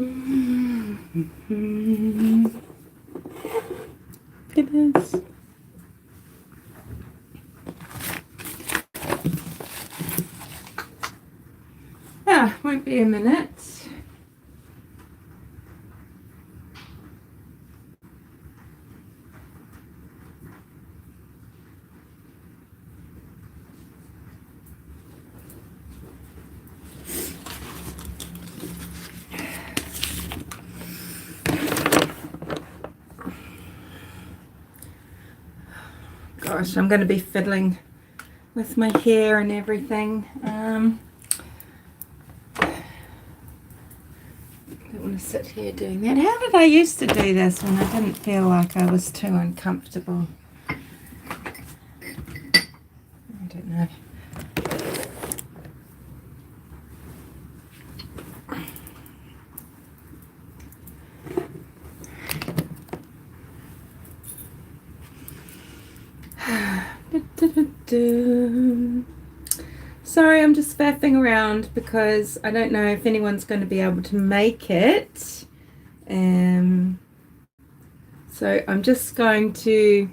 Look at this. Won't be a minute. Gosh, I'm going to be fiddling with my hair and everything. Don't want to sit here doing that. How did I used to do this when I didn't feel like I was too uncomfortable? I don't know. Sorry, I'm just faffing around because I don't know if anyone's going to be able to make it. So I'm just going to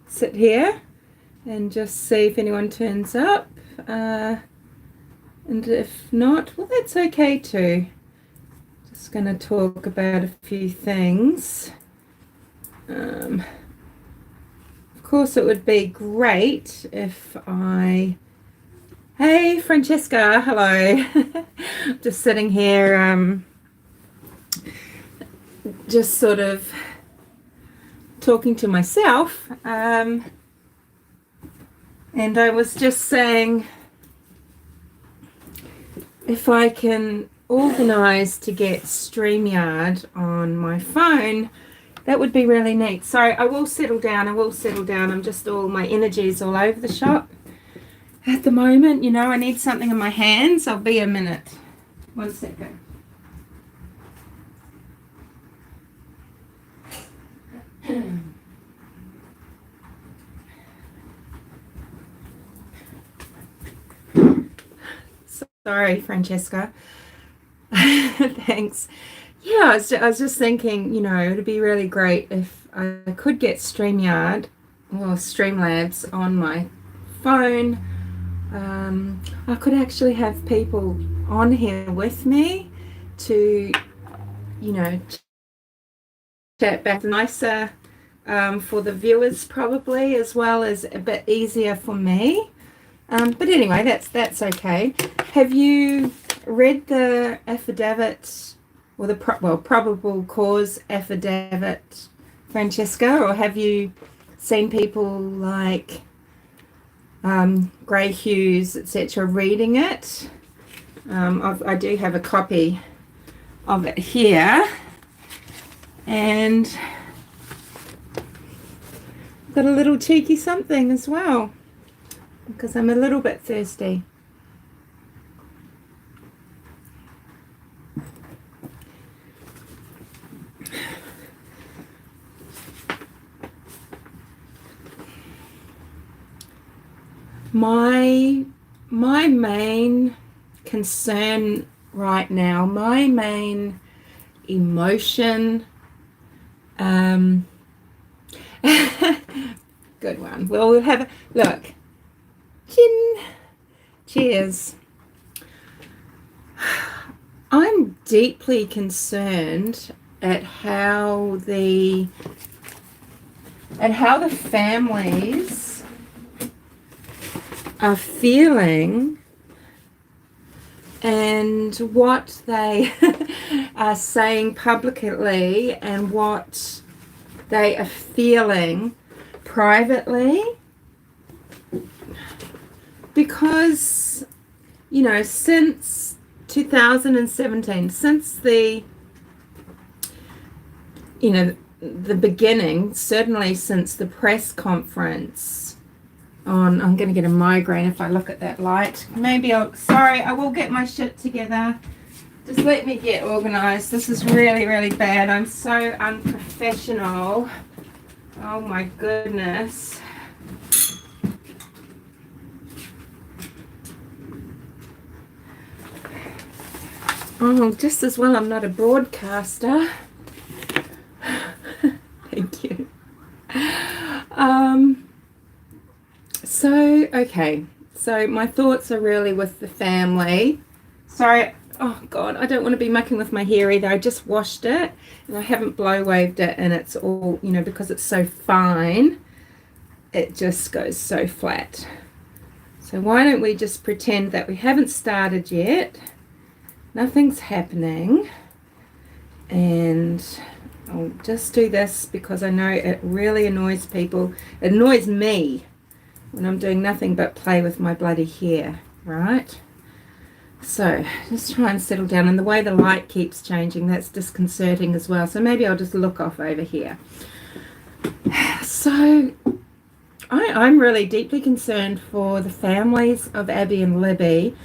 sit here and just see if anyone turns up. And if not, well, that's okay too. Just going to talk about a few things. Of course, it would be great if Hey, Francesca, hello. Just sitting here, just sort of talking to myself. And I was just saying, if I can organize to get StreamYard on my phone, that would be really neat. Sorry, I will settle down. I'm just my energy's all over the shop at the moment. You know, I need something in my hands. I'll be a minute. 1 second. Sorry, Francesca. Thanks. Yeah, I was just thinking, you know, it'd be really great if I could get StreamYard or Streamlabs on my phone. I could actually have people on here with me to, you know, chat back nicer for the viewers probably, as well as a bit easier for me. But anyway, that's okay. Have you read the affidavit or the probable cause affidavit, Francesca, or have you seen people like Gray Hughes, etc., reading it? I do have a copy of it here, and I've got a little cheeky something as well because I'm a little bit thirsty. My main concern right now, my main emotion, good one. Well, we'll have a look. Chin. Cheers. I'm deeply concerned at how the families are feeling and what they are saying publicly and what they are feeling privately, because, you know, since 2017, since the beginning, certainly since the press conference on, I'm going to get a migraine if I look at that light. Maybe I will get my shit together. Just let me get organized. This is really, really bad. I'm so unprofessional. Oh my goodness. Oh, just as well I'm not a broadcaster. Thank you. Okay. So my thoughts are really with the family. Sorry. Oh, God, I don't want to be mucking with my hair either. I just washed it and I haven't blow waved it, and it's all, because it's so fine, it just goes so flat. So why don't we just pretend that we haven't started yet? Nothing's happening. And I'll just do this because I know it really annoys people. It annoys me when I'm doing nothing but play with my bloody hair, right? So just try and settle down. And the way the light keeps changing, that's disconcerting as well. So maybe I'll just look off over here. So I'm really deeply concerned for the families of Abby and Libby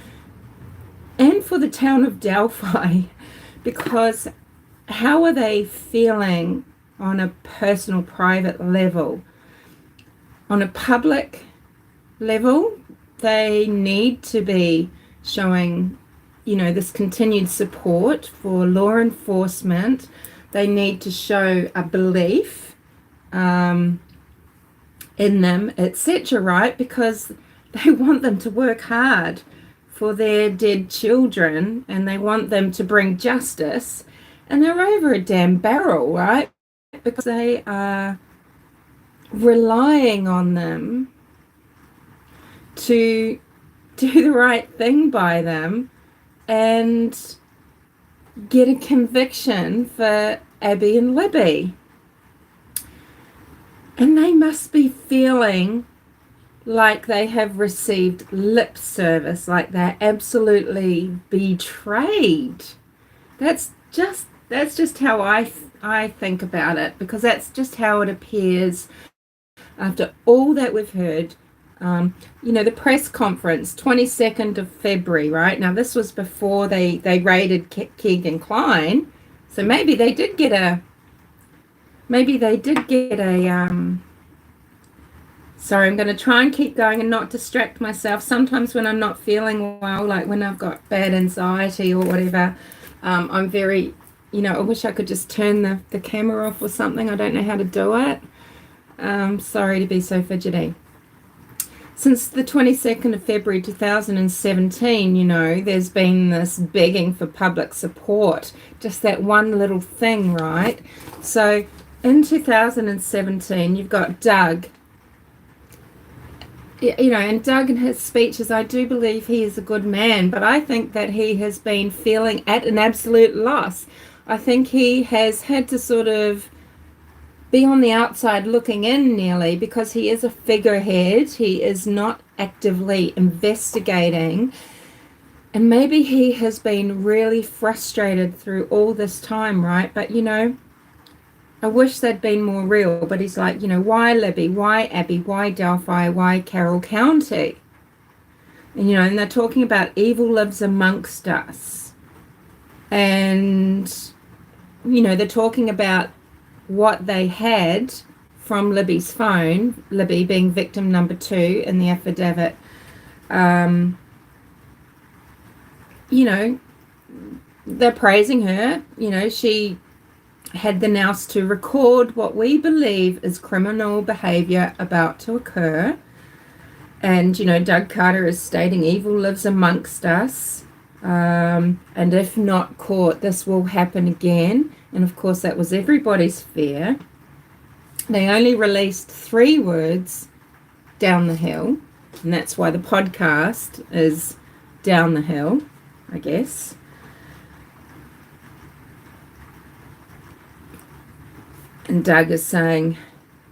and for the town of Delphi, because how are they feeling on a personal, private level? On a public level, they need to be showing, this continued support for law enforcement. They need to show a belief in them, etc., right? Because they want them to work hard for their dead children, and they want them to bring justice, and they're over a damn barrel, right? Because they are relying on them to do the right thing by them and get a conviction for Abby and Libby. And they must be feeling like they have received lip service, like they're absolutely betrayed. That's just how I think about it, because that's just how it appears after all that we've heard. The press conference, 22nd of February, right? Now, this was before they raided Keegan Klein, so maybe they did get a sorry, I'm going to try and keep going and not distract myself. Sometimes when I'm not feeling well, like when I've got bad anxiety or whatever, I'm very, I wish I could just turn the camera off or something. I don't know how to do it. Sorry to be so fidgety. Since the 22nd of February 2017, there's been this begging for public support. Just that one little thing, right? So in 2017, you've got Doug. And Doug in his speeches, I do believe he is a good man, but I think that he has been feeling at an absolute loss. I think he has had to sort of be on the outside looking in nearly, because he is a figurehead. He is not actively investigating. And maybe he has been really frustrated through all this time, right? But, I wish they'd been more real. But he's like, why Libby? Why Abby? Why Delphi? Why Carroll County? And, and they're talking about evil lives amongst us. And, they're talking about what they had from Libby's phone, Libby being victim number 2 in the affidavit. They're praising her. She had the nous to record what we believe is criminal behavior about to occur. And, Doug Carter is stating evil lives amongst us. And if not caught, this will happen again. And of course, that was everybody's fear. They only released 3 words, down the hill. And that's why the podcast is Down the Hill, I guess. And Doug is saying,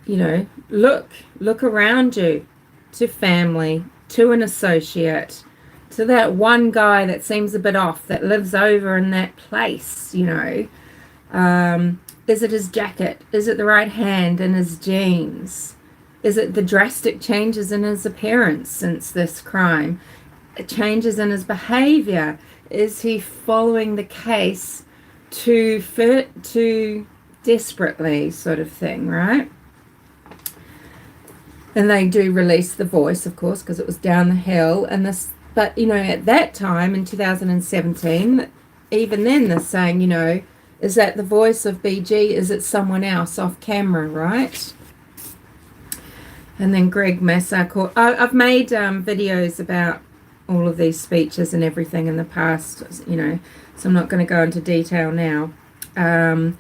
look around you, to family, to an associate, to that one guy that seems a bit off, that lives over in that place, Is it his jacket? Is it the right hand in his jeans? Is it the drastic changes in his appearance since this crime? Changes in his behavior? Is he following the case too desperately, sort of thing, right? And they do release the voice, of course, because it was down the hill. And this, but at that time in 2017, even then they're saying, you know, is that the voice of BG? Is it someone else off camera, right? And then Greg Massac. I've made videos about all of these speeches and everything in the past, you know, so I'm not going to go into detail now. But,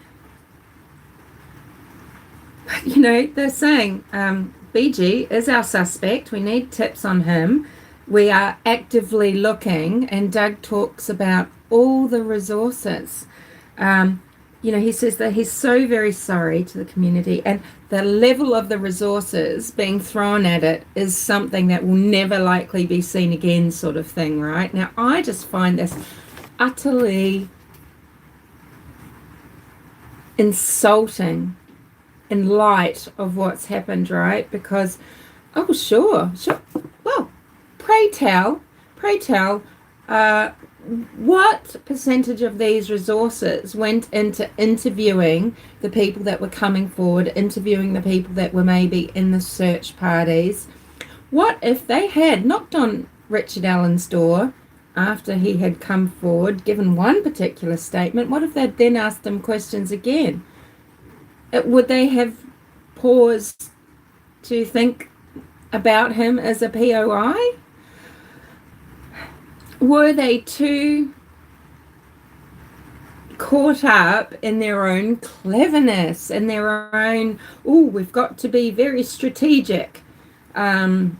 you know, they're saying BG is our suspect. We need tips on him. We are actively looking, and Doug talks about all the resources. You know, he says that he's so very sorry to the community, and the level of the resources being thrown at it is something that will never likely be seen again, sort of thing, right? Now, I just find this utterly insulting in light of what's happened, right? Because, oh, sure. Well, pray tell, what percentage of these resources went into interviewing the people that were coming forward, interviewing the people that were maybe in the search parties? What if they had knocked on Richard Allen's door after he had come forward, given one particular statement? What if they'd then asked him questions again? Would they have paused to think about him as a POI? Were they too caught up in their own cleverness and their own, oh, we've got to be very strategic mindset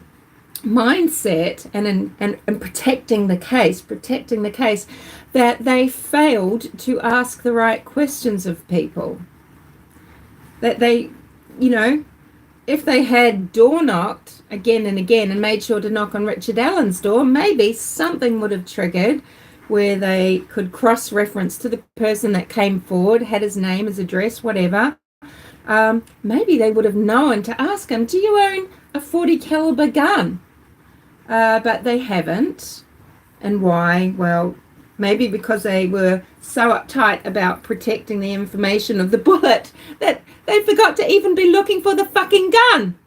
and protecting the case, that they failed to ask the right questions of people? That they, you know, if they had door knocked again and again and made sure to knock on Richard Allen's door, maybe something would have triggered where they could cross-reference to the person that came forward, had his name, his address, whatever. Maybe they would have known to ask him, do you own a 40 caliber gun? But they haven't. And why? Well, maybe because they were so uptight about protecting the information of the bullet that they forgot to even be looking for the fucking gun.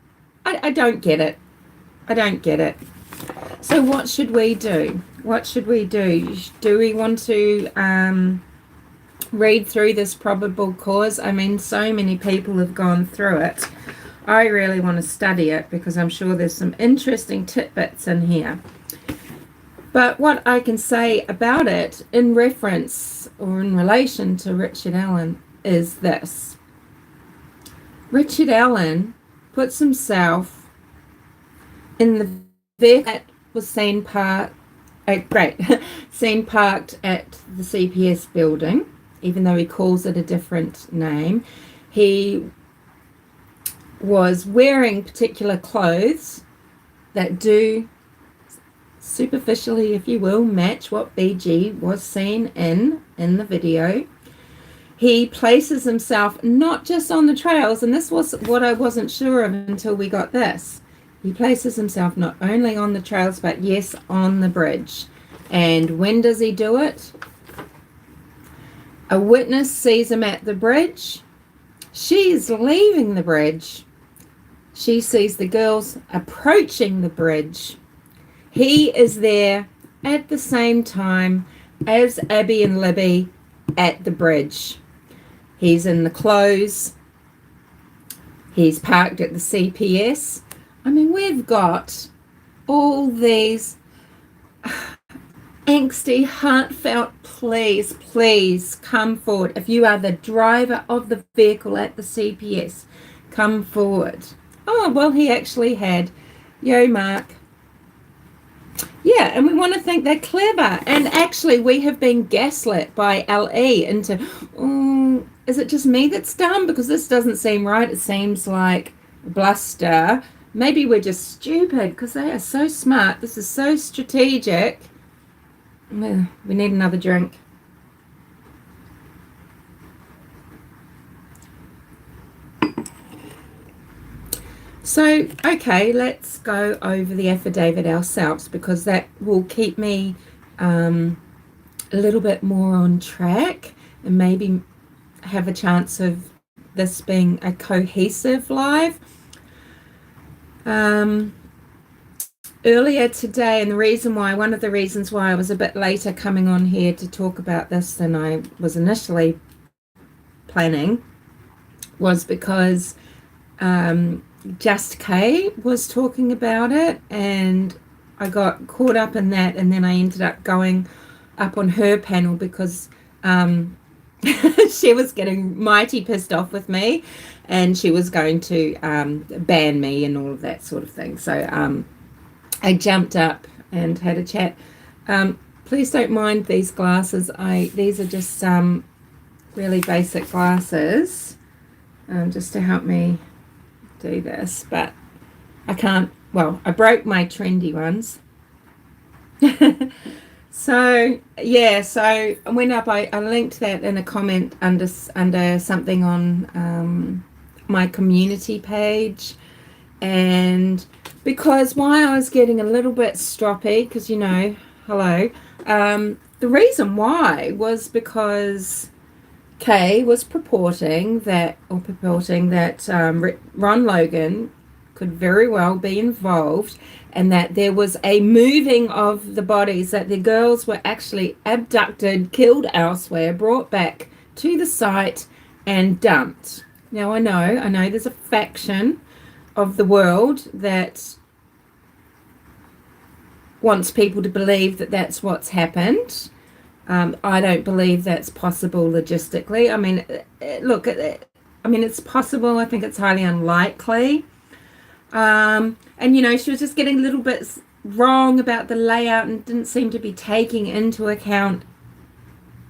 I don't get it. I don't get it. So what should we do? What should we do? Do we want to read through this probable cause? I mean, so many people have gone through it. I really want to study it because I'm sure there's some interesting tidbits in here. But what I can say about it in reference or in relation to Richard Allen is this. Richard Allen puts himself in the vehicle that was seen parked at the CPS building, even though he calls it a different name. He was wearing particular clothes that do superficially, if you will, match what BG was seen in the video. He places himself not just on the trails, and this was what I wasn't sure of until we got this. He places himself not only on the trails, but yes, on the bridge. And when does he do it? A witness sees him at the bridge. She's leaving the bridge. She sees the girls approaching the bridge. He is there at the same time as Abby and Libby at the bridge. He's in the clothes. He's parked at the CPS. I mean, we've got all these angsty, heartfelt pleas. Please come forward. If you are the driver of the vehicle at the CPS, come forward. Oh, well, he actually had. Yo, Mark. Yeah, and we want to think they're clever. And actually, we have been gaslit by LE into, oh, is it just me that's dumb? Because this doesn't seem right. It seems like bluster. Maybe we're just stupid because they are so smart. This is so strategic. We need another drink. So, okay, let's go over the affidavit ourselves because that will keep me a little bit more on track and maybe have a chance of this being a cohesive live. earlier today, and one of the reasons why I was a bit later coming on here to talk about this than I was initially planning, was because Just Kay was talking about it, and I got caught up in that, and then I ended up going up on her panel because she was getting mighty pissed off with me, and she was going to ban me and all of that sort of thing. So I jumped up and had a chat. Please don't mind these glasses. These are just some really basic glasses, just to help me do this, but I can't. Well, I broke my trendy ones. So yeah, so I went up. I linked that in a comment under something on my community page, and because why I was getting a little bit stroppy, because hello, the reason why was because Kay was purporting that Ron Logan could very well be involved, and that there was a moving of the bodies, that the girls were actually abducted, killed elsewhere, brought back to the site and dumped. Now I know there's a faction of the world that wants people to believe that that's what's happened. I don't believe that's possible logistically. I mean, look, it's possible. I think it's highly unlikely. And she was just getting little bits wrong about the layout and didn't seem to be taking into account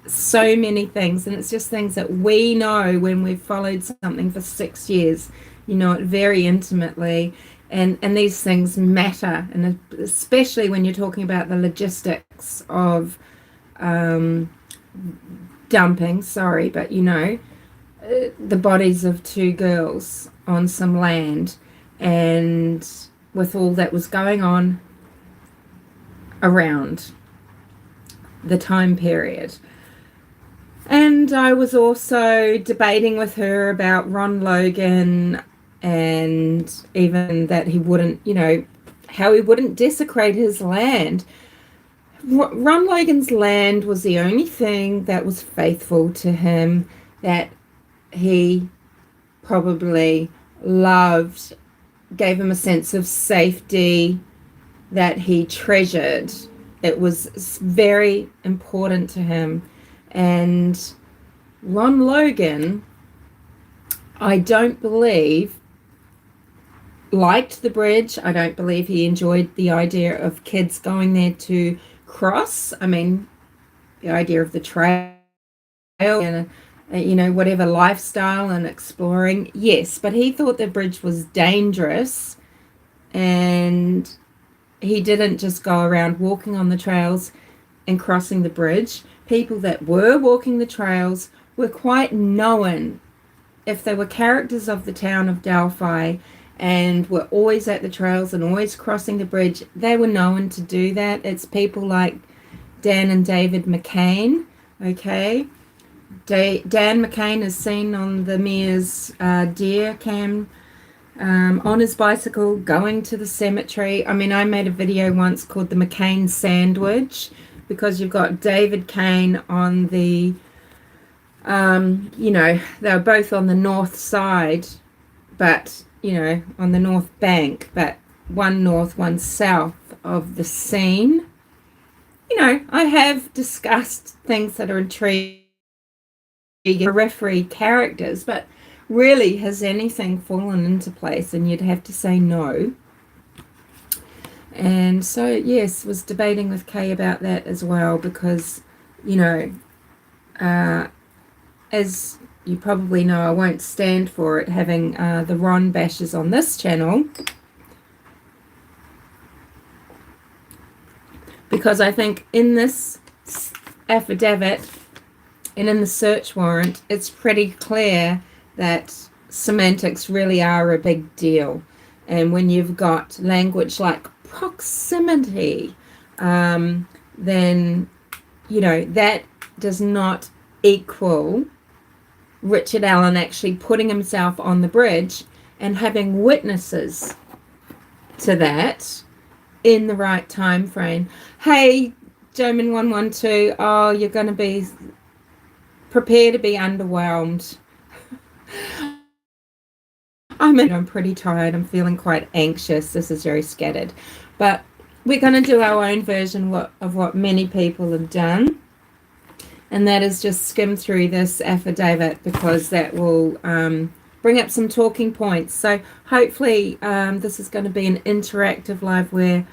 so many things. And it's just things that we know when we've followed something for 6 years. You know it very intimately. And these things matter, and especially when you're talking about the logistics of dumping, the bodies of 2 girls on some land, and with all that was going on around the time period. And I was also debating with her about Ron Logan, and even that he wouldn't, how he wouldn't desecrate his land. Ron Logan's land was the only thing that was faithful to him, that he probably loved, gave him a sense of safety, that he treasured. It was very important to him. And Ron Logan, I don't believe, liked the bridge. I don't believe he enjoyed the idea of kids going there to cross. I mean, the idea of the trail and whatever lifestyle and exploring, yes, but he thought the bridge was dangerous, and he didn't just go around walking on the trails and crossing the bridge. People that were walking the trails were quite known. If they were characters of the town of Delphi and were always at the trails and always crossing the bridge, they were known to do that. It's people like Dan and David McCain, okay? Dan McCain is seen on the mayor's deer cam on his bicycle going to the cemetery. I mean, I made a video once called the McCain Sandwich, because you've got David Kane on the, they're both on the north side, but, on the north bank, but one north, one south of the scene. I have discussed things that are intriguing, periphery characters, but really, has anything fallen into place? And you'd have to say no. And so, yes, was debating with Kay about that as well, because, as you probably know, I won't stand for it having the Ron bashes on this channel, because I think in this affidavit and in the search warrant, it's pretty clear that semantics really are a big deal. And when you've got language like proximity, then, that does not equal Richard Allen actually putting himself on the bridge and having witnesses to that, in the right time frame. Hey, German 112, oh, you're going to be prepare to be underwhelmed. I'm pretty tired. I'm feeling quite anxious. This is very scattered. But we're going to do our own version of what many people have done. And that is just skim through this affidavit, because that will bring up some talking points. So hopefully this is going to be an interactive live where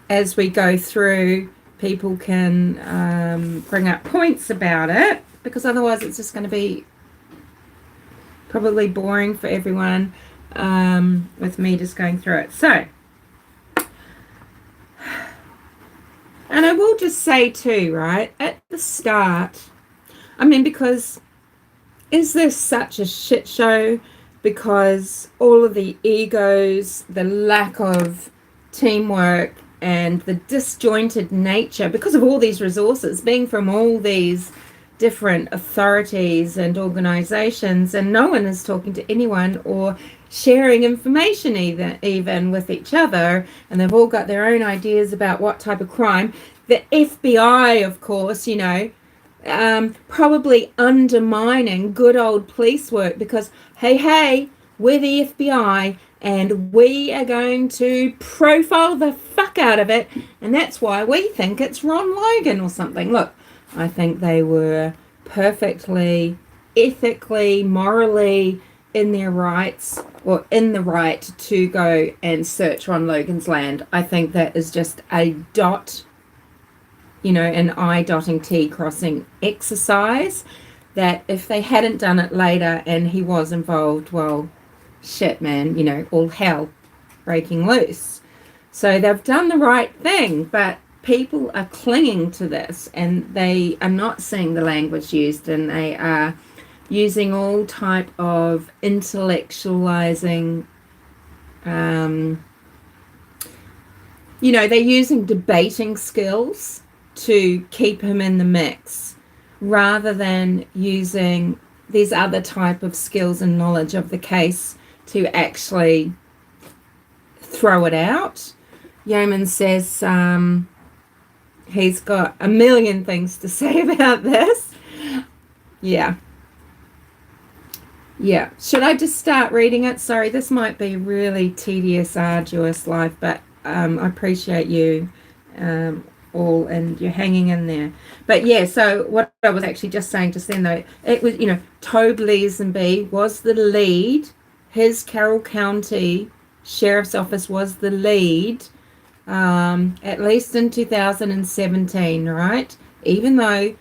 as we go through, people can bring up points about it, because otherwise it's just going to be probably boring for everyone with me just going through it. So, and I will just say too, right, at the start, I mean, because is this such a shit show? Because all of the egos, the lack of teamwork, and the disjointed nature, because of all these resources being from all these different authorities and organizations, and no one is talking to anyone or sharing information even with each other, and they've all got their own ideas about what type of crime. The FBI, of course, probably undermining good old police work, because hey, we're the FBI and we are going to profile the fuck out of it, and that's why we think it's Ron Logan or something. Look, I think they were perfectly, ethically, morally in their rights, or in the right to go and search Ron Logan's land. I think that is just a dot, an I dotting T crossing exercise, that if they hadn't done it later and he was involved, well, shit, man, all hell breaking loose. So they've done the right thing, but people are clinging to this, and they are not seeing the language used, and they are using all type of intellectualizing, they're using debating skills to keep him in the mix, rather than using these other type of skills and knowledge of the case to actually throw it out. Yeoman says he's got a million things to say about this. Yeah. Should I just start reading it? Sorry, this might be really tedious, arduous life, but I appreciate you all, and you're hanging in there. But yeah, so what I was actually just saying just then, though, it was, Tobe Leesenby was the lead. His Carroll County Sheriff's Office was the lead, at least in 2017, right? Even though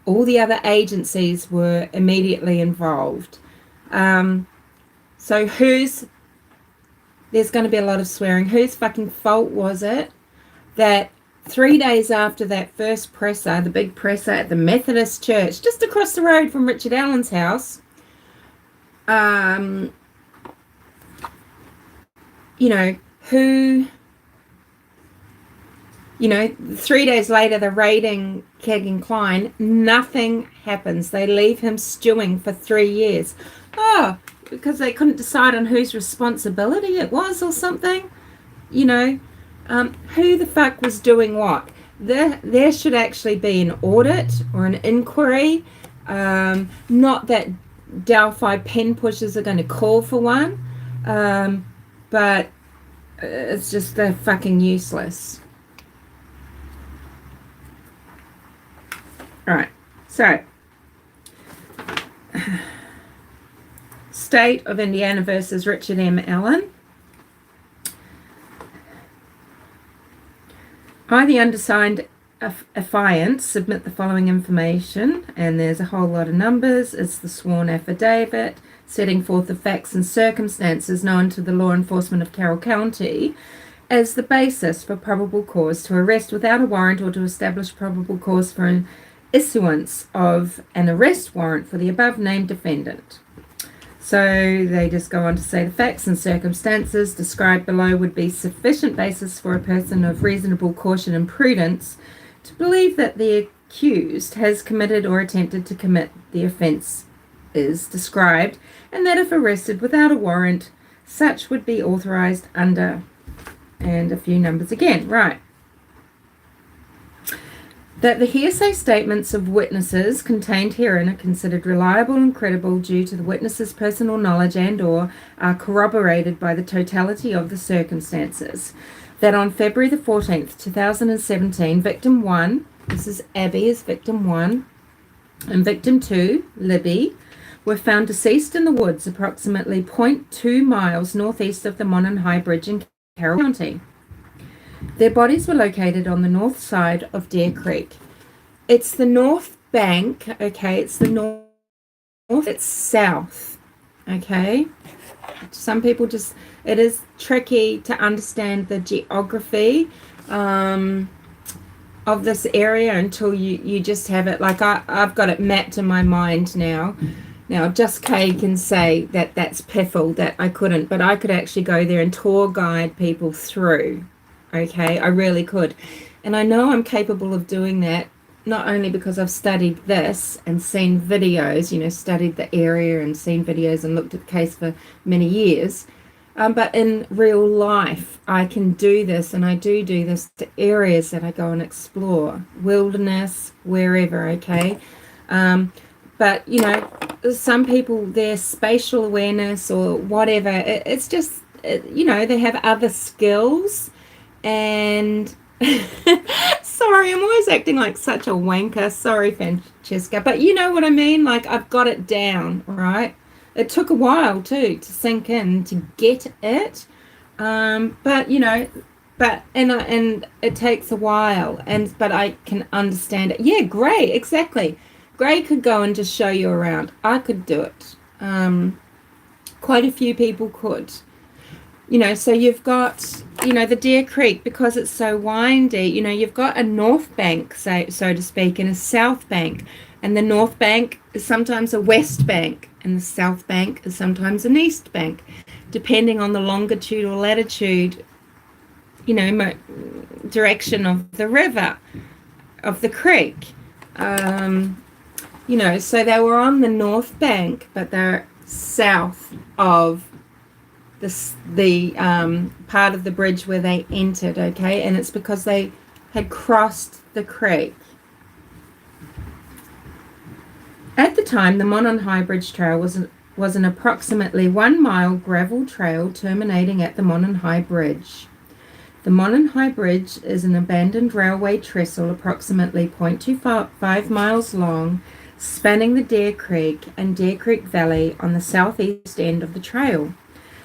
all the other agencies were immediately involved. So there's going to be a lot of swearing. Whose fucking fault was it that 3 days after that first presser, the big presser at the Methodist Church, just across the road from Richard Allen's house, 3 days later, the raiding Kegan Klein, nothing happens. They leave him stewing for 3 years. Oh, because they couldn't decide on whose responsibility it was or something. Who the fuck was doing what? There should actually be an audit or an inquiry. Not that Delphi pen pushers are going to call for one, but it's just they're fucking useless. All right, so State of Indiana versus Richard M. Allen. I, the undersigned affiant, submit the following information, and there's a whole lot of numbers. It's the sworn affidavit setting forth the facts and circumstances known to the law enforcement of Carroll County as the basis for probable cause to arrest without a warrant, or to establish probable cause for an issuance of an arrest warrant for the above named defendant. So they just go on to say the facts and circumstances described below would be sufficient basis for a person of reasonable caution and prudence to believe that the accused has committed or attempted to commit the offence is described, and that if arrested without a warrant, such would be authorised under and a few numbers again. Right. That the hearsay statements of witnesses contained herein are considered reliable and credible due to the witness's personal knowledge and/or are corroborated by the totality of the circumstances. That on February the 14th, 2017, victim 1, this is Abby is victim 1, and victim 2, Libby, were found deceased in the woods approximately 0.2 miles northeast of the Monon High Bridge in Carroll County. Their bodies were located on the north side of Deer Creek. It's the north bank, okay? It's the north, it's south, okay? Some people just, it is tricky to understand the geography of this area until you just have it. Like I've got it mapped in my mind now. Now, just Kay can say that that's piffle, that I couldn't, but I could actually go there and tour guide people through. Okay, I really could. And I know I'm capable of doing that, not only because I've studied this and seen videos, studied the area and seen videos and looked at the case for many years, but in real life, I can do this, and I do this to areas that I go and explore, wilderness, wherever, okay? But, some people, their spatial awareness or whatever, it's just, they have other skills. And sorry, I'm always acting like such a wanker. Sorry, Francesca. But you know what I mean? Like, I've got it down, right? It took a while, too, to sink in, to get it. But it takes a while. But I can understand it. Yeah, Gray, exactly. Gray could go and just show you around. I could do it. Quite a few people could. So you've got, the Deer Creek, because it's so windy, you've got a north bank, so to speak, and a south bank. And the north bank is sometimes a west bank, and the south bank is sometimes an east bank, depending on the longitude or latitude, direction of the river, of the creek. So they were on the north bank, but they're south of the part of the bridge where they entered, okay? And it's because they had crossed the creek. At the time, the Monon High Bridge Trail was an approximately 1 mile gravel trail terminating at the Monon High Bridge. The Monon High Bridge is an abandoned railway trestle approximately 0.25 miles long, spanning the Deer Creek and Deer Creek Valley on the southeast end of the trail.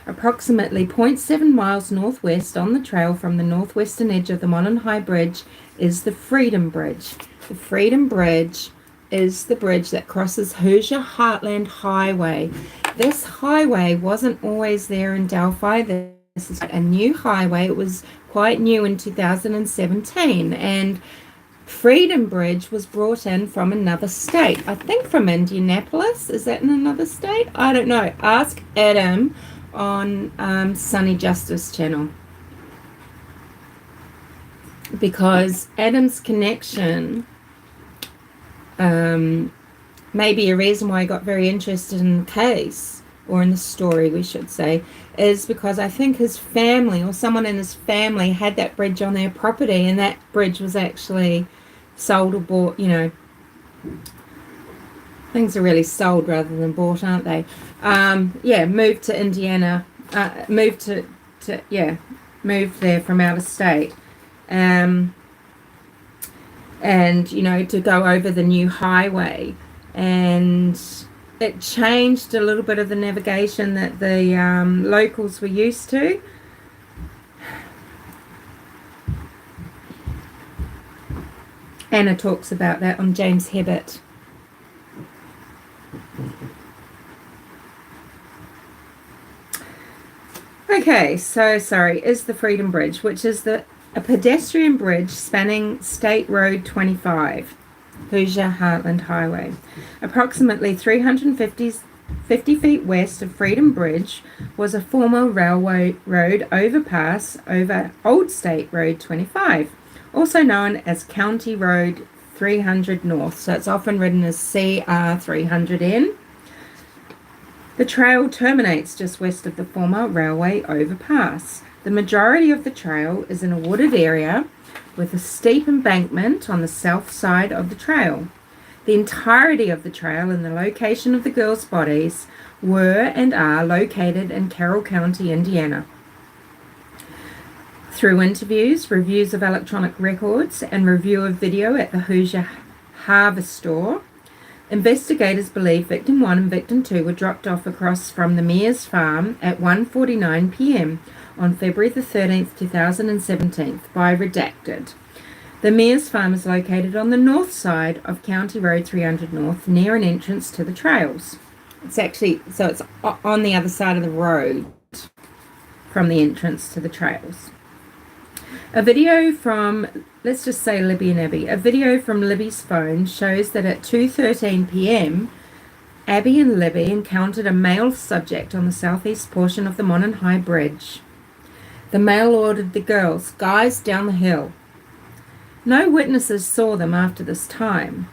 Approximately 0.7 miles northwest on the trail from the northwestern edge of the Monon High Bridge is the Freedom Bridge. The Freedom Bridge is the bridge that crosses Hoosier Heartland Highway. This highway wasn't always there in Delphi. This is a new highway. It was quite new in 2017, and Freedom Bridge was brought in from another state. I think from Indianapolis. Is that in another state? I don't know. Ask Adam on Sunny Justice channel, because Adam's connection may be a reason why I got very interested in the case, or in the story we should say, is because I think his family or someone in his family had that bridge on their property, and that bridge was actually sold or bought. Things are really sold rather than bought, aren't they? Moved to Indiana, moved there from out of state. And, to go over the new highway. And it changed a little bit of the navigation that the locals were used to. Anna talks about that on James Hebbett. Okay, so sorry, is the Freedom Bridge, which is a pedestrian bridge spanning State Road 25, Hoosier Heartland Highway. Approximately 350 feet west of Freedom Bridge was a former railway road overpass over Old State Road 25, also known as County Road 300 North. So it's often written as CR300N. The trail terminates just west of the former railway overpass. The majority of the trail is in a wooded area with a steep embankment on the south side of the trail. The entirety of the trail and the location of the girls' bodies were and are located in Carroll County, Indiana. Through interviews, reviews of electronic records, and review of video at the Hoosier Harvest Store, investigators believe Victim 1 and Victim 2 were dropped off across from the Mears farm at 1:49 p.m. on February the 13th, 2017 by Redacted. The Mears farm is located on the north side of County Road 300 North, near an entrance to the trails. It's on the other side of the road from the entrance to the trails. A video from, let's just say Libby and Abby, a video from Libby's phone shows that at 2:13 p.m., Abby and Libby encountered a male subject on the southeast portion of the Monon High Bridge. The male ordered the girls, "Guys, down the hill." No witnesses saw them after this time.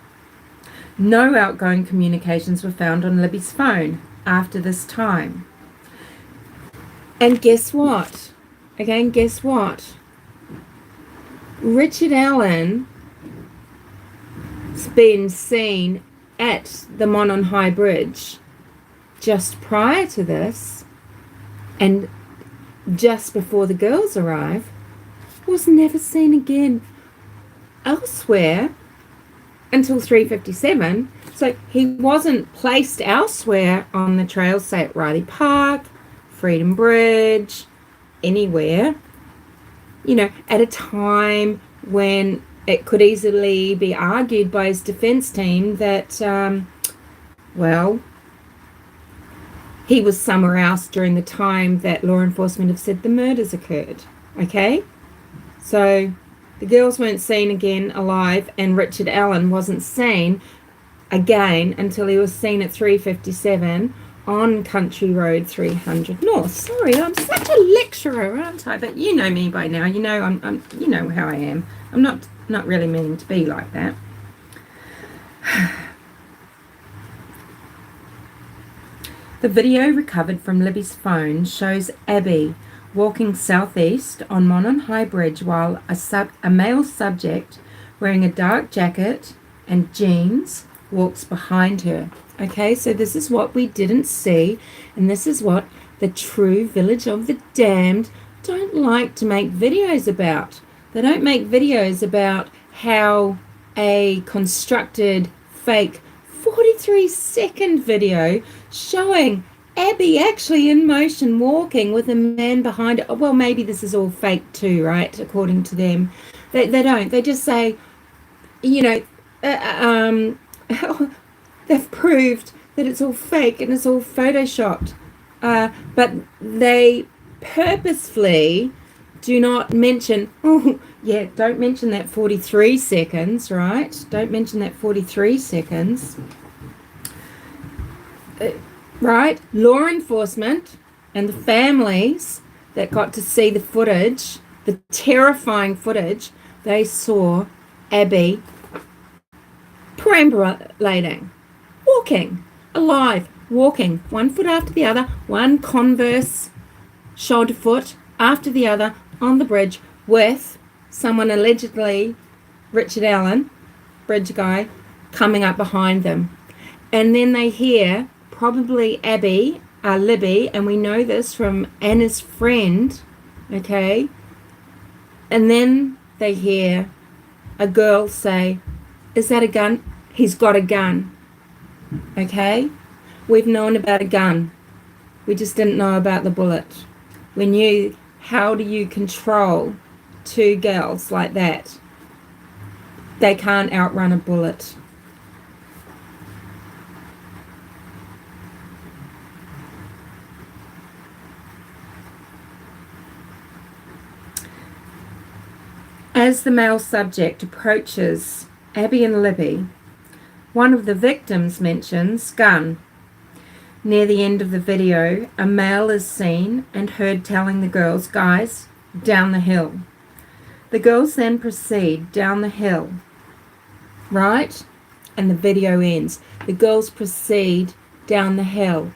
No outgoing communications were found on Libby's phone after this time. And guess what? Again, guess what? Richard Allen's been seen at the Monon High Bridge just prior to this and just before the girls arrive, was never seen again elsewhere until 3:57. So he wasn't placed elsewhere on the trail, say at Riley Park, Freedom Bridge, anywhere, at a time when it could easily be argued by his defense team that, he was somewhere else during the time that law enforcement have said the murders occurred. Okay? So the girls weren't seen again alive, and Richard Allen wasn't seen again until he was seen at 3:57 on Country Road 300 North. Sorry, I'm such a lecturer, aren't I? But you know me by now. You know I'm you know how I am. I'm not really meaning to be like that. The video recovered from Libby's phone shows Abby walking southeast on Monon High Bridge while a male subject wearing a dark jacket and jeans walks behind her. Okay, so this is what we didn't see, and this is what the true Village of the Damned don't like to make videos about. They don't make videos about how a constructed fake 43-second video showing Abby actually in motion walking with a man behind her. Well, maybe this is all fake too, right? According to them. They don't. They just say, they've proved that it's all fake and it's all photoshopped. But they purposefully do not mention, don't mention that 43 seconds, right? Don't mention that 43 seconds. Right? Law enforcement and the families that got to see the footage, the terrifying footage, they saw Abby perambulating, walking, alive, walking, one foot after the other, one Converse shoulder foot after the other on the bridge with someone, allegedly Richard Allen, bridge guy, coming up behind them. And then they hear probably Libby, and we know this from Anna's friend, okay? And then they hear a girl say, "Is that a gun?" "He's got a gun." Okay? We've known about a gun. We just didn't know about the bullet. We knew, how do you control two girls like that? They can't outrun a bullet. As the male subject approaches Abby and Libby, one of the victims mentions gun. Near the end of the video, a male is seen and heard telling the girls, "Guys, down the hill." The girls then proceed down the hill, right? And the video ends. The girls proceed down the hill.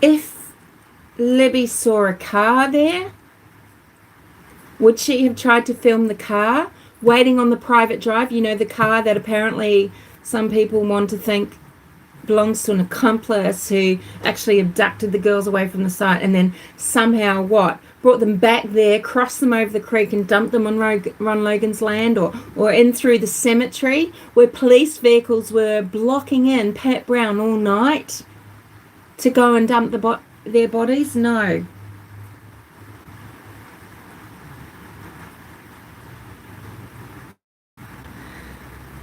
If Libby saw a car there? Would she have tried to film the car waiting on the private drive? You know, the car that apparently some people want to think belongs to an accomplice who actually abducted the girls away from the site and then somehow what? Brought them back there, crossed them over the creek and dumped them on Ron Logan's land, or in through the cemetery where police vehicles were blocking in Pat Brown all night to go and dump their bodies? No.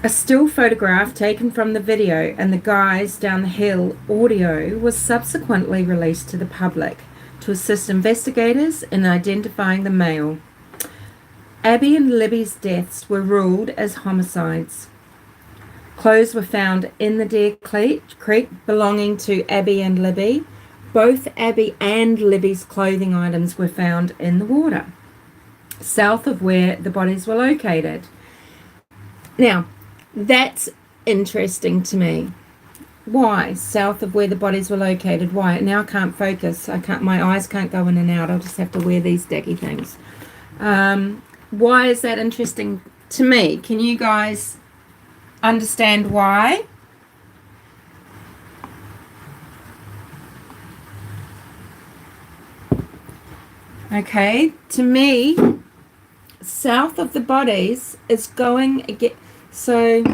A still photograph taken from the video and the guys down the hill audio was subsequently released to the public to assist investigators in identifying the male. Abby and Libby's deaths were ruled as homicides. Clothes were found in the Deer Creek belonging to Abby and Libby. Both Abby and Libby's clothing items were found in the water, south of where the bodies were located. Now, that's interesting to me. Why? South of where the bodies were located. Why? Now I can't focus. My eyes can't go in and out. I'll just have to wear these daggy things. Why is that interesting to me? Can you guys understand why? Okay, to me, south of the bodies is going again. So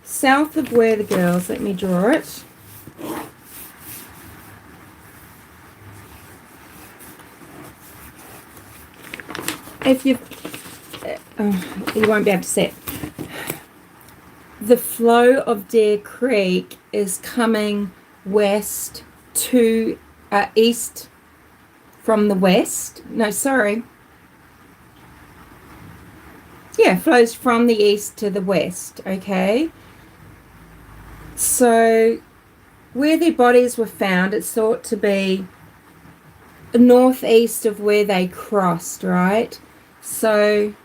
south of where the girls, let me draw it. If you won't be able to see it. The flow of Deer Creek is coming west to east from the west. No, sorry. Yeah, flows from the east to the west, okay? So where their bodies were found, it's thought to be northeast of where they crossed, right? So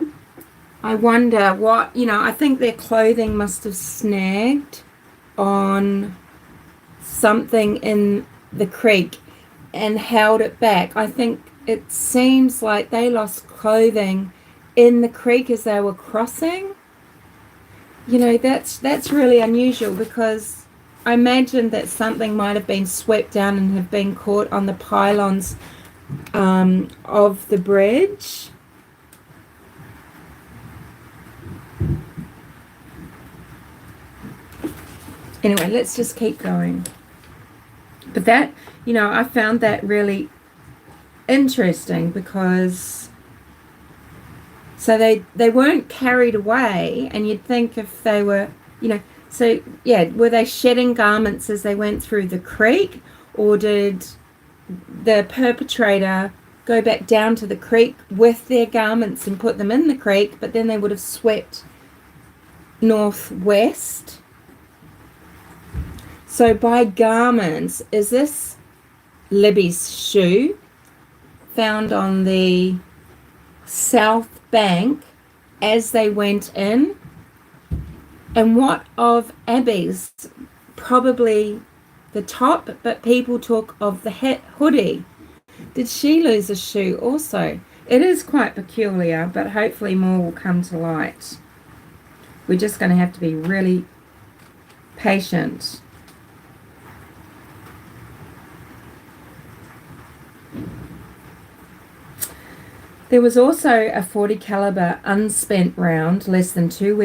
I wonder what, I think their clothing must have snagged on something in the creek and held it back. I think it seems like they lost clothing in the creek as they were crossing. That's really unusual, because I imagine that something might have been swept down and have been caught on the pylons of the bridge. Anyway, let's just keep going. But that, I found that really interesting, because so they weren't carried away, and you'd think if they were, so yeah, were they shedding garments as they went through the creek, or did the perpetrator go back down to the creek with their garments and put them in the creek, but then they would have swept northwest? So by garments, is this Libby's shoe found on the south bank as they went in? And what of Abby's? Probably the top, but people talk of the hoodie. Did she lose a shoe also? It is quite peculiar, but hopefully more will come to light. We're just going to have to be really patient. There was also a .40 caliber unspent round less than 2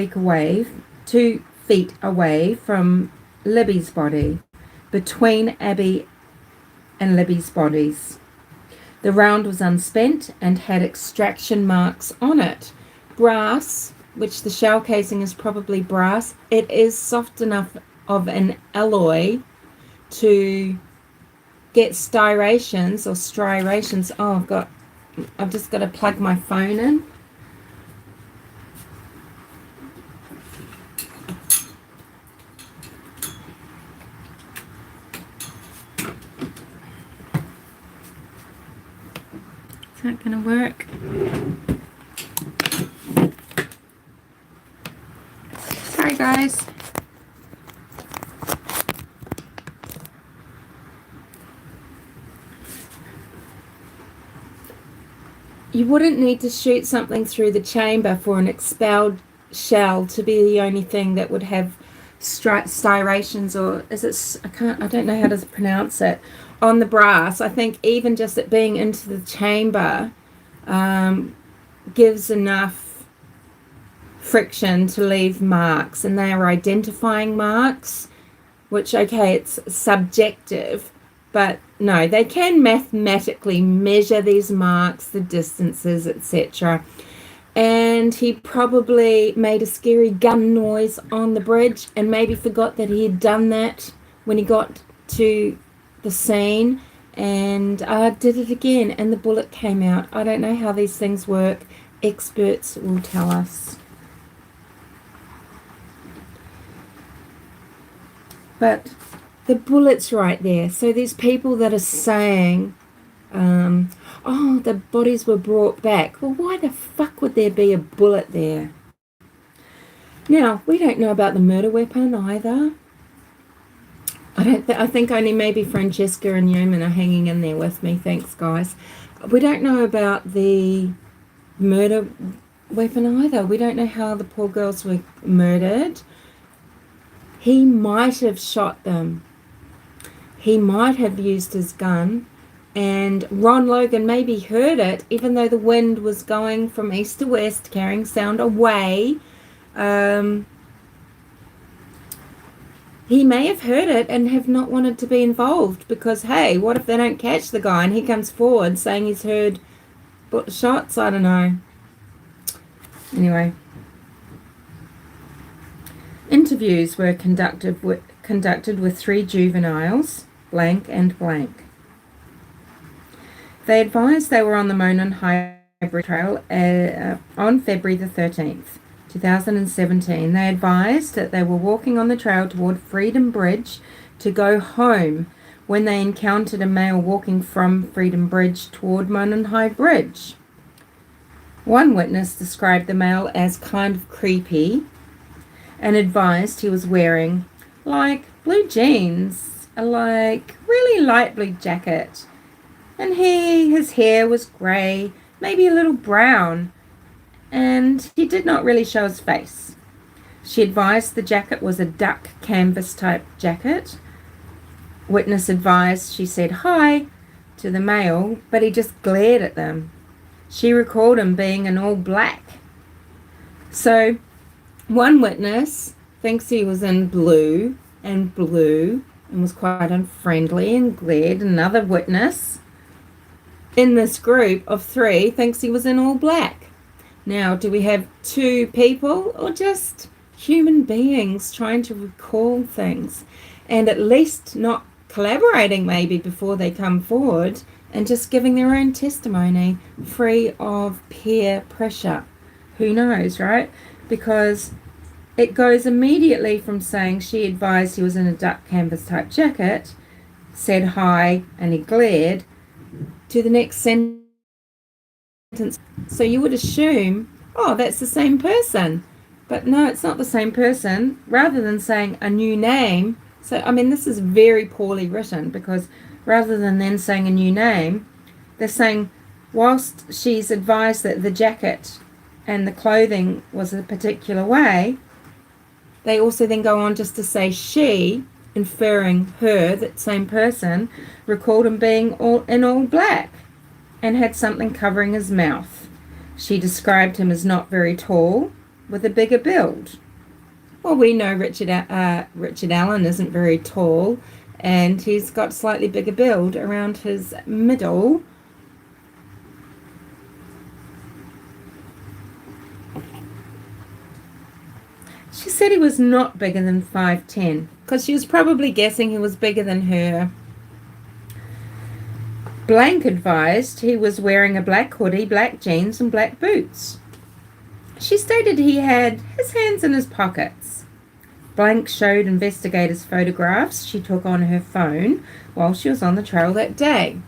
feet away from Libby's body, between Abby and Libby's bodies. The round was unspent and had extraction marks on it. Brass, which the shell casing is probably brass, it is soft enough of an alloy to get striations or striations. Oh, I've just got to plug my phone in. Is that going to work? Sorry, guys. you wouldn't need to shoot something through the chamber for an expelled shell to be the only thing that would have striations, or is it, I don't know how to pronounce it, on the brass. I think even just it being into the chamber gives enough friction to leave marks, and they are identifying marks, which, okay, it's subjective, but no, they can mathematically measure these marks, the distances, etc. And he probably made a scary gun noise on the bridge and maybe forgot that he had done that when he got to the scene, and did it again, and the bullet came out. I don't know how these things work. Experts will tell us. But the bullet's right there. So there's people that are saying, oh, the bodies were brought back. Well, why the fuck would there be a bullet there? Now, we don't know about the murder weapon either. I think only maybe Francesca and Yeoman are hanging in there with me. Thanks, guys. We don't know about the murder weapon either. We don't know how the poor girls were murdered. He might have shot them. He might have used his gun, and Ron Logan maybe heard it, even though the wind was going from east to west, carrying sound away. He may have heard it and have not wanted to be involved, because, hey, what if they don't catch the guy and he comes forward saying he's heard shots? I don't know. Anyway. Interviews were conducted with 3 juveniles, blank and blank. They advised they were on the Monon High Bridge Trail on February the 13th, 2017. They advised that they were walking on the trail toward Freedom Bridge to go home when they encountered a male walking from Freedom Bridge toward Monon High Bridge. One witness described the male as kind of creepy and advised he was wearing like blue jeans, a like really light blue jacket, and his hair was grey, maybe a little brown, and he did not really show his face. She advised the jacket was a duck canvas type jacket. Witness advised she said hi to the male, but he just glared at them. She recalled him being in all black. So one witness thinks he was in blue and was quite unfriendly and glared. Another witness in this group of 3 thinks he was in all black. Now, do we have 2 people or just human beings trying to recall things and at least not collaborating maybe before they come forward and just giving their own testimony free of peer pressure? Who knows, right? Because it goes immediately from saying she advised he was in a duck canvas type jacket, said hi, and he glared, to the next sentence. So you would assume, oh, that's the same person. But no, it's not the same person. Rather than saying a new name, so I mean, this is very poorly written, because rather than then saying a new name, they're saying, whilst she's advised that the jacket and the clothing was a particular way, they also then go on just to say she, inferring her, that same person, recalled him being in all black and had something covering his mouth. She described him as not very tall, with a bigger build. Well, we know Richard Allen isn't very tall, and he's got slightly bigger build around his middle. She said he was not bigger than 5'10", because she was probably guessing he was bigger than her. Blank advised he was wearing a black hoodie, black jeans, and black boots. She stated he had his hands in his pockets. Blank showed investigators photographs she took on her phone while she was on the trail that day.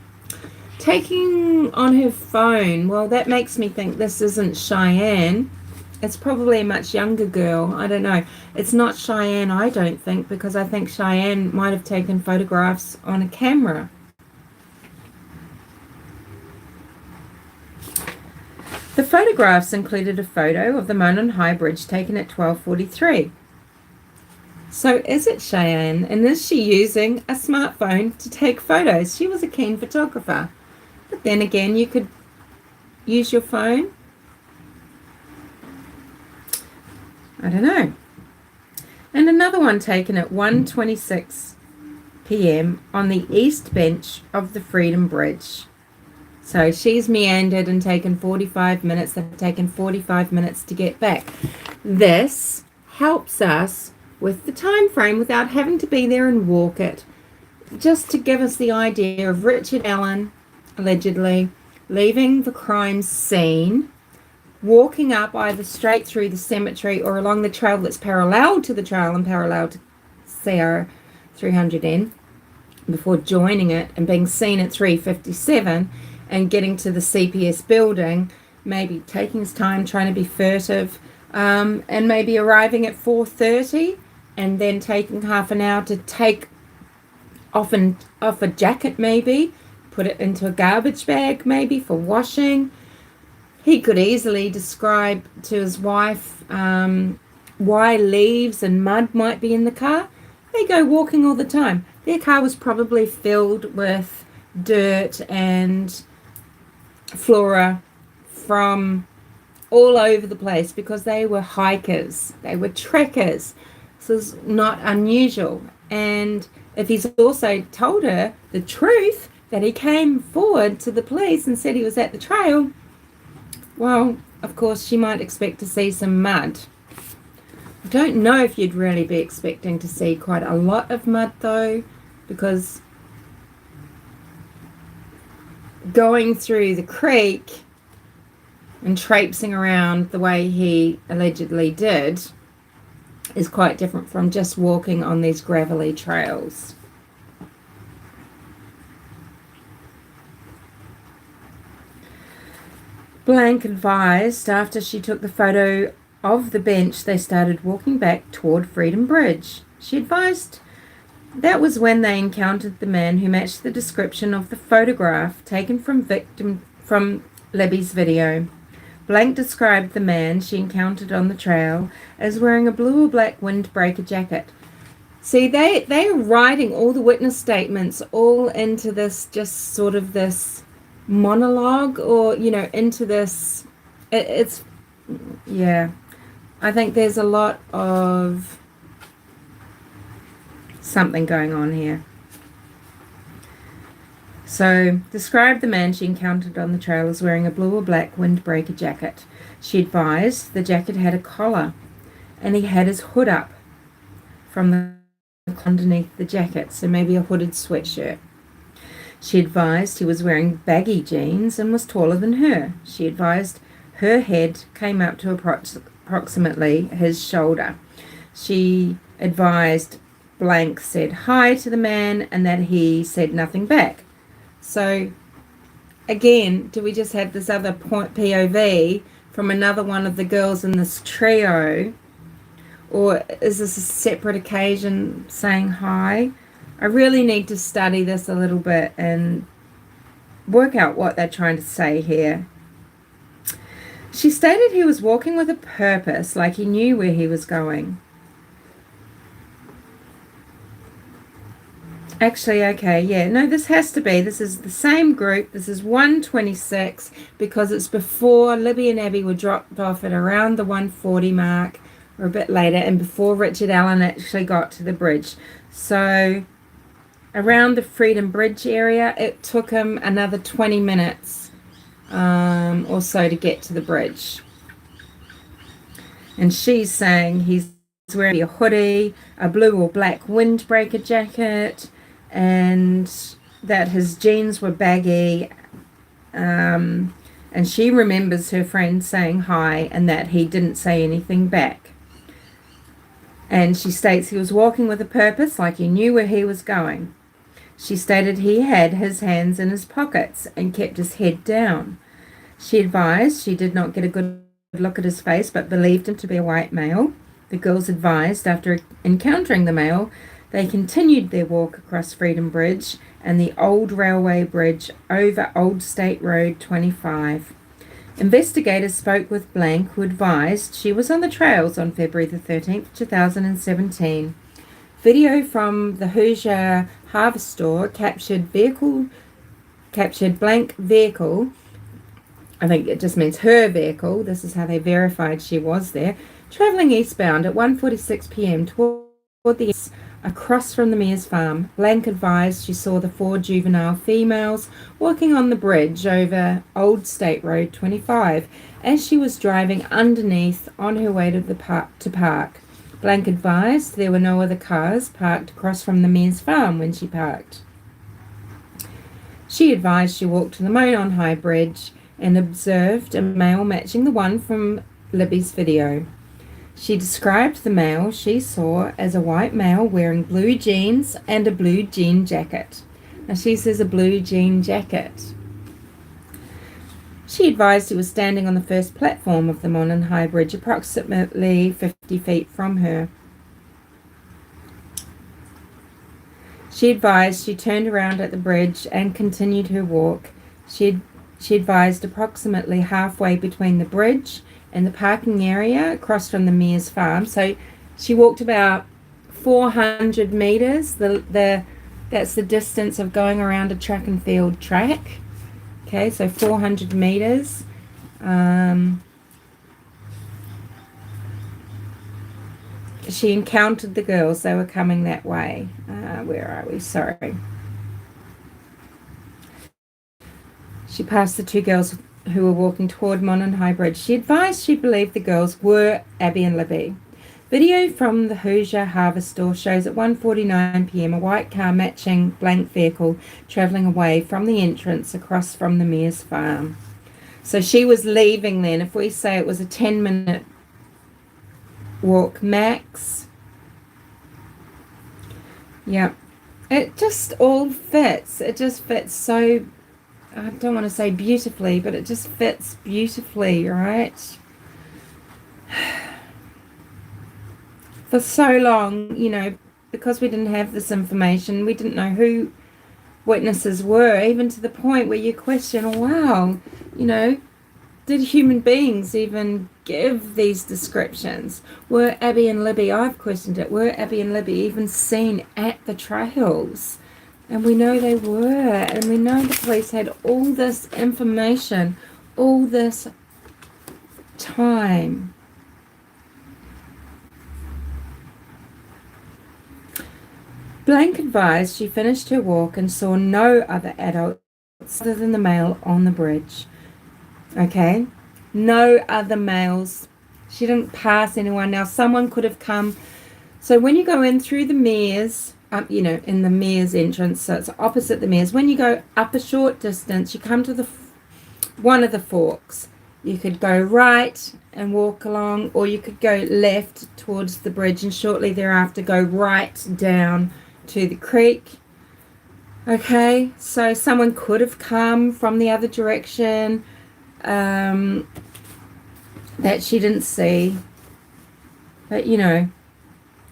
Taking on her phone, well, that makes me think this isn't Cheyenne. It's probably a much younger girl. I don't know. It's not Cheyenne, I don't think, because I think Cheyenne might have taken photographs on a camera. The photographs included a photo of the Monon High Bridge taken at 12:43. So is it Cheyenne, and is she using a smartphone to take photos? She was a keen photographer. But then again, you could use your phone. I don't know. And another one taken at 1:26 p.m. on the east bench of the Freedom Bridge. So she's meandered and taken 45 minutes. They've taken 45 minutes to get back. This helps us with the time frame without having to be there and walk it. Just to give us the idea of Richard Allen, allegedly, leaving the crime scene, walking up either straight through the cemetery or along the trail that's parallel to the trail and parallel to CR 300N before joining it and being seen at 3:57 and getting to the CPS building, maybe taking his time trying to be furtive, and maybe arriving at 4:30 and then taking half an hour to take off a jacket, maybe put it into a garbage bag maybe for washing. He could easily describe to his wife why leaves and mud might be in the car. They go walking all the time. Their car was probably filled with dirt and flora from all over the place because they were hikers, they were trekkers. This is not unusual. And if he's also told her the truth that he came forward to the police and said he was at the trail, well, of course, she might expect to see some mud. I don't know if you'd really be expecting to see quite a lot of mud, though, because going through the creek and traipsing around the way he allegedly did is quite different from just walking on these gravelly trails. Blank advised after she took the photo of the bench, they started walking back toward Freedom Bridge. She advised that was when they encountered the man who matched the description of the photograph taken from Libby's video. Blank described the man she encountered on the trail as wearing a blue or black windbreaker jacket. See, they are writing all the witness statements all into this, just sort of this monologue, or, you know, into this, it's, yeah, I think there's a lot of something going on here. So, described the man she encountered on the trail as wearing a blue or black windbreaker jacket. She advised the jacket had a collar and he had his hood up from the underneath the jacket, so maybe a hooded sweatshirt. She advised he was wearing baggy jeans and was taller than her. She advised her head came up to approximately his shoulder. She advised Blank said hi to the man and that he said nothing back. So, again, do we just have this other point POV from another one of the girls in this trio? Or is this a separate occasion saying hi? I really need to study this a little bit and work out what they're trying to say here. She stated he was walking with a purpose, like he knew where he was going. Actually, okay, yeah, no, this has to be. This is the same group. This is 1:26 because it's before Libby and Abby were dropped off at around the 1:40 mark or a bit later, and before Richard Allen actually got to the bridge. So around the Freedom Bridge area, it took him another 20 minutes or so to get to the bridge. And she's saying he's wearing a hoodie, a blue or black windbreaker jacket, and that his jeans were baggy, and she remembers her friend saying hi and that he didn't say anything back. And she states he was walking with a purpose, like he knew where he was going. She stated he had his hands in his pockets and kept his head down. She advised she did not get a good look at his face but believed him to be a white male. The girls advised after encountering the male, they continued their walk across Freedom Bridge and the old railway bridge over Old State Road 25. Investigators spoke with Blank, who advised she was on the trails on February the 13th, 2017. Video from the Hoosier Harvest Store captured Blank vehicle. I think it just means her vehicle. This is how they verified she was there. Travelling eastbound at 1:46 p.m. toward the east, across from the Mears farm. Blank advised she saw the 4 juvenile females walking on the bridge over Old State Road 25 as she was driving underneath on her way to the park. Blank advised there were no other cars parked across from the Mears farm when she parked. She advised she walked to the Monon High Bridge and observed a male matching the one from Libby's video. She described the male she saw as a white male wearing blue jeans and a blue jean jacket. Now she says a blue jean jacket. She advised he was standing on the first platform of the Monon High Bridge, approximately 50 feet from her. She advised she turned around at the bridge and continued her walk. She advised approximately halfway between the bridge and the parking area across from the Mears farm. So she walked about 400 meters. That's the distance of going around a track and field track. Okay, so 400 meters. She encountered the girls. They were coming that way. Where are we? Sorry. She passed the 2 girls who were walking toward Monon High Bridge. She advised she believed the girls were Abby and Libby. Video from the Hoosier Harvest Store shows at 1:49 p.m. a white car matching Blank vehicle travelling away from the entrance across from the Mears farm. So she was leaving then. If we say it was a 10-minute walk max. Yeah. It just all fits. It just fits so, I don't want to say beautifully, but it just fits beautifully, right? For so long, because we didn't have this information, we didn't know who witnesses were, even to the point where you question, wow, did human beings even give these descriptions? Were Abby and Libby, I've questioned it, were Abby and Libby even seen at the trails? And we know they were, and we know the police had all this information, all this time. Blank advised she finished her walk and saw no other adults other than the male on the bridge. Okay? No other males. She didn't pass anyone. Now, someone could have come. So when you go in through the Mears, in the Mears entrance, so it's opposite the Mears. When you go up a short distance, you come to one of the forks. You could go right and walk along, or you could go left towards the bridge and shortly thereafter go right down to the creek. Okay, so someone could have come from the other direction that she didn't see. But,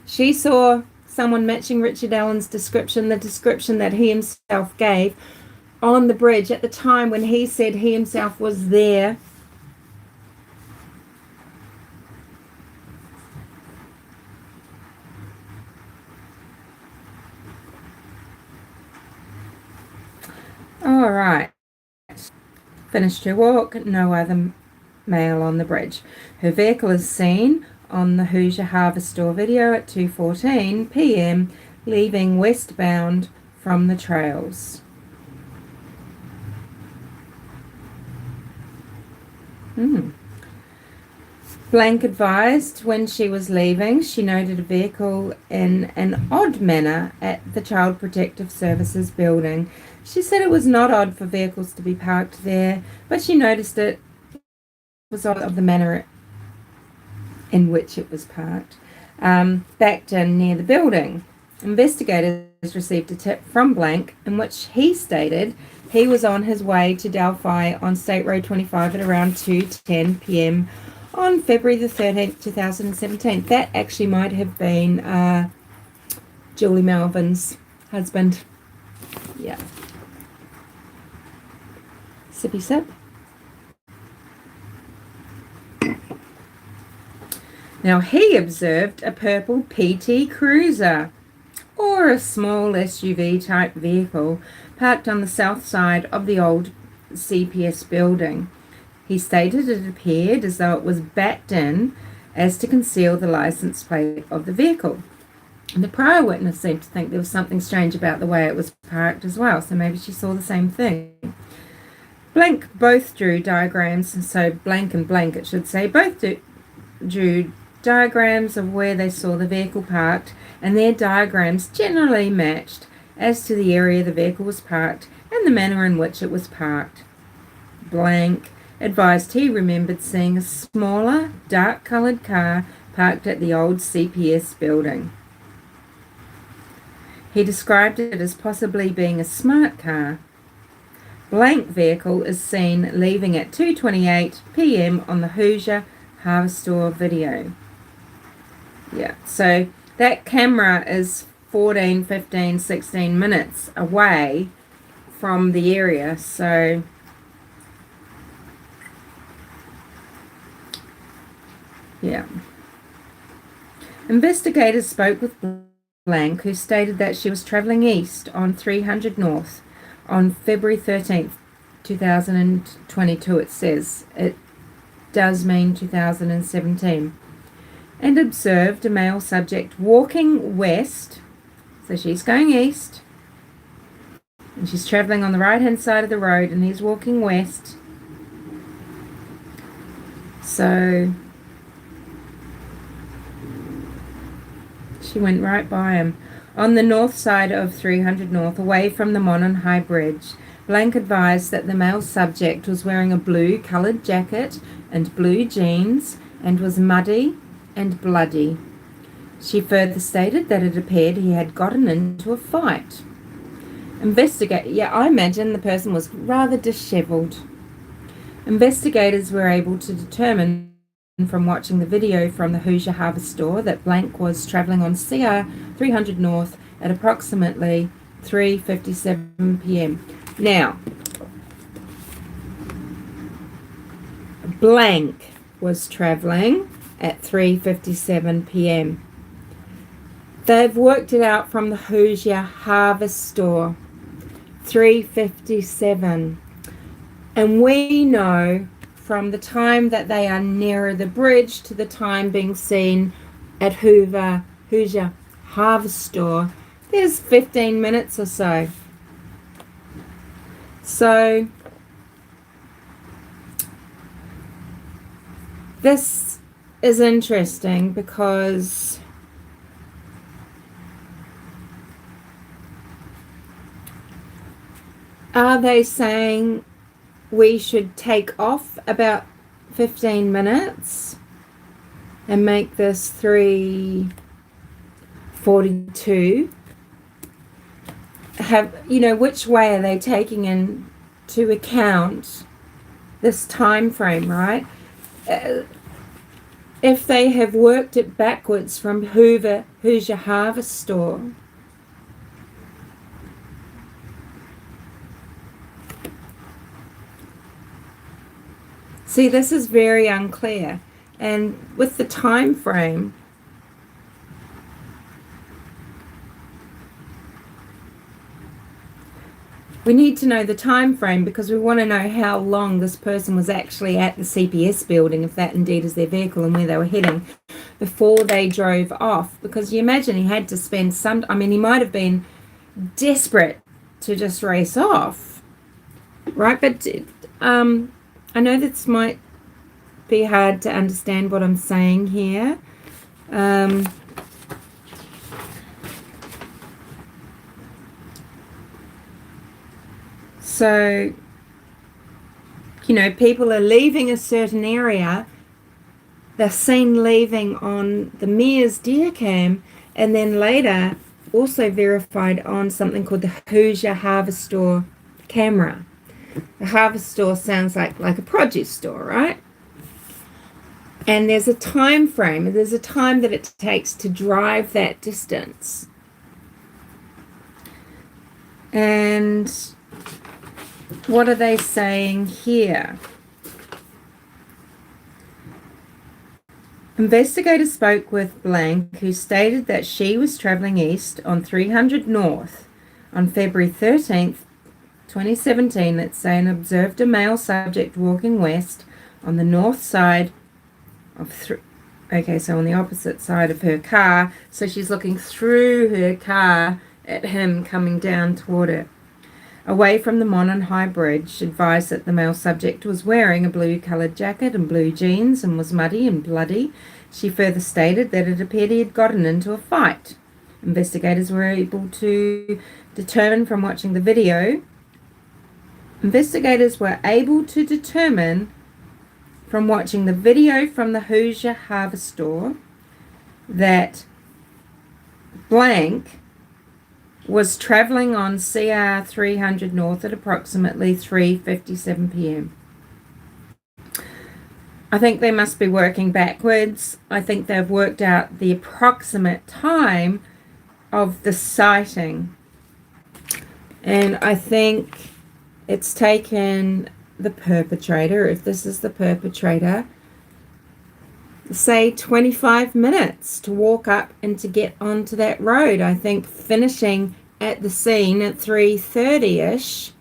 she saw someone matching Richard Allen's description, the description that he himself gave on the bridge at the time when he said he himself was there. All right. Finished her walk, no other male on the bridge. Her vehicle is seen on the Hoosier Harvest Store video at 2:14 p.m. leaving westbound from the trails. Blank advised when she was leaving, she noted a vehicle in an odd manner at the Child Protective Services building. She said it was not odd for vehicles to be parked there, but she noticed it was odd of the manner in which it was parked. Backed in near the building. Investigators received a tip from Blank in which he stated he was on his way to Delphi on State Road 25 at around 2:10 p.m. on February the 13th, 2017. That actually might have been Julie Melvin's husband. Yeah. Sippy sip. Now, he observed a purple PT Cruiser, or a small SUV type vehicle, parked on the south side of the old CPS building. He stated it appeared as though it was backed in as to conceal the license plate of the vehicle. And the prior witness seemed to think there was something strange about the way it was parked as well, so maybe she saw the same thing. Blank both drew diagrams, so blank and blank it should say, both drew diagrams of where they saw the vehicle parked, and their diagrams generally matched as to the area the vehicle was parked and the manner in which it was parked. Blank advised he remembered seeing a smaller, dark-coloured car parked at the old CPS building. He described it as possibly being a smart car. Blank vehicle is seen leaving at 2:28 p.m. on the Hoosier Harvest Store video. Yeah, so that camera is 14, 15, 16 minutes away from the area, so yeah. Investigators spoke with Blank, who stated that she was travelling east on 300 North on February 13th, 2022. It says it does mean 2017, and observed a male subject walking west. So she's going east, and she's travelling on the right-hand side of the road, and he's walking west. So she went right by him. On the north side of 300 North, away from the Monon High Bridge, Blank advised that the male subject was wearing a blue-coloured jacket and blue jeans and was muddy and bloody. She further stated that it appeared he had gotten into a fight. I imagine the person was rather dishevelled. Investigators were able to determine from watching the video from the Hoosier Harvest Store that Blank was travelling on CR 300 North at approximately 3:57 p.m. Now, Blank was travelling at 3:57 p.m. They've worked it out from the Hoosier Harvest Store, 3:57. And we know from the time that they are nearer the bridge to the time being seen at Hoosier Harvest Store, there's 15 minutes or so. So this is interesting because are they saying we should take off about 15 minutes and make this 3:42? Which way are they taking into account this time frame, right? If they have worked it backwards from Hoosier Harvest Store, see, this is very unclear. And with the time frame, we need to know the time frame because we want to know how long this person was actually at the CPS building, if that indeed is their vehicle and where they were heading, before they drove off. Because you imagine he had to spend he might have been desperate to just race off, right? But I know this might be hard to understand what I'm saying here. So, people are leaving a certain area. They're seen leaving on the Mears Deer Cam, and then later also verified on something called the Hoosier Harvest Store camera. The Harvest Store sounds like a produce store, right? And there's a time frame. There's a time that it takes to drive that distance. And what are they saying here? Investigators spoke with Blank, who stated that she was travelling east on 300 North on February 13th, 2017, let's say, and observed a male subject walking west on the north side of so on the opposite side of her car. So she's looking through her car at him coming down toward her. Away from the Monon High Bridge, advised that the male subject was wearing a blue-coloured jacket and blue jeans and was muddy and bloody. She further stated that it appeared he had gotten into a fight. Investigators were able to determine from watching the video from the Hoosier Harvest Store that Blank was travelling on CR 300 North at approximately 3:57 p.m. I think they must be working backwards. I think they've worked out the approximate time of the sighting. And I think it's taken the perpetrator, if this is the perpetrator, say 25 minutes to walk up and to get onto that road. I think finishing at the scene at 3:30ish,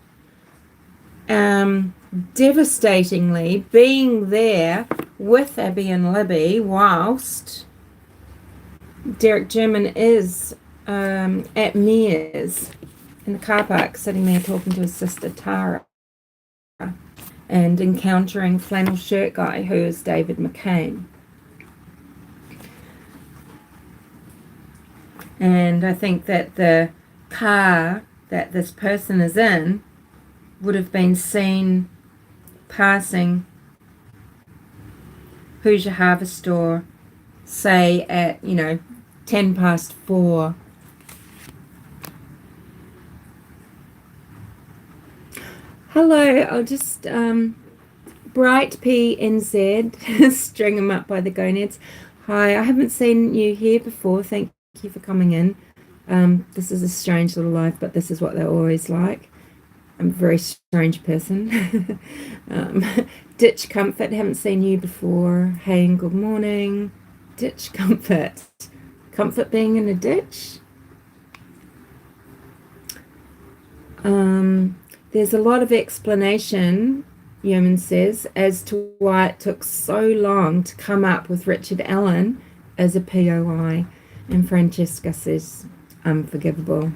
devastatingly being there with Abby and Libby whilst Derek German is at Mears in the car park, sitting there talking to his sister Tara and encountering flannel shirt guy who is David McCain. And I think that the car that this person is in would have been seen passing Hoosier Harvest Store, say at, 4:10. Hello, I'll just, Bright PNZ, string them up by the gonads. Hi, I haven't seen you here before. Thank you for coming in. This is a strange little life, but this is what they're always like. I'm a very strange person. Ditch Comfort, haven't seen you before. Hey and good morning. Ditch Comfort. Comfort being in a ditch. There's a lot of explanation, Yeoman says, as to why it took so long to come up with Richard Allen as a POI. And Francesca says, unforgivable.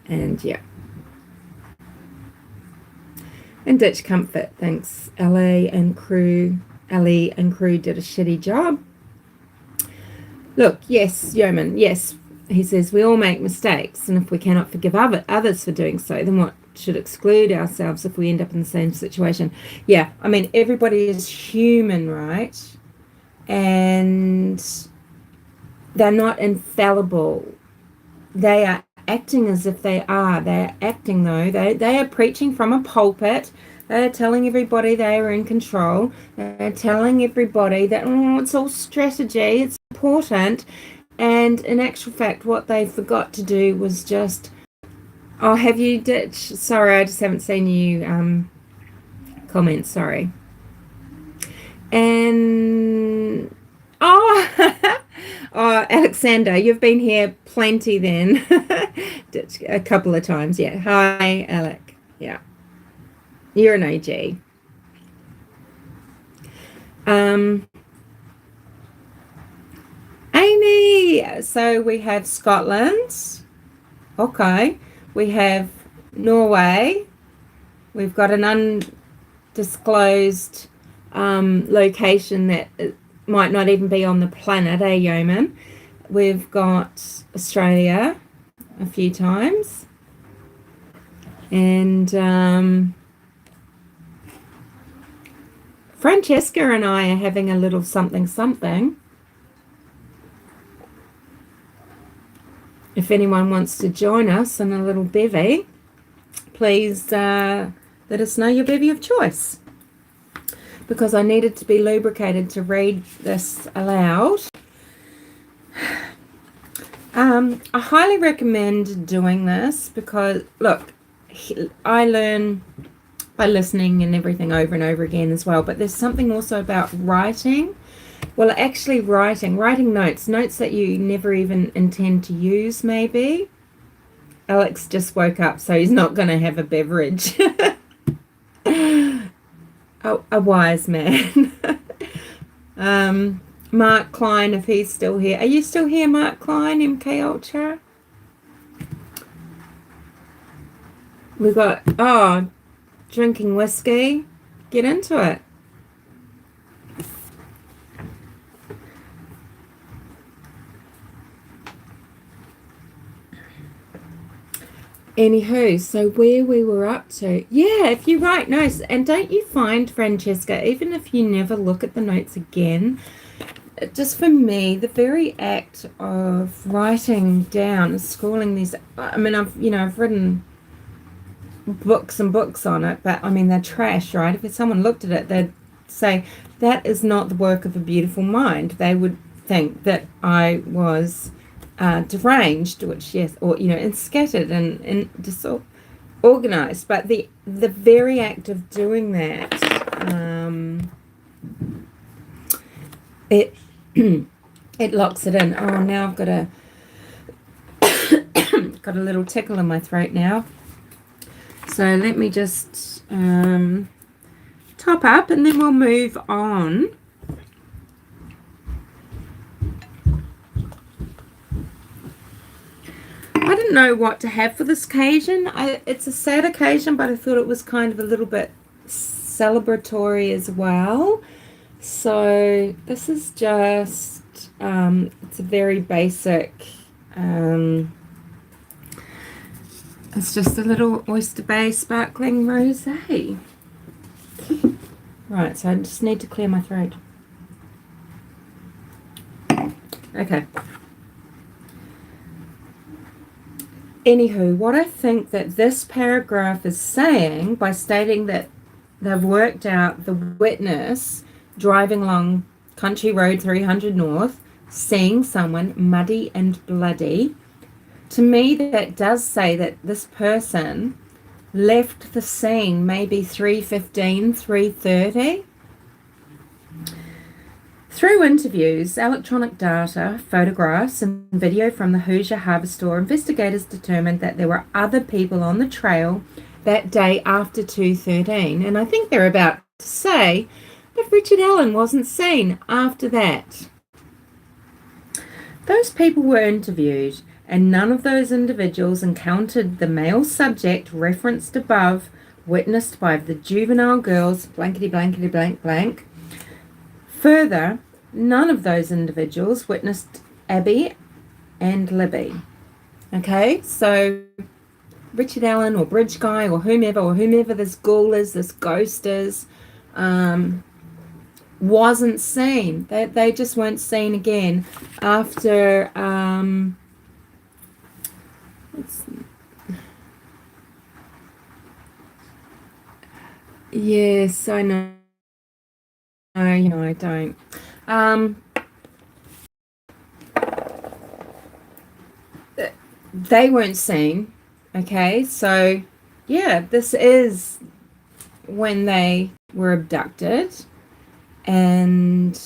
And yeah. And Ditch Comfort thinks Ellie and crew did a shitty job. Look, yes, Yeoman, yes. He says, we all make mistakes, and if we cannot forgive others for doing so, then what should exclude ourselves if we end up in the same situation? Yeah, I mean, everybody is human, right? And they're not infallible. They are acting as if they are. They're acting, though. They are preaching from a pulpit. They're telling everybody they are in control. They're telling everybody that, it's all strategy. It's important. And in actual fact, what they forgot to do was just, have you ditched? Sorry, I just haven't seen you comment. Sorry. And, Alexander, you've been here plenty then. A couple of times, yeah. Hi, Alec. Yeah. You're an OG. Amy, so we have Scotland. Okay. We have Norway. We've got an undisclosed location that might not even be on the planet, Yeoman? We've got Australia a few times. And Francesca and I are having a little something. If anyone wants to join us in a little bevy, please let us know your bevy of choice. Because I needed to be lubricated to read this aloud. I highly recommend doing this because, look, I learn by listening and everything over and over again as well. But there's something also about writing Well, actually writing notes that you never even intend to use, maybe. Alex just woke up, so he's not going to have a beverage. A wise man. Mark Klein, if he's still here. Are you still here, Mark Klein, MK Ultra? We got, drinking whiskey. Get into it. Anywho, so where we were up to. Yeah, if you write notes, and don't you find, Francesca, even if you never look at the notes again, just for me, the very act of writing down, scrolling these, I mean, I've written books and books on it, but I mean, they're trash, right? If someone looked at it, they'd say, that is not the work of a beautiful mind. They would think that I was deranged, which, yes, or, and scattered and disorganized. But the very act of doing that, it it locks it in. Oh, now I've got got a little tickle in my throat now. So let me just top up, and then we'll move on. I didn't know what to have for this occasion. It's a sad occasion, but I thought it was kind of a little bit celebratory as well. So this is just, it's a very basic, it's just a little Oyster Bay sparkling rosé. Right, so I just need to clear my throat. Okay. Anywho, what I think that this paragraph is saying, by stating that they've worked out the witness driving along Country Road 300 North, seeing someone muddy and bloody, to me that does say that this person left the scene maybe 3:15, 3:30. Through interviews, electronic data, photographs, and video from the Hoosier Harbour store, investigators determined that there were other people on the trail that day after 2:13. And I think they're about to say that Richard Allen wasn't seen after that. Those people were interviewed, and none of those individuals encountered the male subject referenced above, witnessed by the juvenile girls, blankety blankety blank blank. Further, none of those individuals witnessed Abby and Libby. Okay, so Richard Allen or Bridge Guy or whomever this ghoul is, this ghost is, wasn't seen. They just weren't seen again after. Yes, I know. No, I don't. They weren't seen. Okay, so yeah, this is when they were abducted. And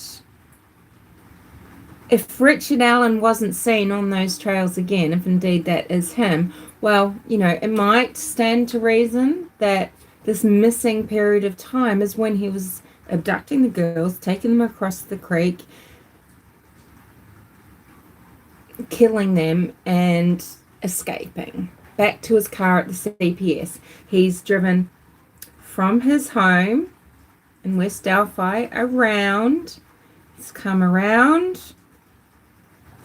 if Richard Allen wasn't seen on those trails again, if indeed that is him, well, it might stand to reason that this missing period of time is when he was abducting the girls, taking them across the creek, killing them, and escaping back to his car at the CPS. He's driven from his home in West Delphi around. He's come around.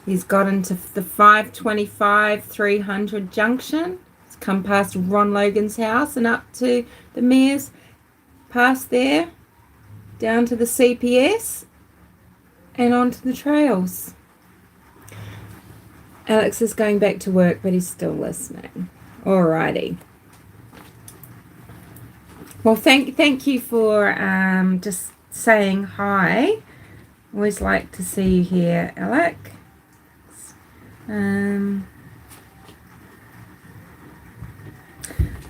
He's got into the 525 300 junction. He's come past Ron Logan's house and up to the mayor's, past there, down to the CPS, and onto the trails. Alex is going back to work, but he's still listening. Alrighty. Well, thank you for just saying hi. Always like to see you here, Alex.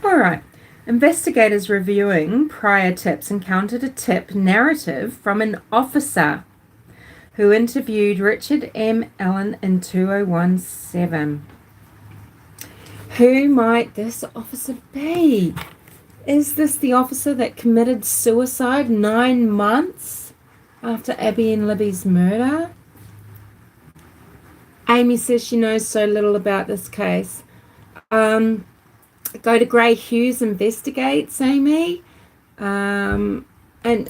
All right. Investigators reviewing prior tips encountered a tip narrative from an officer who interviewed Richard M. Allen in 2017. Who might this officer be? Is this the officer that committed suicide 9 months after Abby and Libby's murder? Amy says she knows so little about this case. Go to Gray Hughes Investigates, Amy. And,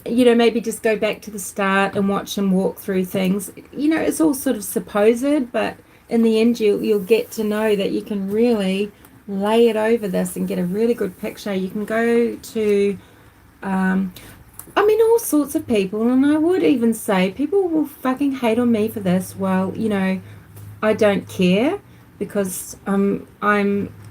maybe just go back to the start and watch him walk through things. It's all sort of supposed, but in the end, you'll get to know that you can really lay it over this and get a really good picture. You can go to, all sorts of people, and I would even say people will fucking hate on me for this. Well, I don't care because I'm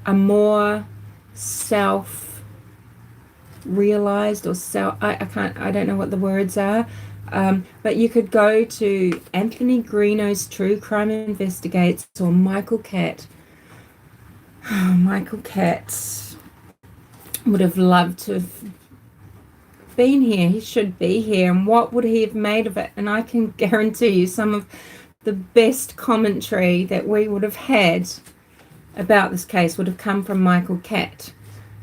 a more self-realized or I don't know what the words are. But you could go to Anthony Greeno's True Crime Investigates or Michael Catt. Oh, Michael Catt would have loved to have been here. He should be here. And what would he have made of it? And I can guarantee you some of the best commentary that we would have had about this case would have come from Michael Catt.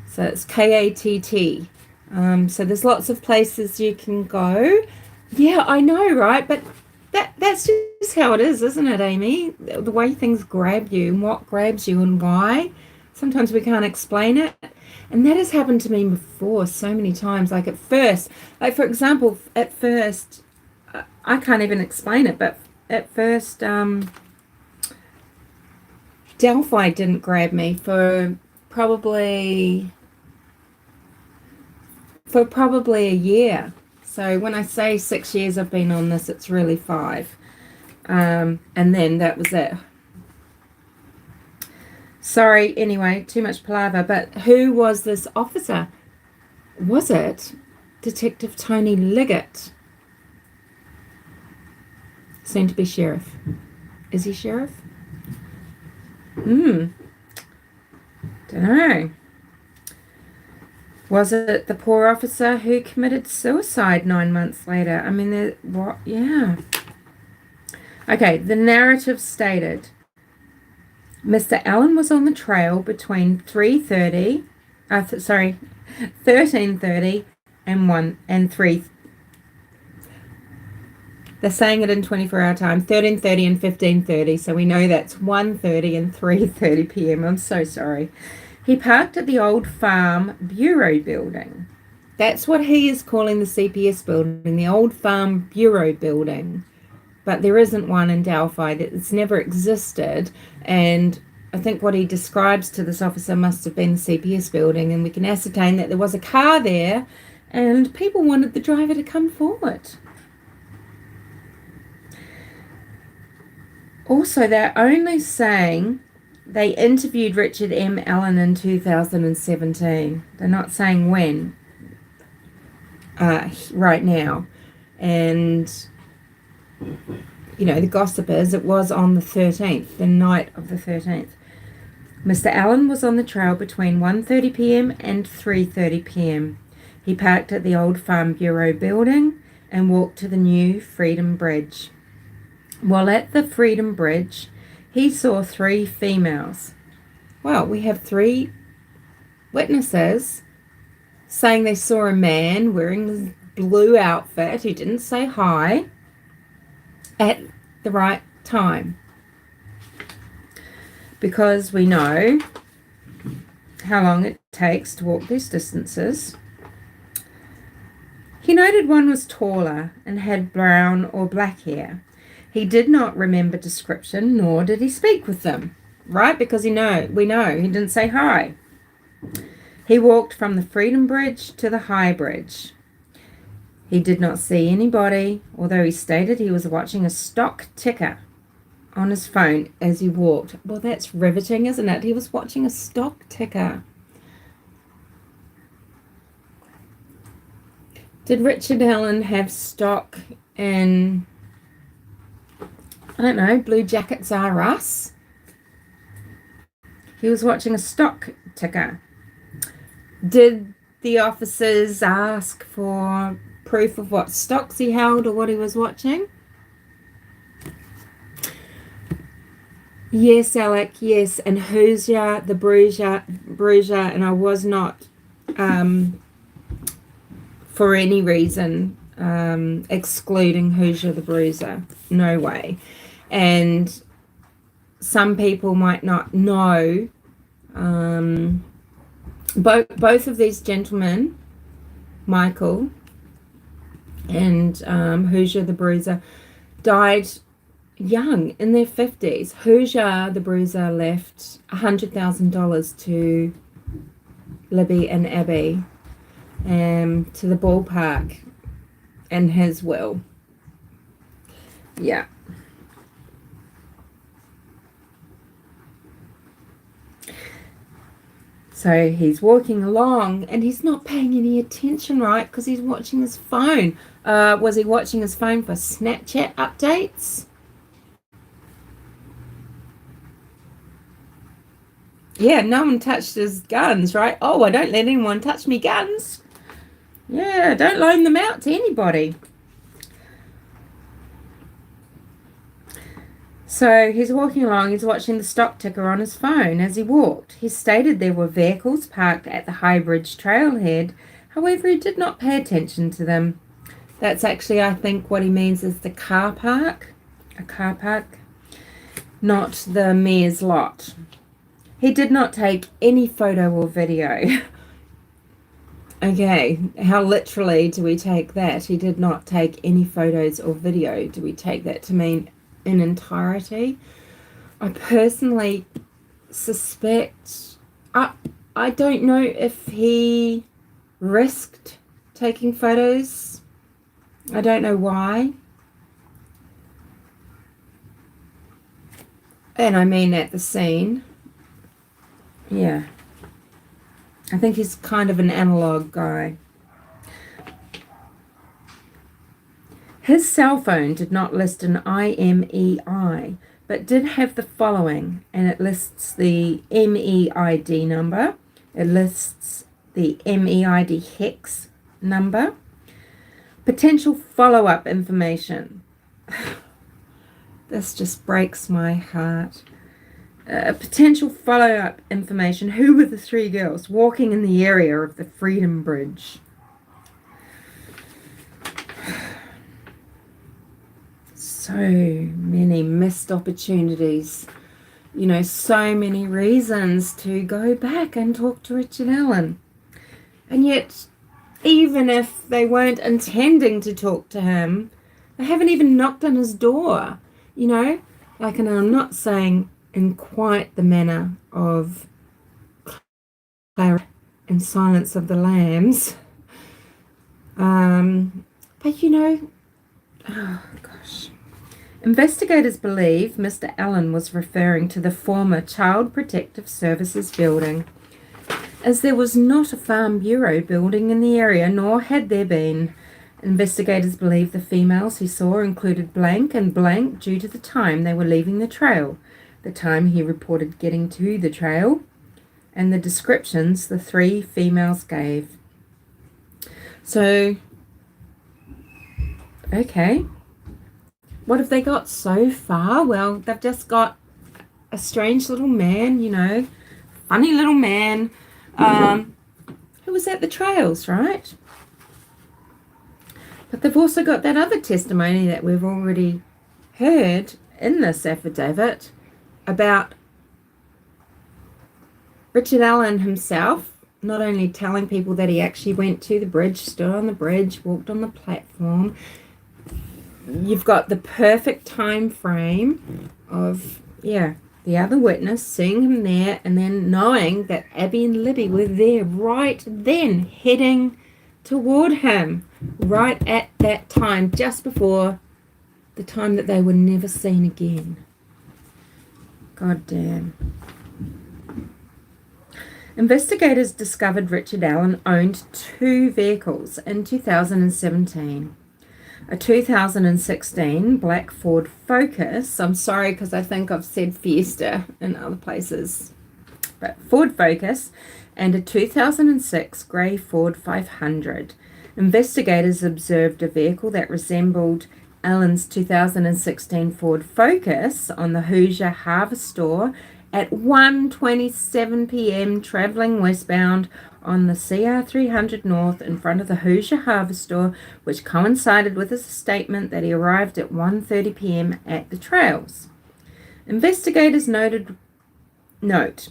So it's Katt. So there's lots of places you can go. Yeah, I know, right? But that's just how it is, isn't it, Amy? The way things grab you and what grabs you and why. Sometimes we can't explain it. And that has happened to me before so many times. Like for example, at first, I can't even explain it, but at first, Delphi didn't grab me for probably a year. So when I say 6 years I've been on this, it's really 5. And then that was it. Sorry, anyway, too much palaver. But who was this officer? Was it Detective Tony Liggett? Soon to be sheriff. Is he sheriff? Don't know. Was it the poor officer who committed suicide 9 months later? What? Yeah. Okay, the narrative stated, Mr. Allen was on the trail between 13:30 and 3. They're saying it in 24-hour time, 13:30 and 15:30, so we know that's 1:30 and 3:30 p.m. I'm so sorry. He parked at the old farm bureau building. That's what he is calling the CPS building, the old farm bureau building. But there isn't one in Delphi. It's never existed. And I think what he describes to this officer must have been the CPS building. And we can ascertain that there was a car there and people wanted the driver to come forward. Also, they're only saying they interviewed Richard M. Allen in 2017. They're not saying when, right now. And, the gossip is it was on the 13th, the night of the 13th. Mr. Allen was on the trail between 1:30 p.m. and 3:30 p.m. He parked at the old Farm Bureau building and walked to the new Freedom Bridge. While at the Freedom Bridge, he saw 3 females. Well, we have 3 witnesses saying they saw a man wearing this blue outfit who didn't say hi at the right time. Because we know how long it takes to walk these distances. He noted one was taller and had brown or black hair. He did not remember description, nor did he speak with them, right? Because we know he didn't say hi. He walked from the Freedom Bridge to the High Bridge. He did not see anybody, although he stated he was watching a stock ticker on his phone as he walked. Well, that's riveting, isn't it? He was watching a stock ticker. Did Richard Allen have stock in, I don't know, Blue Jackets R Us? He was watching a stock ticker. Did the officers ask for proof of what stocks he held or what he was watching? Yes, Alec, yes. And Hoosier, the bruiser, and I was not um, for any reason excluding Hoosier the bruiser. No way. And some people might not know both of these gentlemen, Michael and Hoosier the bruiser, died young in their 50s. Hoosier the bruiser left $100,000 to Libby and Abby to the ballpark in his will. Yeah. So he's walking along and he's not paying any attention, right? Because he's watching his phone. Was he watching his phone for Snapchat updates? Yeah, no one touched his guns, right? Oh, I don't let anyone touch me guns. Yeah, don't loan them out to anybody. So he's walking along, he's watching the stock ticker on his phone as he walked. He stated there were vehicles parked at the High Bridge trailhead, however, he did not pay attention to them. That's actually, I think, what he means is the car park. A car park, not the mayor's lot. He did not take any photo or video. Okay, how literally do we take that? He did not take any photos or video. Do we take that to mean in entirety? I personally suspect, I don't know if he risked taking photos. I don't know why. And I mean at the scene. Yeah. I think he's kind of an analog guy. His cell phone did not list an IMEI, but did have the following, and it lists the MEID number, it lists the MEID hex number, potential follow-up information. This just breaks my heart. Potential follow-up information. Who were the three girls walking in the area of the Freedom Bridge? So many missed opportunities. You know, so many reasons to go back and talk to Richard Allen. And yet, even if they weren't intending to talk to him, they haven't even knocked on his door. You know, like, and I'm not saying in quite the manner of Clara and Silence of the Lambs. But you know, oh gosh. Investigators believe Mr. Allen was referring to the former Child Protective Services building, as there was not a Farm Bureau building in the area, nor had there been. Investigators believe the females he saw included blank and blank due to the time they were leaving the trail, the time he reported getting to the trail, and the descriptions the three females gave. So, okay. What have they got so far? Well, they've just got a strange little man, you know, funny little man, who was at the trails, right? But they've also got that other testimony that we've already heard in this affidavit about Richard Allen himself not only telling people that he actually went to the bridge, stood on the bridge, walked on the platform. You've got the perfect time frame of, the other witness seeing him there and then knowing that Abby and Libby were there right then, heading toward him right at that time, just before the time that they were never seen again. God damn. Investigators discovered Richard Allen owned two vehicles in 2017. A 2016 black Ford Focus. I'm sorry because I think I've said Fiesta in other places. But Ford Focus and a 2006 grey Ford 500. Investigators observed a vehicle that resembled Allen's 2016 Ford Focus on the Hoosier Harvest Store at 1:27 p.m. traveling westbound on the CR 300 North in front of the Hoosier Harvest Store, which coincided with his statement that he arrived at 1:30 p.m. at the trails. Investigators note.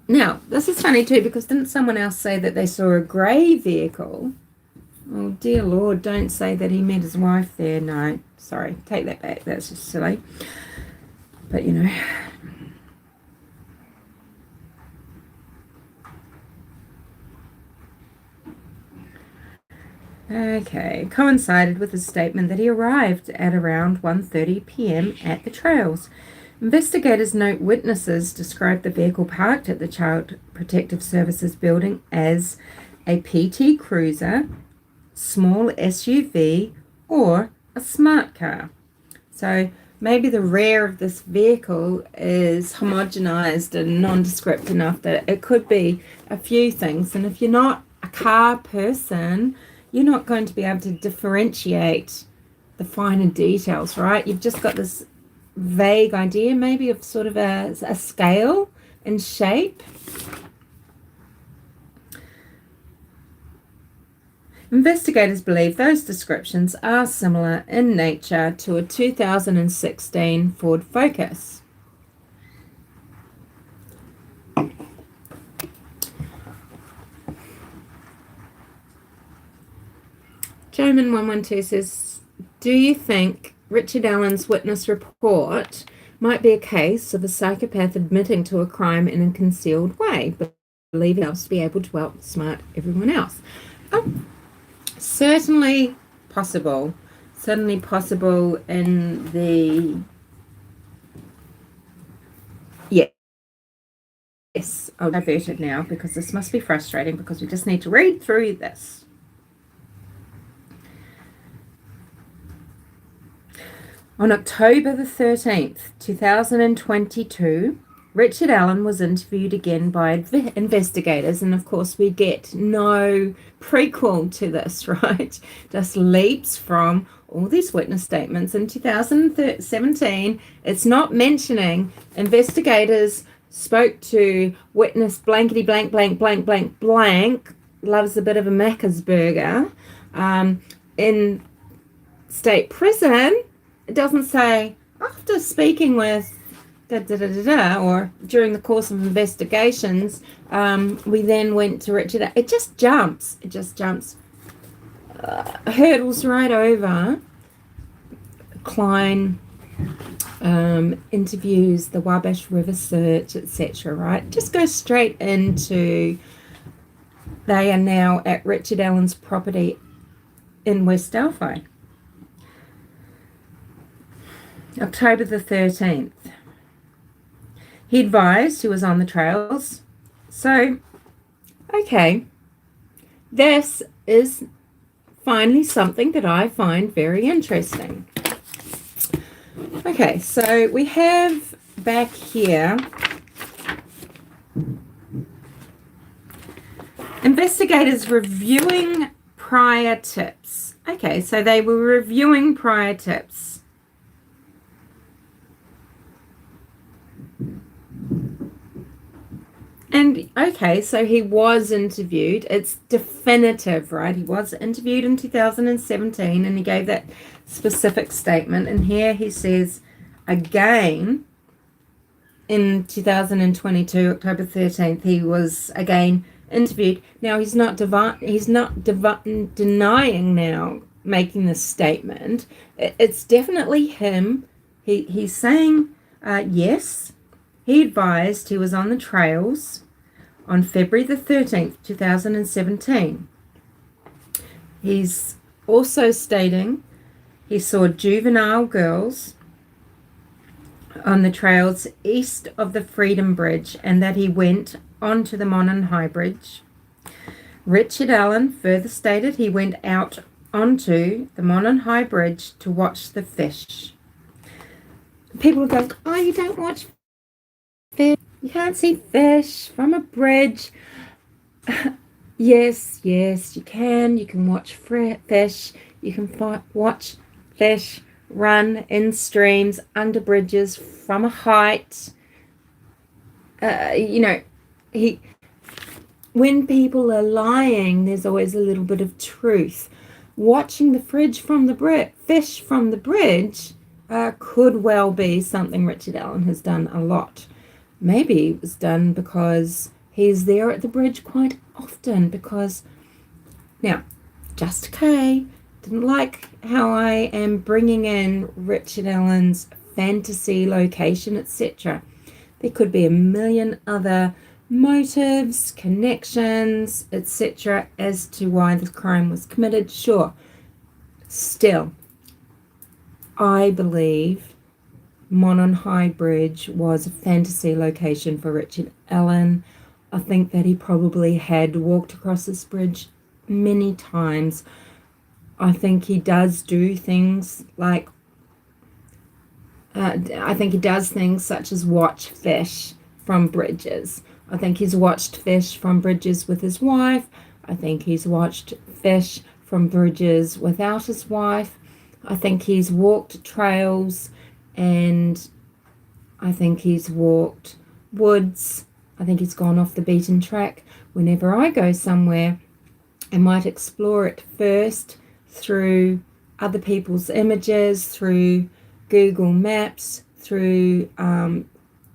Now, this is funny too, because didn't someone else say that they saw a grey vehicle? Oh, dear Lord, don't say that he met his wife there. No, sorry, take that back. That's just silly. But, you know. Okay, coincided with his statement that he arrived at around 1:30 p.m. at the trails. Investigators note witnesses described the vehicle parked at the Child Protective Services building as a PT Cruiser, small SUV, or a smart car. So maybe the rear of this vehicle is homogenized and nondescript enough that it could be a few things. And if you're not a car person, you're not going to be able to differentiate the finer details, right? You've just got this vague idea maybe of sort of a scale and shape. Investigators believe those descriptions are similar in nature to a 2016 Ford Focus. Joman112 says, do you think Richard Allen's witness report might be a case of a psychopath admitting to a crime in a concealed way, but believing else to be able to outsmart everyone else? Certainly possible. Certainly possible in the... Yes, I'll divert it now because this must be frustrating because we just need to read through this. On October the 13th, 2022, Richard Allen was interviewed again by investigators, and of course we get no prequel to this, right? Just leaps from all these witness statements. In 2017, it's not mentioning investigators spoke to witness blankety blank blank blank blank blank, loves a bit of a Macca's burger, in state prison. It doesn't say, after speaking with or during the course of investigations, we then went to Richard. It just jumps. Hurdles right over Klein interviews, the Wabash River search, etc. Right? Just go straight into, they are now at Richard Allen's property in West Delphi. October the 13th. He advised he was on the trails. So, okay, this is finally something that I find very interesting. Okay, so we have back here investigators reviewing prior tips. Okay, so they were reviewing prior tips. And okay, so he was interviewed. It's definitive, right? He was interviewed in 2017 and he gave that specific statement. And here he says again in 2022, October 13th, he was again interviewed. Now he's not denying now making this statement. It's definitely him. He's saying yes. He advised he was on the trails on February the 13th, 2017. He's also stating he saw juvenile girls on the trails east of the Freedom Bridge and that he went onto the Monon High Bridge. Richard Allen further stated he went out onto the Monon High Bridge to watch the fish. People go, oh, you don't watch fish. You can't see fish from a bridge. Yes, you can. You can watch fish. You can watch fish run in streams under bridges from a height. He when people are lying, there's always a little bit of truth. Watching the fish from the bridge could well be something Richard Allen has done a lot. Maybe it was done because he's there at the bridge quite often. Because now, just okay, didn't like how I am bringing in Richard Allen's fantasy location, etc. There could be a million other motives, connections, etc. as to why this crime was committed. Sure. Still, I believe Monon High Bridge was a fantasy location for Richard Allen. I think that he probably had walked across this bridge many times. I think he does do things like I think he does things such as watch fish from bridges. I think he's watched fish from bridges with his wife. I think he's watched fish from bridges without his wife. I think he's walked trails, and I think he's walked woods. I think he's gone off the beaten track. Whenever I go somewhere, I might explore it first through other people's images, through Google Maps, through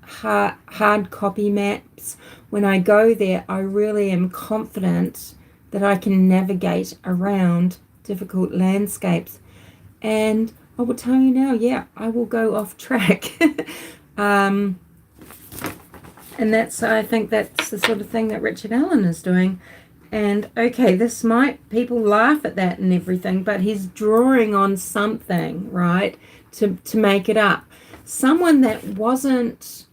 hard copy maps. When I go there, I really am confident that I can navigate around difficult landscapes. And I will tell you now, yeah, I will go off track. And I think that's the sort of thing that Richard Allen is doing. And okay, people laugh at that and everything, but he's drawing on something, right, to make it up. Someone that wasn't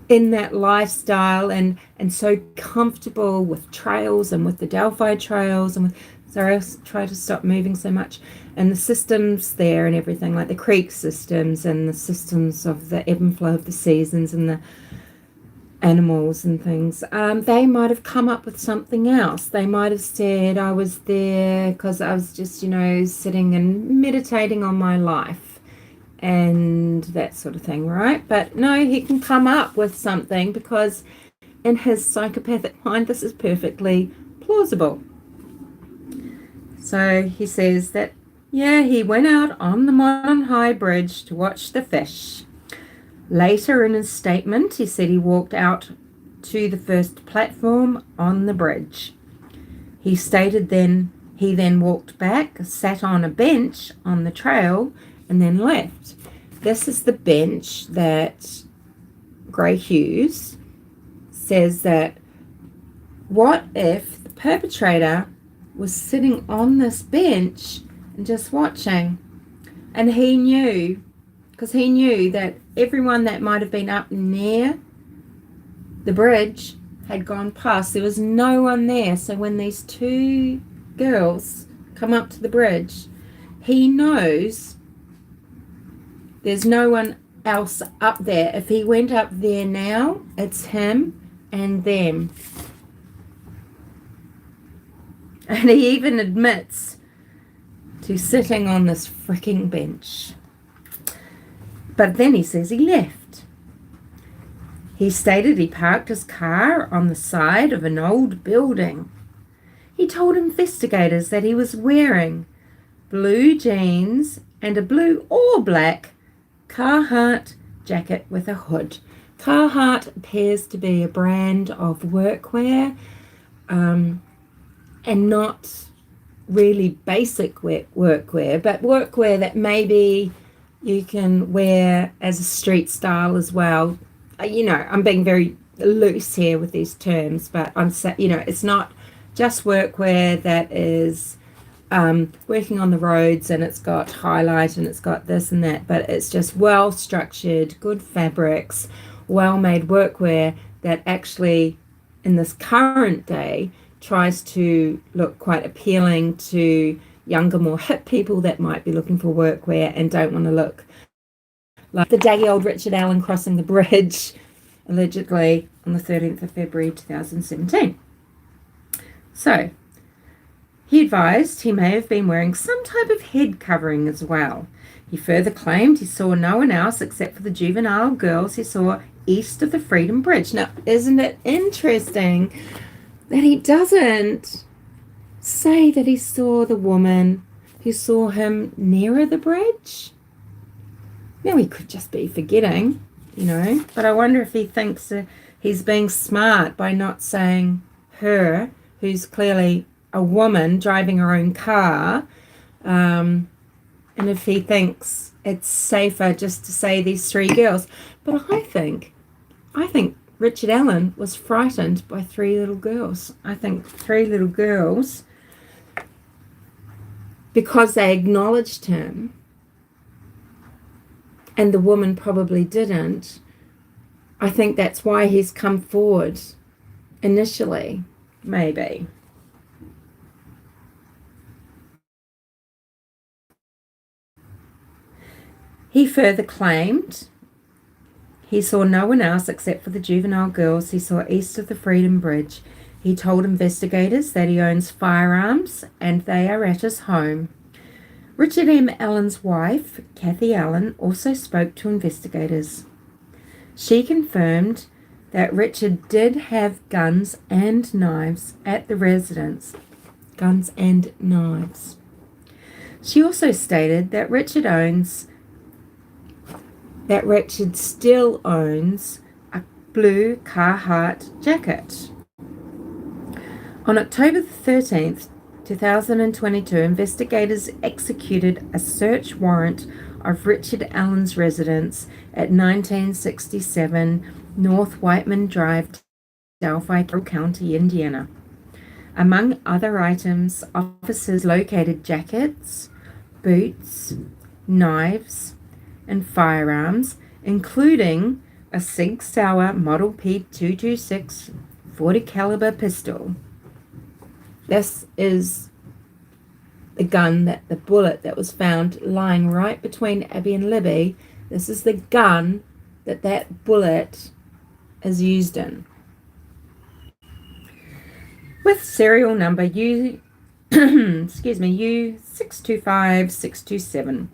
in that lifestyle and so comfortable with trails and with the Delphi trails and with, sorry, I'll try to stop moving so much, and the systems there and everything, like the creek systems and the systems of the ebb and flow of the seasons and the animals and things. They might have come up with something else. They might have said, I was there because I was just, sitting and meditating on my life and that sort of thing, right? But no, he can come up with something because in his psychopathic mind, this is perfectly plausible. So he says that, yeah, he went out on the Monon High Bridge to watch the fish. Later in his statement, he said he walked out to the first platform on the bridge. He stated he then walked back, sat on a bench on the trail, and then left. This is the bench that Gray Hughes says that what if the perpetrator was sitting on this bench and just watching, and he knew, because he knew that everyone that might have been up near the bridge had gone past. There was no one there. So when these two girls come up to the bridge, he knows there's no one else up there. If he went up there now, it's him and them. And he even admits to sitting on this freaking bench. But then he says he left. He stated he parked his car on the side of an old building. He told investigators that he was wearing blue jeans and a blue or black Carhartt jacket with a hood. Carhartt appears to be a brand of workwear, and not really basic workwear, but workwear that maybe you can wear as a street style as well. I'm being very loose here with these terms, but it's not just workwear that is working on the roads and it's got highlight and it's got this and that, but it's just well structured, good fabrics, well made workwear that actually in this current day tries to look quite appealing to younger, more hip people that might be looking for workwear and don't want to look like the daggy old Richard Allen crossing the bridge, allegedly on the 13th of February 2017. So He advised he may have been wearing some type of head covering as well. He further claimed he saw no one else except for the juvenile girls he saw east of the Freedom Bridge. Now, isn't it interesting that he doesn't say that he saw the woman who saw him nearer the bridge? Now, he could just be forgetting, but I wonder if he thinks he's being smart by not saying her, who's clearly a woman driving her own car, and if he thinks it's safer just to say these three girls. But I think Richard Allen was frightened by three little girls. I think three little girls, because they acknowledged him and the woman probably didn't, I think that's why he's come forward initially, maybe. He further claimed he saw no one else except for the juvenile girls he saw east of the Freedom Bridge. He told investigators that he owns firearms and they are at his home. Richard M. Allen's wife, Kathy Allen, also spoke to investigators. She confirmed that Richard did have guns and knives at the residence. Guns and knives. She also stated that Richard still owns a blue Carhartt jacket. On October 13th, 2022, investigators executed a search warrant of Richard Allen's residence at 1967 North Whiteman Drive, Delphi County, Indiana. Among other items, officers located jackets, boots, knives, and firearms, including a Sig Sauer Model P226 .40 caliber pistol. This is the gun, the bullet that was found lying right between Abby and Libby. This is the gun that bullet is used in. With serial number U625627.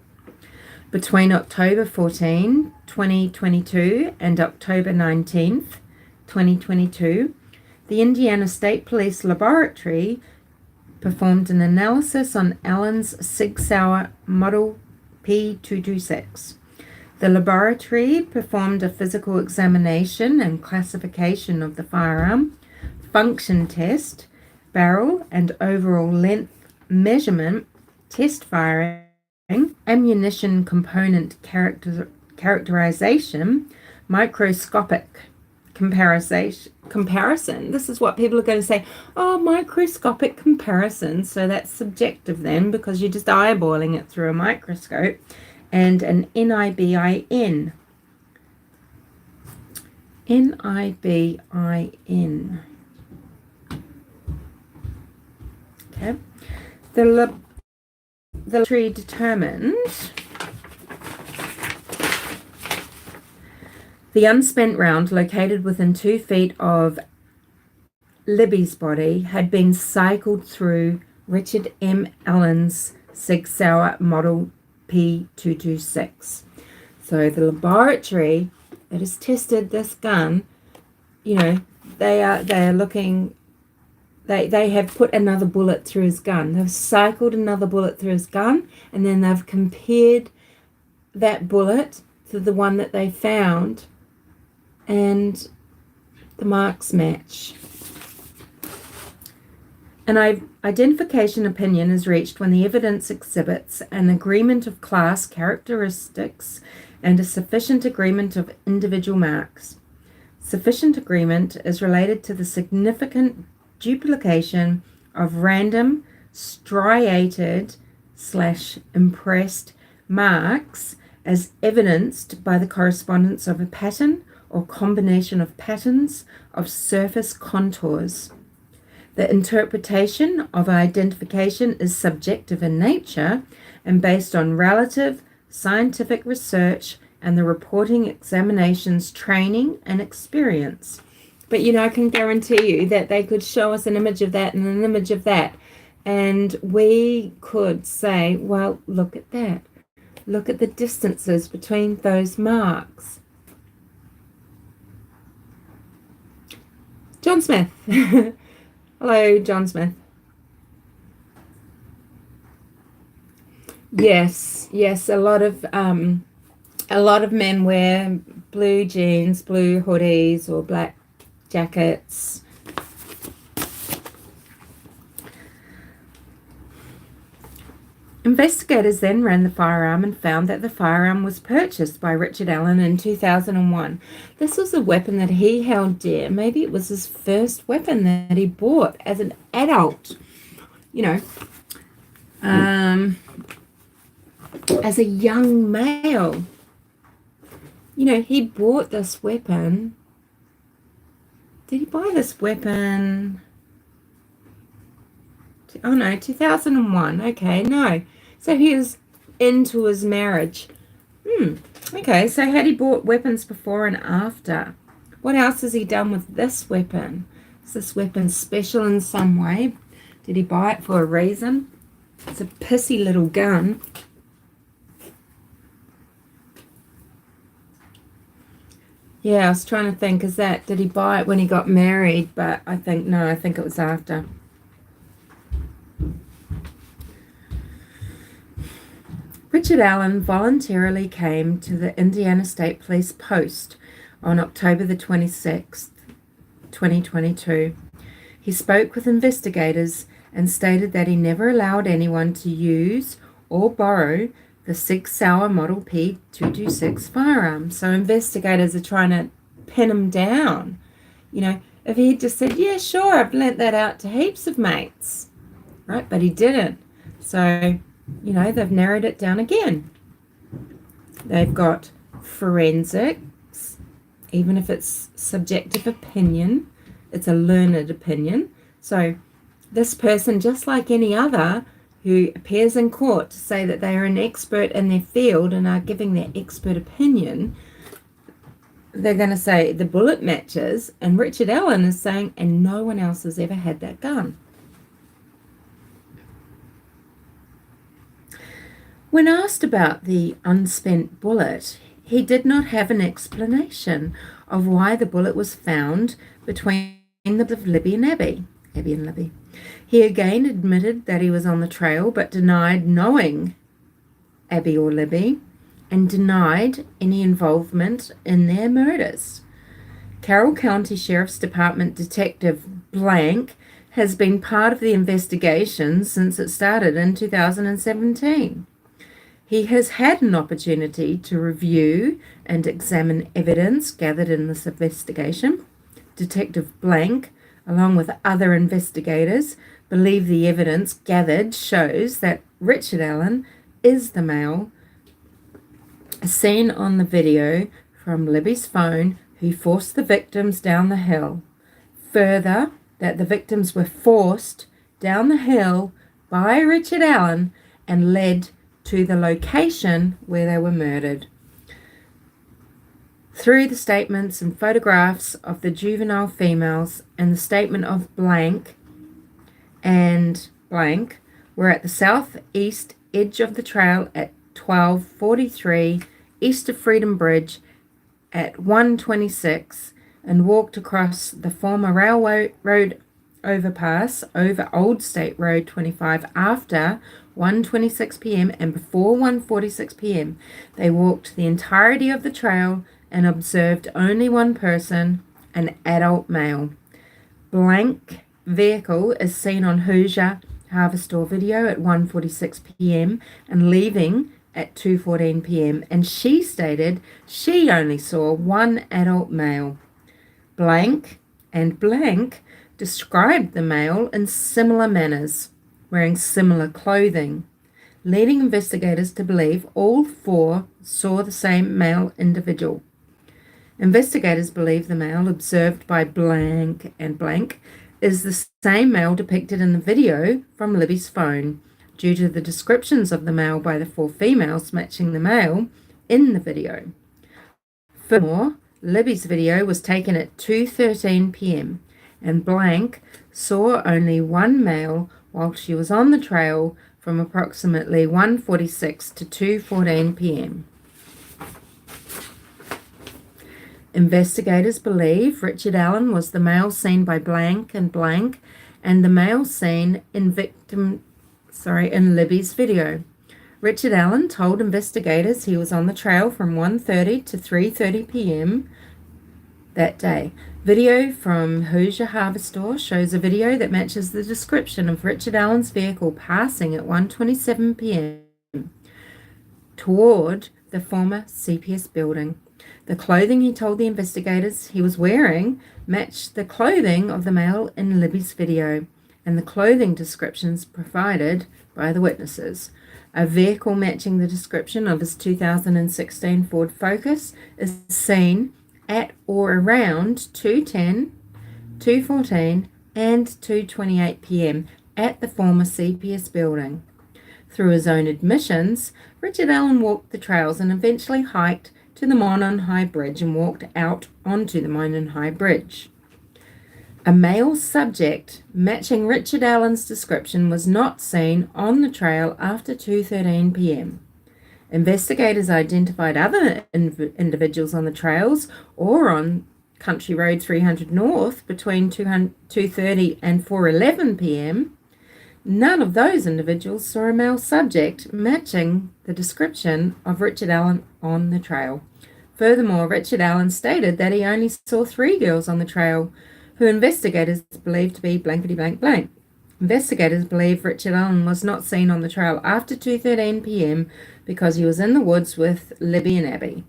Between October 14, 2022 and October 19th, 2022, the Indiana State Police Laboratory performed an analysis on Allen's Sig Sauer Model P226. The laboratory performed a physical examination and classification of the firearm, function test, barrel and overall length measurement, test firing, ammunition component characterization, microscopic comparison. This is what people are going to say, microscopic comparison. So that's subjective then, because you're just eyeballing it through a microscope. And an NIBIN. NIBIN. Okay. The laboratory determined the unspent round located within 2 feet of Libby's body had been cycled through Richard M. Allen's Sig Sauer Model P226. So the laboratory that has tested this gun, they are looking. They have put another bullet through his gun. They've cycled another bullet through his gun, and then they've compared that bullet to the one that they found, and the marks match. An identification opinion is reached when the evidence exhibits an agreement of class characteristics and a sufficient agreement of individual marks. Sufficient agreement is related to the significant duplication of random striated/impressed marks as evidenced by the correspondence of a pattern or combination of patterns of surface contours. The interpretation of identification is subjective in nature and based on relative scientific research and the reporting examination's training and experience. But I can guarantee you that they could show us an image of that and an image of that, And we could say, well, look at that. Look at the distances between those marks. John Smith. Hello, John Smith. Yes, a lot of men wear blue jeans, blue hoodies, or black jackets. Investigators then ran the firearm and found that the firearm was purchased by Richard Allen in 2001. This was a weapon that he held dear. Maybe it was his first weapon that he bought as an adult. You know, as a young male. You know, he bought this weapon. Did he buy this weapon? Oh no, 2001. Okay, no. So he was into his marriage. Okay, so had he bought weapons before and after? What else has he done with this weapon? Is this weapon special in some way? Did he buy it for a reason? It's a pissy little gun. Yeah, I was trying to think, did he buy it when he got married? But I think it was after. Richard Allen voluntarily came to the Indiana State Police Post on October the 26th, 2022. He spoke with investigators and stated that he never allowed anyone to use or borrow the Sig Sauer Model P226 firearm. So investigators are trying to pin him down. You know, if he just said, yeah, sure, I've lent that out to heaps of mates, right? But he didn't. So, you know, they've narrowed it down again. They've got forensics, even if it's subjective opinion, it's a learned opinion. So this person, just like any other who appears in court to say that they are an expert in their field and are giving their expert opinion, they're going to say the bullet matches, and Richard Allen is saying, and no one else has ever had that gun. When asked about the unspent bullet, he did not have an explanation of why the bullet was found between the of Libby and Abby. He again admitted that he was on the trail, but denied knowing Abby or Libby and denied any involvement in their murders. Carroll County Sheriff's Department Detective Blank has been part of the investigation since it started in 2017. He has had an opportunity to review and examine evidence gathered in this investigation. Detective Blank, along with other investigators, believe the evidence gathered shows that Richard Allen is the male seen on the video from Libby's phone who forced the victims down the hill. Further, that the victims were forced down the hill by Richard Allen and led to the location where they were murdered. Through the statements and photographs of the juvenile females and the statement of Blank and Blank were at the southeast edge of the trail at 12:43 east of Freedom Bridge at 1:26 and walked across the former railway road overpass over Old State Road 25 after 1:26 p.m. and before 1:46 p.m. They walked the entirety of the trail and observed only one person, an adult male. Blank vehicle is seen on Hoosier Harvestor video at 1:46 p.m. and leaving at 2:14 p.m. and she stated she only saw one adult male. Blank and Blank described the male in similar manners, wearing similar clothing, leading investigators to believe all four saw the same male individual. Investigators believe the male observed by Blank and Blank is the same male depicted in the video from Libby's phone, due to the descriptions of the male by the four females matching the male in the video. Furthermore, Libby's video was taken at 2:13 p.m. and Blank saw only one male while she was on the trail from approximately 1:46 to 2:14 p.m. Investigators believe Richard Allen was the male seen by blank and blank and the male seen in Libby's video. Richard Allen told investigators he was on the trail from 1:30 to 3:30 p.m. that day. Video from Hoosier Harvest Store shows a video that matches the description of Richard Allen's vehicle passing at 1:27 p.m. toward the former CPS building. The clothing he told the investigators he was wearing matched the clothing of the male in Libby's video and the clothing descriptions provided by the witnesses. A vehicle matching the description of his 2016 Ford Focus is seen at or around 2:10, 2:14, and 2:28 p.m. at the former CPS building. Through his own admissions, Richard Allen walked the trails and eventually hiked to the Monon High Bridge and walked out onto the Monon High Bridge. A male subject matching Richard Allen's description was not seen on the trail after 2:13 p.m. Investigators identified other individuals on the trails or on Country Road 300 North between 2:30 and 4:11 p.m. None of those individuals saw a male subject matching the description of Richard Allen on the trail. Furthermore, Richard Allen stated that he only saw 3 girls on the trail, who investigators believed to be blankety blank blank. Investigators believe Richard Allen was not seen on the trail after 2:13 p.m. because he was in the woods with Libby and Abby.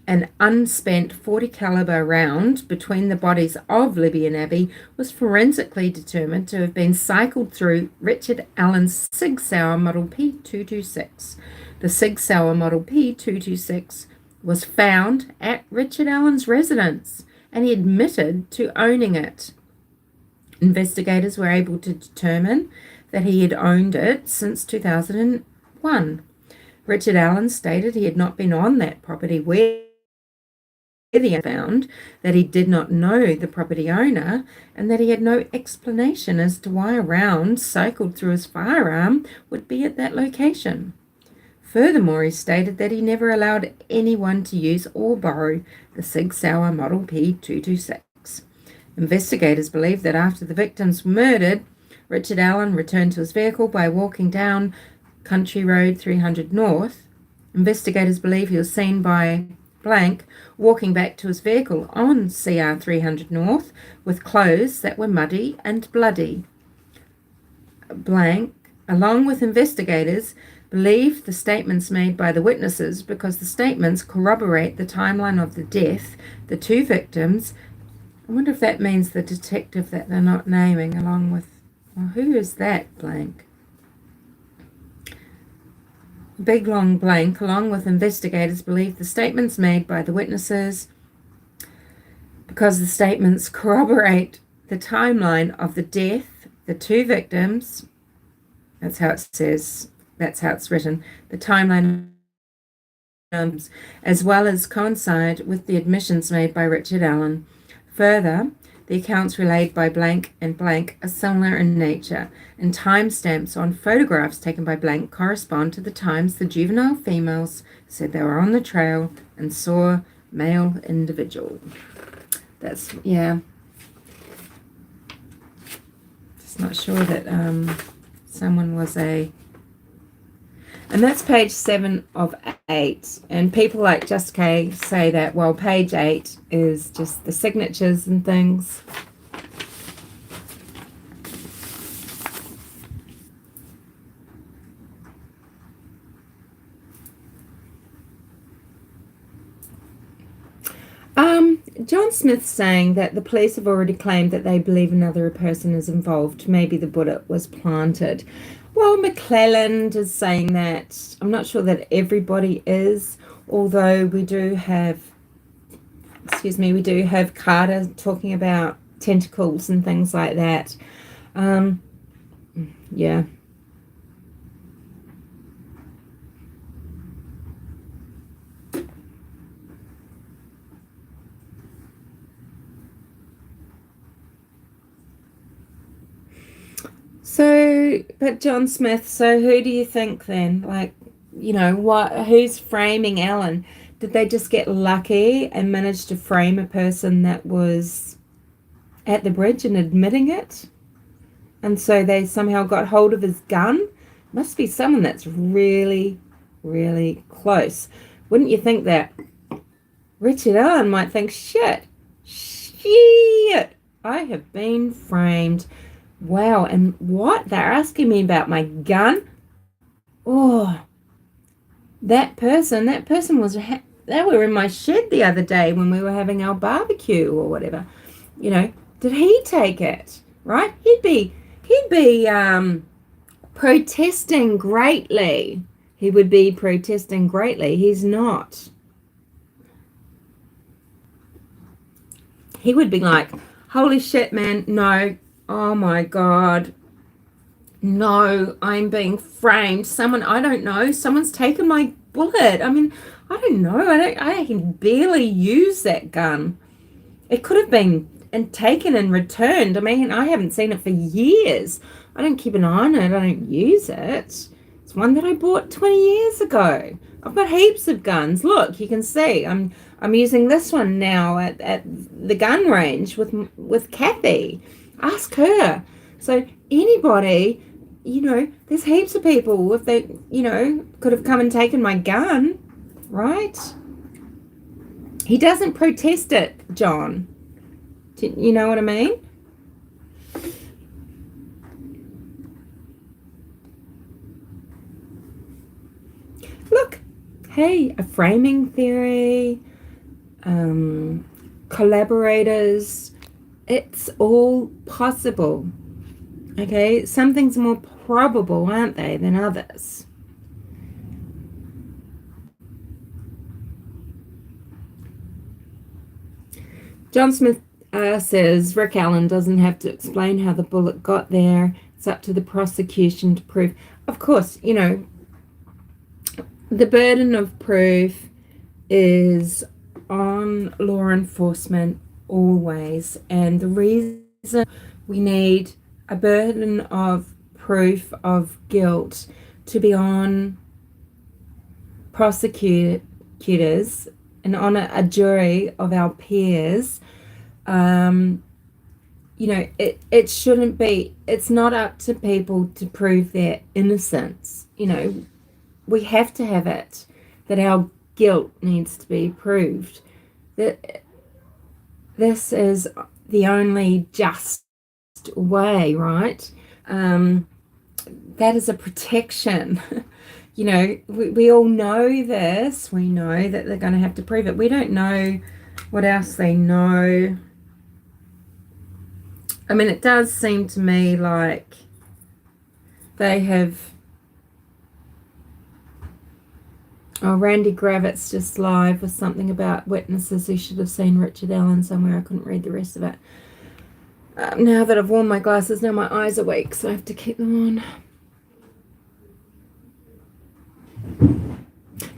An unspent .40 caliber round between the bodies of Libby and Abby was forensically determined to have been cycled through Richard Allen's Sig Sauer Model P226. The Sig Sauer Model P226 was found at Richard Allen's residence, and he admitted to owning it. Investigators were able to determine that he had owned it since 2001. Richard Allen stated he had not been on that property where he found, that he did not know the property owner, and that he had no explanation as to why a round cycled through his firearm would be at that location. Furthermore, he stated that he never allowed anyone to use or borrow the Sig Sauer Model P226. Investigators believe that after the victims were murdered, Richard Allen returned to his vehicle by walking down Country Road 300 North. Investigators believe he was seen by blank walking back to his vehicle on CR 300 North with clothes that were muddy and bloody. Blank, along with investigators, believe the statements made by the witnesses because the statements corroborate the timeline of the death. The 2 victims, I wonder if that means the detective that they're not naming, along with, well, who is that blank? Big long blank, along with investigators, believe the statements made by the witnesses because the statements corroborate the timeline of the death. The 2 victims, that's how it says, that's how it's written, the timeline, as well as coincide with the admissions made by Richard Allen. Further, the accounts relayed by blank and blank are similar in nature, and timestamps on photographs taken by blank correspond to the times the juvenile females said they were on the trail and saw male individual. That's, yeah. Just not sure that someone was a... And that's page 7 of 8. And people like Just K say that, well, page 8 is just the signatures and things. John Smith saying that the police have already claimed that they believe another person is involved. Maybe the bullet was planted. Well, McClelland is saying that. I'm not sure that everybody is, although we do have Carter talking about tentacles and things like that. Yeah. So, but John Smith, so who do you think then? Like, who's framing Ellen? Did they just get lucky and manage to frame a person that was at the bridge and admitting it? And so they somehow got hold of his gun? Must be someone that's really, really close. Wouldn't you think that Richard Allen might think, shit, I have been framed. Wow, and what? They're asking me about my gun? Oh, that person they were in my shed the other day when we were having our barbecue or whatever. Did he take it? Right? He'd be protesting greatly. He would be protesting greatly. He's not. He would be like, holy shit, man, no, oh my God, no, I'm being framed. I don't know, someone's taken my bullet. I mean, I don't know, I can barely use that gun. It could have been taken and returned. I mean, I haven't seen it for years. I don't keep an eye on it. I don't use it. It's one that I bought 20 years ago. I've got heaps of guns. Look, you can see I'm using this one now at the gun range with Kathy. Ask her. So anybody, there's heaps of people if they, could have come and taken my gun, right? He doesn't protest it, John. You know what I mean? Look, hey, a framing theory, collaborators, it's all possible. Okay, some things are more probable, aren't they, than others? John Smith says Rick Allen doesn't have to explain how the bullet got there. It's up to the prosecution to prove. Of course, the burden of proof is on law enforcement always. And the reason we need a burden of proof of guilt to be on prosecutors and on a jury of our peers, it shouldn't be, it's not up to people to prove their innocence. We have to have it, that our guilt needs to be proved. That this is the only just way, right? That is a protection. We all know this. We know that they're going to have to prove it. We don't know what else they know. I mean, it does seem to me like they have... Oh, Randy Gravitz just live with something about witnesses who should have seen Richard Allen somewhere. I couldn't read the rest of it. Now that I've worn my glasses, now my eyes are weak, so I have to keep them on.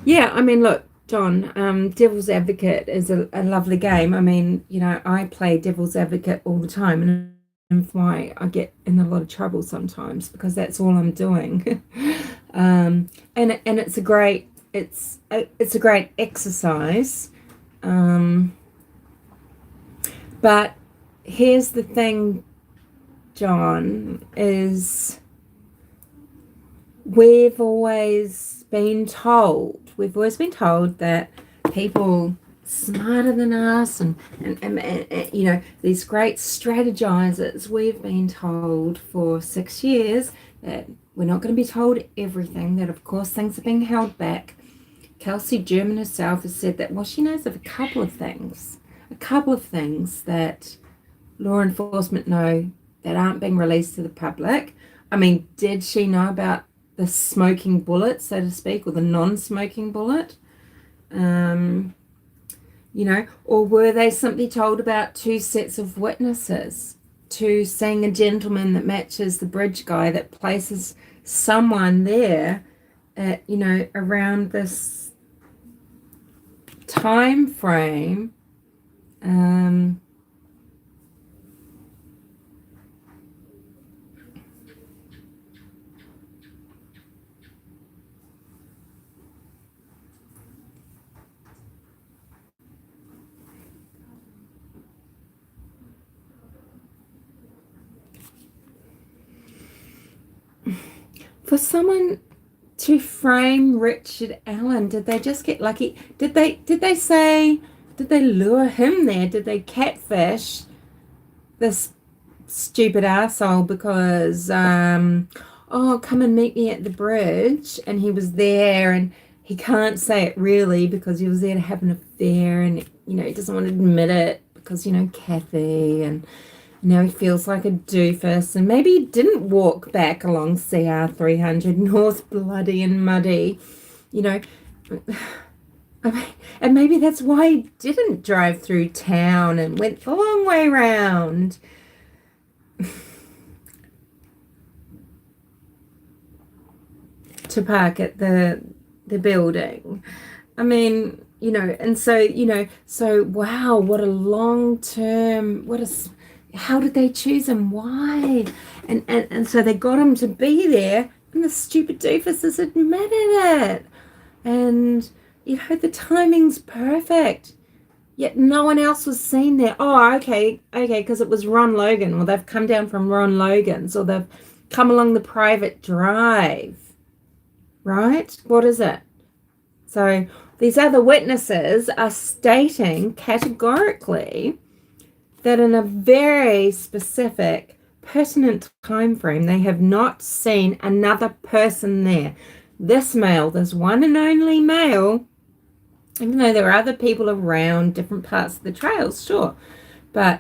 Yeah, I mean, look, John, Devil's Advocate is a lovely game. I mean, I play Devil's Advocate all the time, and that's why I get in a lot of trouble sometimes, because that's all I'm doing. And it's a great exercise. But here's the thing, John, is we've always been told that people smarter than us and these great strategizers, we've been told for 6 years that we're not going to be told everything, that of course things are being held back. Kelsey German herself has said that, well, she knows of a couple of things that law enforcement know that aren't being released to the public. I mean, did she know about the smoking bullet, so to speak, or the non-smoking bullet? Or were they simply told about 2 sets of witnesses, to seeing a gentleman that matches the bridge guy that places someone there at, around this time frame? for someone to frame Richard Allen, did they just get lucky? Did they say, did they lure him there? Did they catfish this stupid asshole because oh, come and meet me at the bridge, and he was there, and he can't say it really because he was there to have an affair, and he doesn't want to admit it because Kathy, and now he feels like a doofus, and maybe he didn't walk back along CR 300 North bloody and muddy, I mean, and maybe that's why he didn't drive through town and went the long way round. To park at the building. I mean, and so wow, what a long term, how did they choose him? Why? And so they got him to be there, and the stupid doofus has admitted it. And the timing's perfect. Yet no one else was seen there. Oh, okay, because it was Ron Logan. Well, they've come down from Ron Logan's, or they've come along the private drive. Right? What is it? So these other witnesses are stating categorically that in a very specific, pertinent time frame, they have not seen another person there. This male, this one and only male, even though there are other people around different parts of the trails, sure, but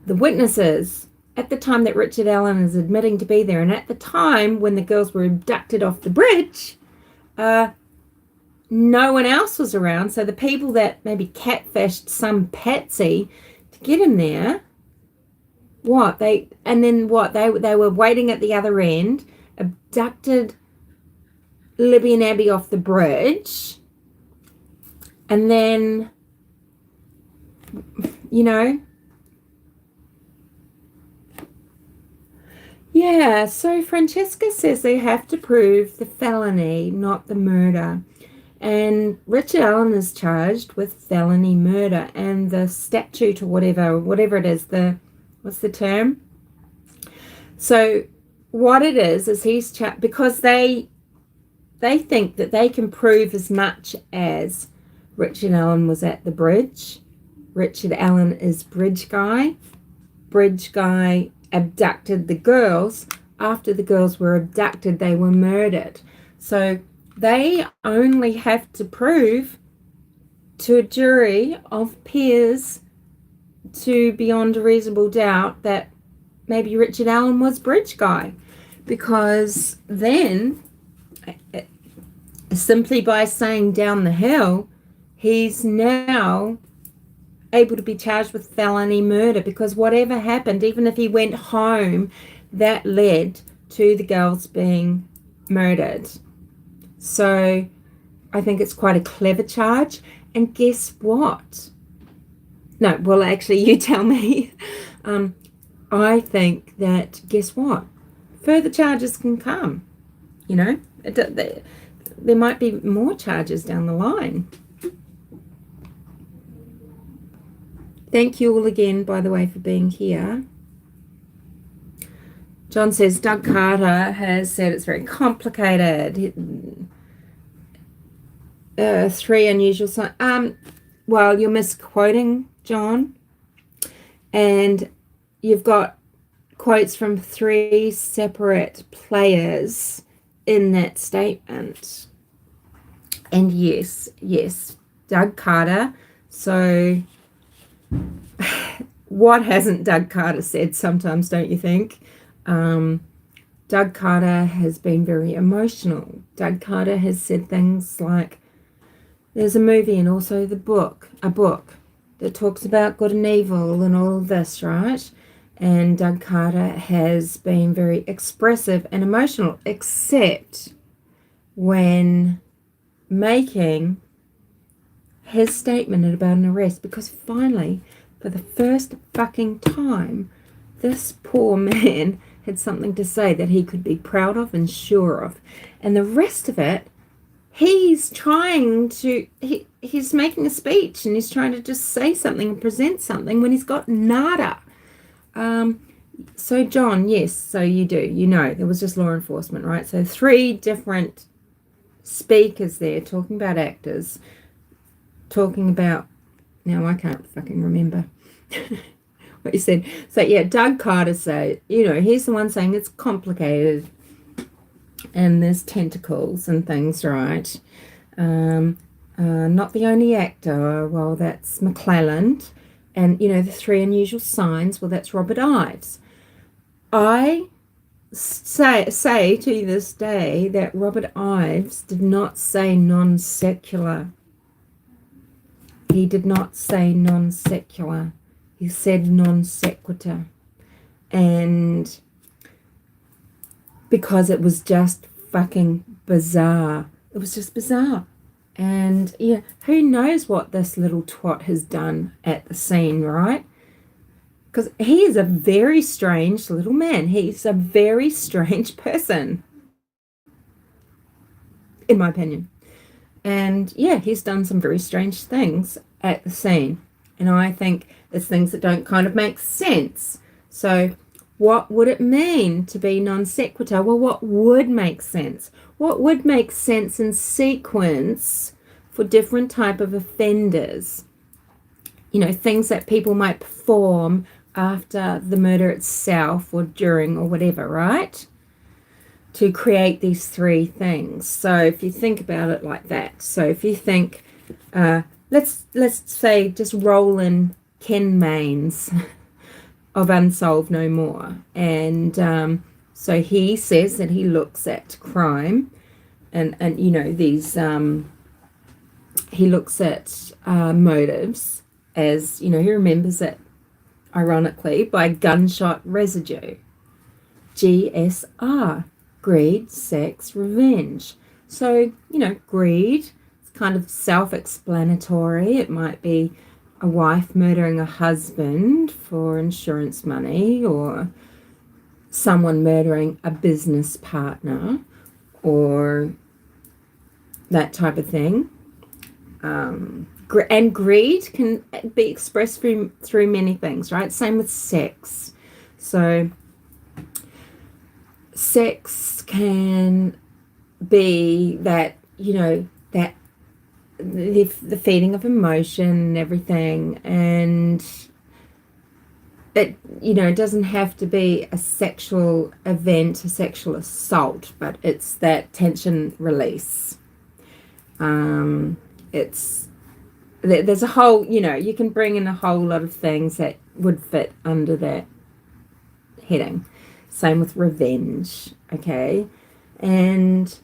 the witnesses at the time that Richard Allen is admitting to be there, and at the time when the girls were abducted off the bridge, no one else was around. So the people that maybe catfished some patsy to get him there, they were waiting at the other end, abducted Libby and Abby off the bridge, and then yeah, so Francesca says they have to prove the felony, not the murder. And Richard Allen is charged with felony murder, and the statute or whatever it is, what's the term? So what it is he's charged because they think that they can prove as much as Richard Allen was at the bridge. Richard Allen is bridge guy. Bridge guy abducted the girls. After the girls were abducted, they were murdered. So they only have to prove to a jury of peers to beyond a reasonable doubt that maybe Richard Allen was bridge guy, because then simply by saying down the hill, he's now able to be charged with felony murder, because whatever happened, even if he went home, that led to the girls being murdered. So I think it's quite a clever charge. And guess what? No, well, actually, you tell me. I think that, guess what? Further charges can come. There might be more charges down the line. Thank you all again, by the way, for being here. John says Doug Carter has said it's very complicated. 3 unusual signs. Well, you're misquoting, John. And you've got quotes from 3 separate players in that statement. And yes, Doug Carter. So what hasn't Doug Carter said sometimes, don't you think? Doug Carter has been very emotional. Doug Carter has said things like, there's a movie and also a book that talks about good and evil and all of this, right? And Doug Carter has been very expressive and emotional, except when making his statement about an arrest, because finally, for the first fucking time, this poor man had something to say that he could be proud of and sure of. And the rest of it, he's making a speech and he's trying to just say something and present something when he's got nada. So, John, yes, so you do. You know, there was just law enforcement, right? So, three different speakers there talking about actors, talking about, now I can't fucking remember what you said. So, yeah, Doug Carter said, he's the one saying it's complicated and there's tentacles and things, right? Not the only actor, well, that's McClelland. And, the three unusual signs, well, that's Robert Ives. I say to this day that Robert Ives did not say non secular. He did not say non secular. He said non sequitur. And because it was just fucking bizarre. It was just bizarre. And yeah, who knows what this little twat has done at the scene, right? Because he is a very strange little man. He's a very strange person, in my opinion. And yeah, he's done some very strange things at the scene. And I think it's things that don't kind of make sense. So what would it mean to be non sequitur? Well, what would make sense? What would make sense in sequence for different type of offenders? Things that people might perform after the murder itself or during or whatever, right? To create these three things. So if you think about it like that, so if you think, let's say just Roland Kenmains of Unsolved No More, and so he says that he looks at crime, and these he looks at motives as he remembers it ironically by gunshot residue, GSR. Greed, sex, revenge. So, greed, it's kind of self-explanatory. It might be a wife murdering a husband for insurance money, or someone murdering a business partner, or that type of thing. And greed can be expressed through many things, right? Same with sex. So sex can be that, that the feeding of emotion and everything, and it, it doesn't have to be a sexual event, a sexual assault, but it's that tension release. There's a whole, you can bring in a whole lot of things that would fit under that heading. Same with revenge, okay? And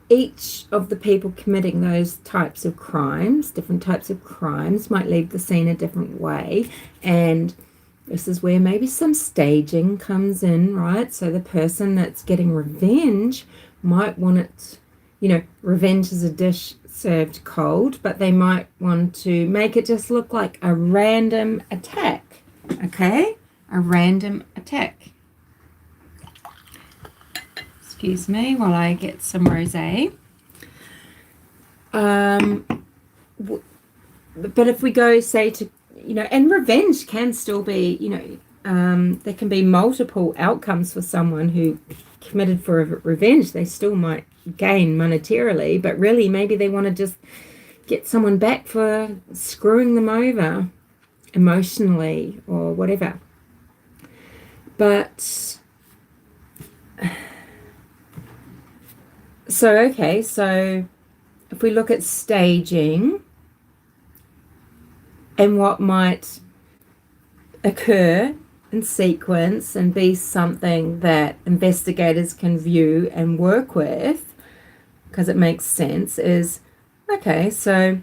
each of the people committing those types of crimes, different types of crimes, might leave the scene a different way. And this is where maybe some staging comes in, right? So the person that's getting revenge might want it, revenge is a dish served cold, but they might want to make it just look like a random attack, okay? A random attack. Excuse me while I get some rosé. But if we go, say, to, and revenge can still be, there can be multiple outcomes for someone who committed for revenge. They still might gain monetarily, but really maybe they want to just get someone back for screwing them over emotionally or whatever. But so if we look at staging and what might occur in sequence and be something that investigators can view and work with, because it makes sense, is, okay, so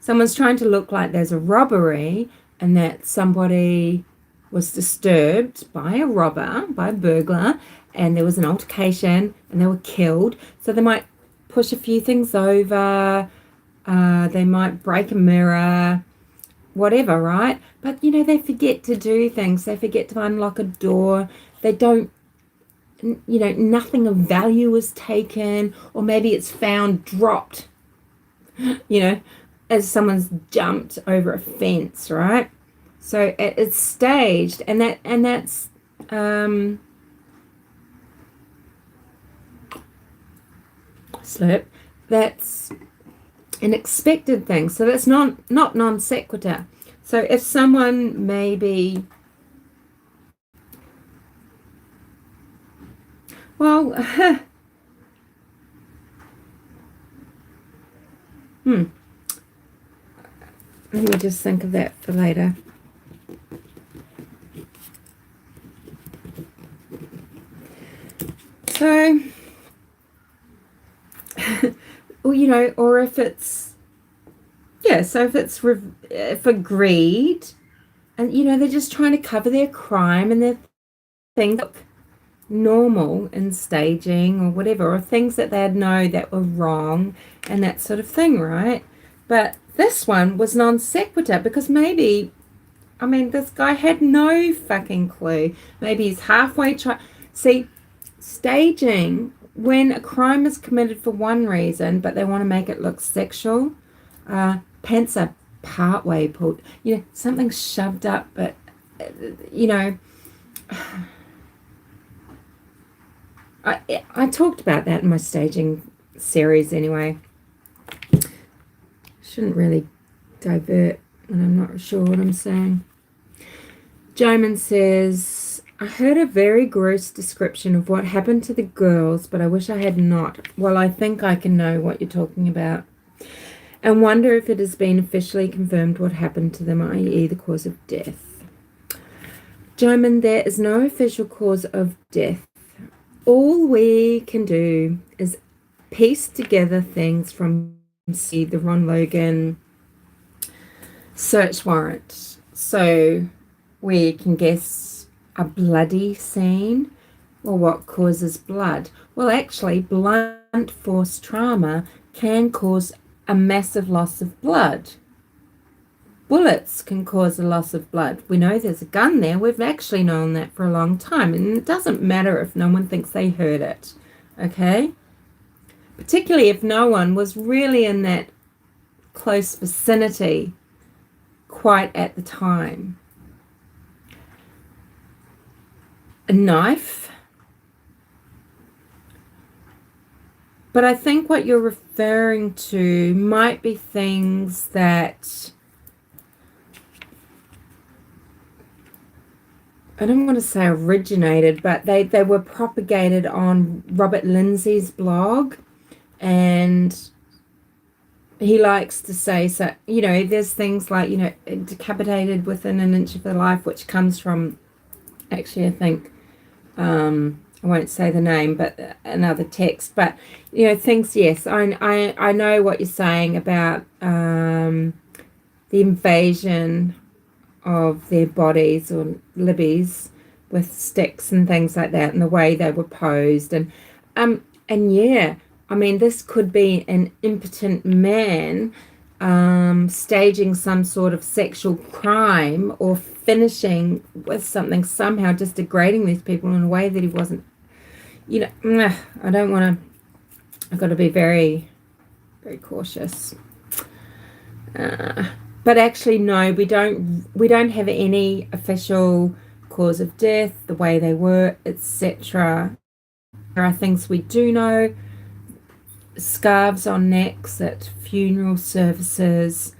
someone's trying to look like there's a robbery and that somebody was disturbed by a robber, by a burglar, and there was an altercation and they were killed. So they might push a few things over, they might break a mirror, whatever, right? But, they forget to do things. They forget to unlock a door. They don't, nothing of value is taken, or maybe it's found dropped, as someone's jumped over a fence, right? So it's staged, and that's slip. That's an expected thing. So that's not non sequitur. So if someone maybe, well, let me just think of that for later. So, or or if it's, yeah, so if it's for greed, and they're just trying to cover their crime, and they're things look normal in staging or whatever, or things that they'd know that were wrong and that sort of thing, right? But this one was non sequitur because maybe, this guy had no fucking clue. Maybe he's halfway See, staging, when a crime is committed for one reason, but they want to make it look sexual, pants are partway pulled. Something's shoved up, but, I talked about that in my staging series anyway. Shouldn't really divert when I'm not sure what I'm saying. Joman says, I heard a very gross description of what happened to the girls, but I wish I had not. Well, I think I can know what you're talking about. And wonder if it has been officially confirmed what happened to them, i.e. the cause of death. Joman, there is no official cause of death. All we can do is piece together things from the Ron Logan search warrant. So we can guess a bloody scene. Well, what causes blood? Well, actually, blunt force trauma can cause a massive loss of blood. Bullets can cause a loss of blood. We know there's a gun there. We've actually known that for a long time. And it doesn't matter if no one thinks they heard it. Okay? Particularly if no one was really in that close vicinity quite at the time. A knife. But I think what you're referring to might be things that, I don't want to say originated, but they were propagated on Robert Lindsay's blog. And he likes to say, so, there's things like, decapitated within an inch of their life, which comes from, actually, I think, I won't say the name, but another text. But, things, yes, I know what you're saying about the invasion of their bodies or libbies with sticks and things like that, and the way they were posed. And yeah, this could be an impotent man staging some sort of sexual crime or finishing with something, somehow just degrading these people in a way that he wasn't, I don't want to, I've got to be very, very cautious. But actually, no, we don't have any official cause of death, the way they were, etc. There are things we do know. Scarves on necks at funeral services.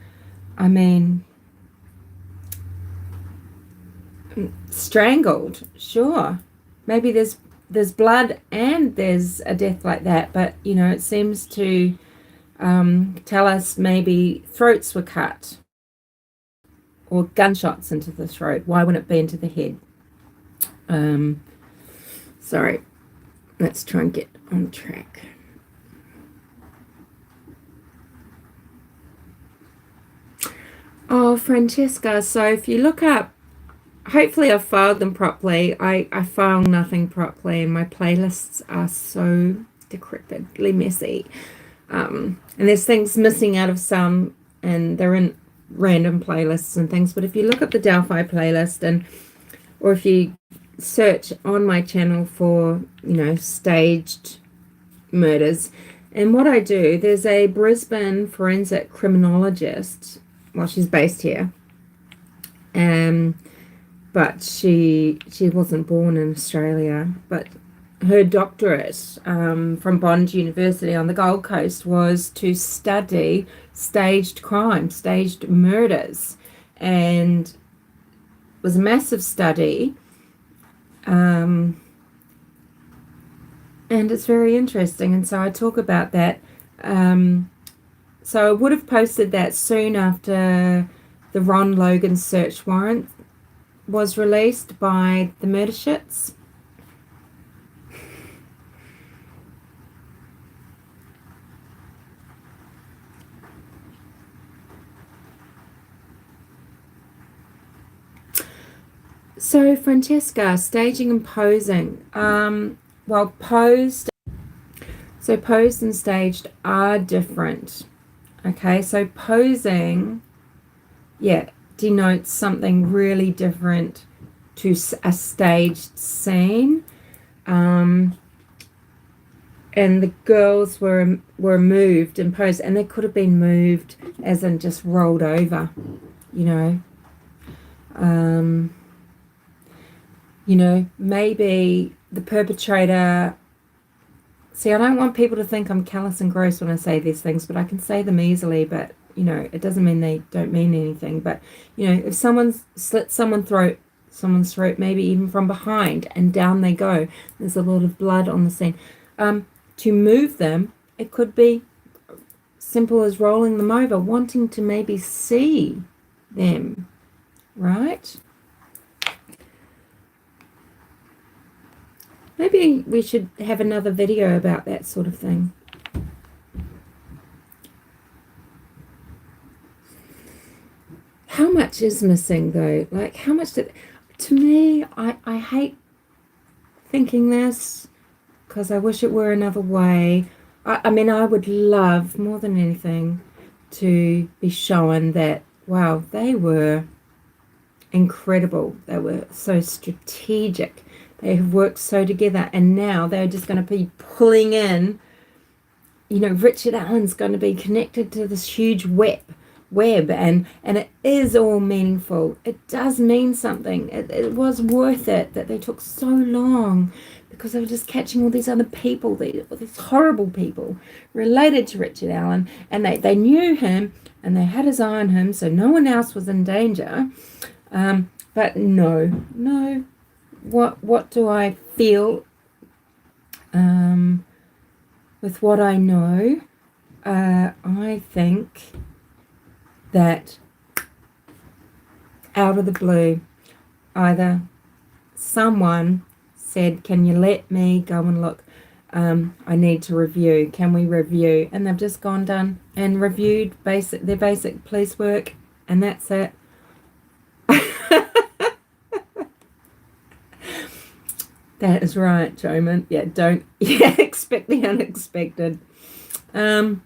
Strangled, sure. Maybe there's blood and there's a death like that, but it seems to tell us maybe throats were cut or gunshots into the throat. Why wouldn't it be into the head? Sorry, let's try and get on track. Oh, Francesca, so if you look up, hopefully I've filed them properly. I file nothing properly, and my playlists are so decrepitly messy. And there's things missing out of some, and they're in random playlists and things. But if you look up the Delphi playlist, or if you search on my channel for, staged murders, and what I do, there's a Brisbane forensic criminologist, well, she's based here, Um, but she wasn't born in Australia. But her doctorate from Bond University on the Gold Coast was to study staged crime, staged murders, and was a massive study. And it's very interesting, and so I talk about that. So I would have posted that soon after the Ron Logan search warrant was released by the murder shits. So Francesca, staging and posing. Well, posed and staged are different. Okay, so posing, yeah, denotes something really different to a staged scene. And the girls were moved and posed, and they could have been moved as in just rolled over, you know. Maybe the perpetrator. See, I don't want people to think I'm callous and gross when I say these things, but I can say them easily, but, it doesn't mean they don't mean anything. But, if someone's slit someone's throat, maybe even from behind, and down they go, there's a lot of blood on the scene. To move them, it could be simple as rolling them over, wanting to maybe see them, right? Maybe we should have another video about that sort of thing. How much is missing though? Like how much to me, I hate thinking this because I wish it were another way. I mean, I would love more than anything to be shown that, wow, they were incredible. They were so strategic. They have worked so together, and now they're just going to be pulling in, Richard Allen's going to be connected to this huge web, and it is all meaningful. It does mean something. It was worth it that they took so long, because they were just catching all these other people, these horrible people related to Richard Allen, and they knew him, and they had his eye on him, so no one else was in danger. But no. What do I feel with what I know? I think that out of the blue, either someone said, can you let me go and look? I need to review. Can we review? And they've just done and reviewed their basic police work, and that's it. That is right, Joman. Yeah, don't expect the unexpected. I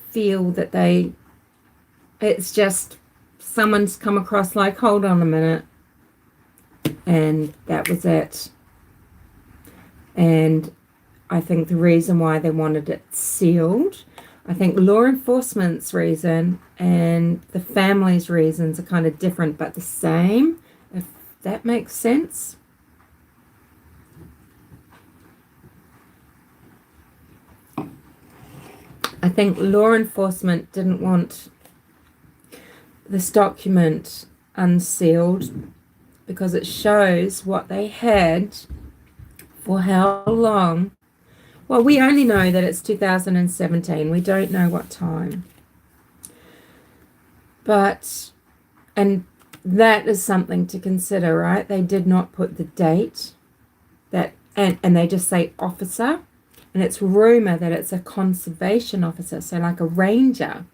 feel that it's just someone's come across like, hold on a minute, and that was it. And I think the reason why they wanted it sealed, I think law enforcement's reason and the family's reasons are kind of different but the same. That makes sense. I think law enforcement didn't want this document unsealed because it shows what they had for how long. Well, we only know that it's 2017. We don't know what time. And that is something to consider, right? They did not put the date and they just say officer, and it's rumor that it's a conservation officer, so like a ranger.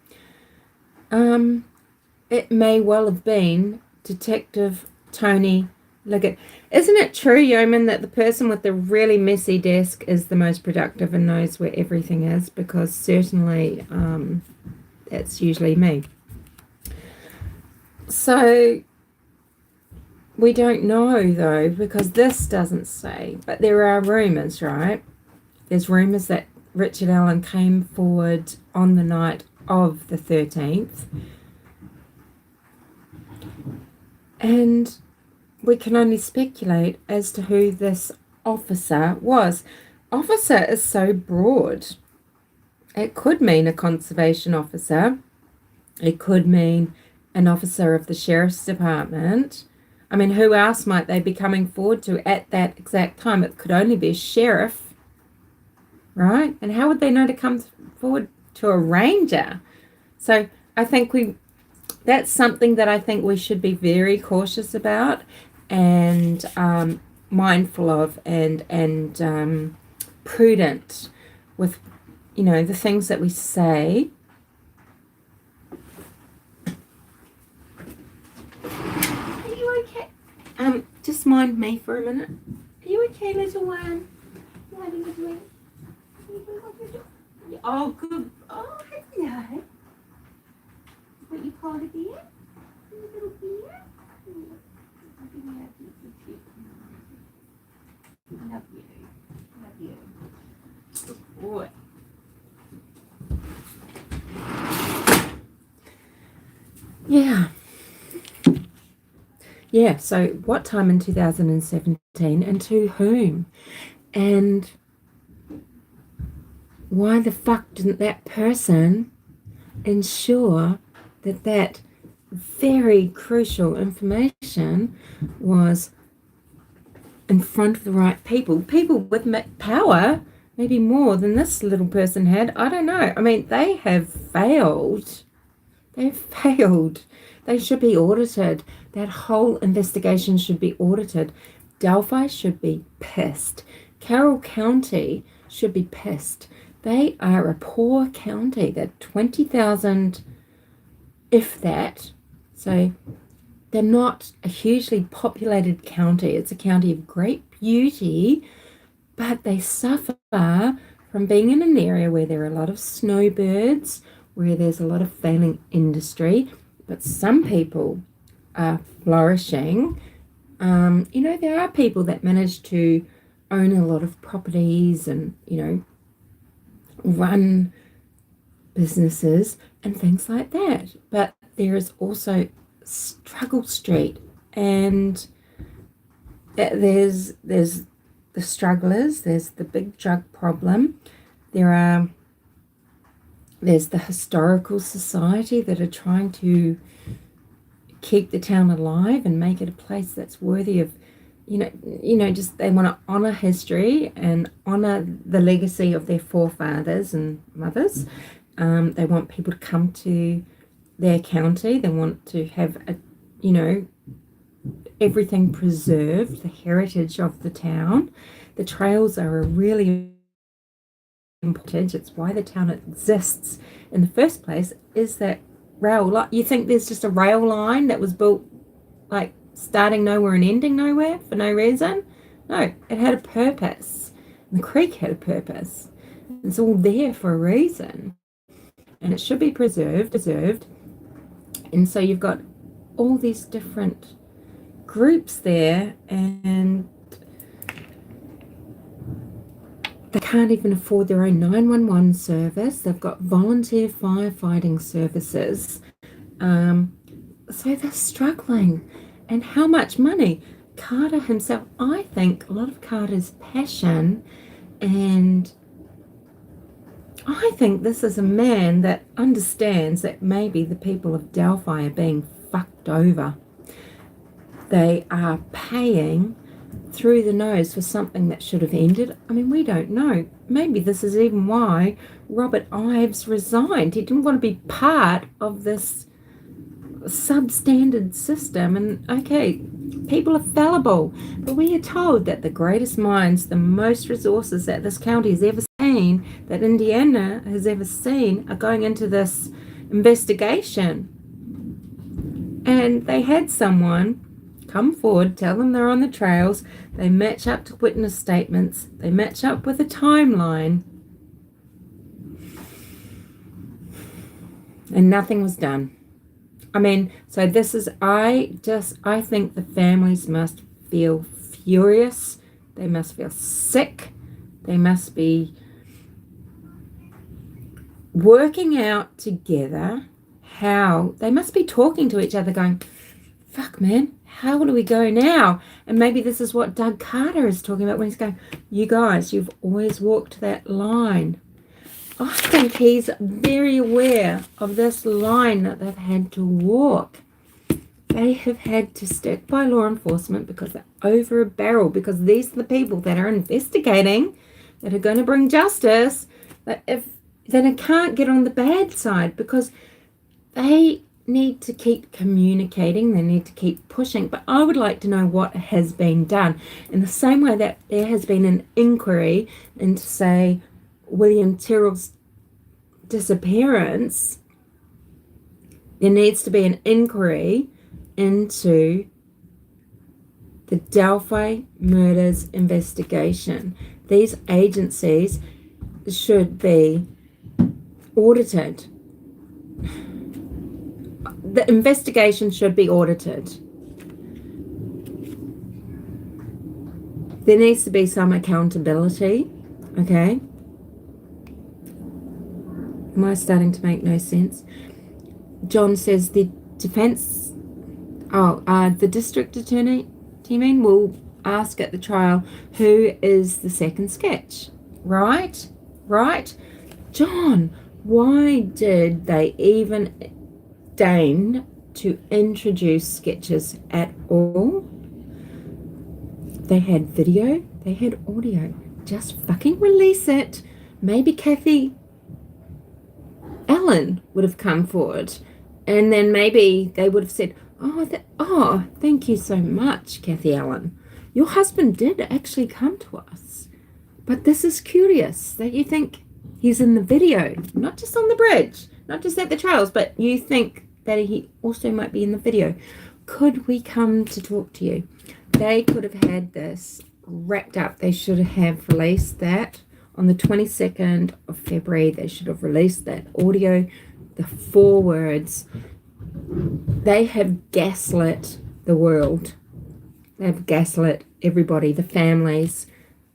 It may well have been Detective Tony Liggett. Isn't it true, Yeoman, that the person with the really messy desk is the most productive and knows where everything is? Because certainly it's usually me. So we don't know, though, because this doesn't say. But there are rumours, right? There's rumours that Richard Allen came forward on the night of the 13th And we can only speculate as to who this officer was. Officer is so broad. It could mean a conservation officer. It could mean an officer of the sheriff's department. I mean, who else might they be coming forward to at that exact time? It could only be a sheriff, right? And how would they know to come forward to a ranger? So I think that's something that I think we should be very cautious about and mindful of and prudent with, the things that we say. Are you okay? Just mind me for a minute. Are you okay, little one? You having a drink? Oh, good. Oh, hello. What you call it, dear? Little dear? Love you. Love you. Good boy. Yeah. Yeah, so what time in 2017 and to whom? And why the fuck didn't that person ensure that very crucial information was in front of the right people with power, maybe more than this little person had? I don't know. I mean, they have failed. They've failed. They should be audited. That whole investigation should be audited. Delphi should be pissed. Carroll County should be pissed. They are a poor county. They're 20,000, if that. So they're not a hugely populated county. It's a county of great beauty, but they suffer from being in an area where there are a lot of snowbirds, where there's a lot of failing industry, but some people are flourishing. There are people that manage to own a lot of properties and, run businesses and things like that. But there is also Struggle Street, and there's the strugglers, there's the big drug problem, there's the historical society that are trying to keep the town alive and make it a place that's worthy of, just they want to honor history and honor the legacy of their forefathers and mothers. They want people to come to their county. They want to have everything preserved, the heritage of the town. The trails are a really important. It's why the town exists in the first place, is that rail. You think there's just a rail line that was built like starting nowhere and ending nowhere for no reason? No, it had a purpose. And the creek had a purpose. It's all there for a reason, and it should be preserved. And so you've got all these different groups there, and they can't even afford their own 911 service. They've got volunteer firefighting services. So they're struggling. And how much money? Carter himself, I think a lot of Carter's passion, and I think this is a man that understands that maybe the people of Delphi are being fucked over. They are paying through the nose for something that should have ended. I mean, we don't know. Maybe this is even why Robert Ives resigned. He didn't want to be part of this substandard system. And okay, people are fallible, but we are told that the greatest minds, the most resources that this county has ever seen, that Indiana has ever seen, are going into this investigation. And they had someone come forward, tell them they're on the trails, they match up to witness statements, they match up with a timeline, and nothing was done. I mean, so this is, I think the families must feel furious, they must feel sick, they must be working out together how, they must be talking to each other going, fuck, man, how do we go now? And maybe this is what Doug Carter is talking about when he's going, you guys, you've always walked that line. I think he's very aware of this line that they've had to walk. They have had to stick by law enforcement because they're over a barrel, because these are the people that are investigating, that are going to bring justice, that they can't get on the bad side, because they need to keep communicating, they need to keep pushing. But I would like to know what has been done. In the same way that there has been an inquiry into, say, William Tyrrell's disappearance, there needs to be an inquiry into the Delphi murders investigation. These agencies should be audited. The investigation should be audited. There needs to be some accountability, okay? Am I starting to make no sense? John says the defense, the district attorney, teaming will ask at the trial, who is the second sketch? Right? John, why did they even deign to introduce sketches at all? They had video, they had audio. Just fucking release it. Maybe Kathy Allen would have come forward, and then maybe they would have said, thank you so much, Kathy Allen. Your husband did actually come to us. But this is curious that you think he's in the video, not just on the bridge, not just at the trials, but you think that he also might be in the video. Could we come to talk to you? They could have had this wrapped up. They should have released that on the 22nd of February. They should have released that audio, the 4 words. They have gaslit the world. They have gaslit everybody, the families,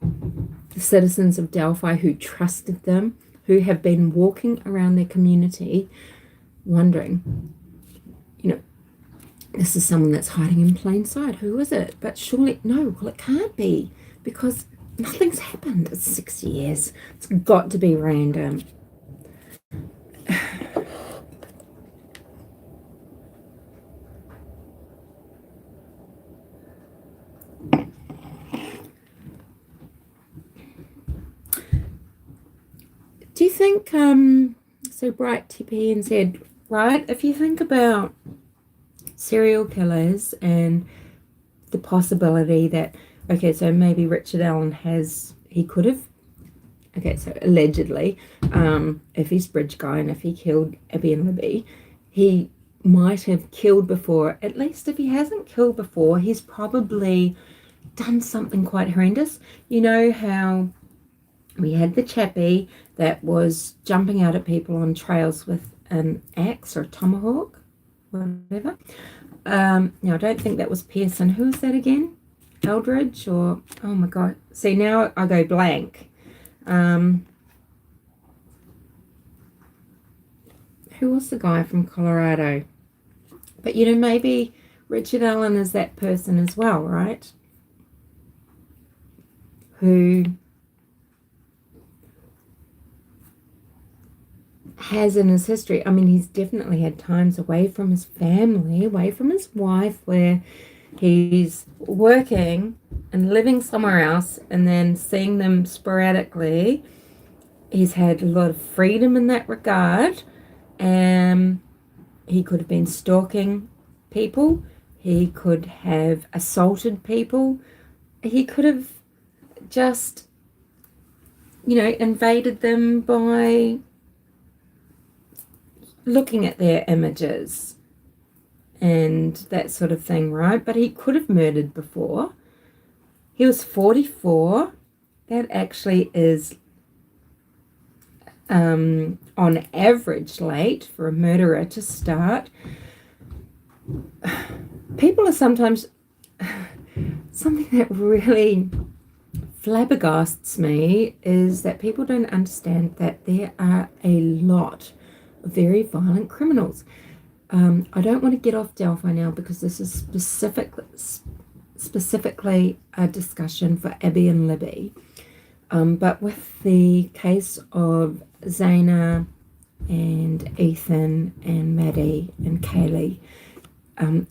the citizens of Delphi who trusted them, who have been walking around their community wondering, this is someone that's hiding in plain sight. Who is it? But surely, no, well, it can't be, because nothing's happened. It's 6 years. It's got to be random. Do you think, so Bright TP said, right, if you think about serial killers and the possibility that, okay, so maybe Richard Allen could have, okay, so allegedly, if he's Bridge Guy and if he killed Abby and Libby, he might have killed before. At least if he hasn't killed before, he's probably done something quite horrendous. You know how we had the chappie that was jumping out at people on trails with an axe or a tomahawk, whatever. Now, I don't think that was Pearson. Who was that again? Eldridge or... Oh, my God. See, now I go blank. Who was the guy from Colorado? But, maybe Richard Allen is that person as well, right? Who has in his history, I mean, he's definitely had times away from his family, away from his wife, where he's working and living somewhere else and then seeing them sporadically. He's had a lot of freedom in that regard. He could have been stalking people. He could have assaulted people. He could have just, invaded them by looking at their images and that sort of thing, right? But he could have murdered before. He was 44. That actually is on average late for a murderer to start. People are sometimes, something that really flabbergasts me is that people don't understand that there are a lot of very violent criminals. I don't want to get off Delphi now because this is specifically a discussion for Abby and Libby. But with the case of Zaina and Ethan and Maddie and Kaylee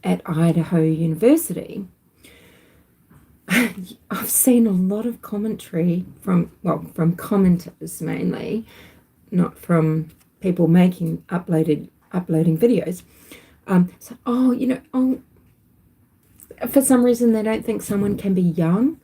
at Idaho University, I've seen a lot of commentary from commenters mainly, not from people uploading videos. For some reason they don't think someone can be young,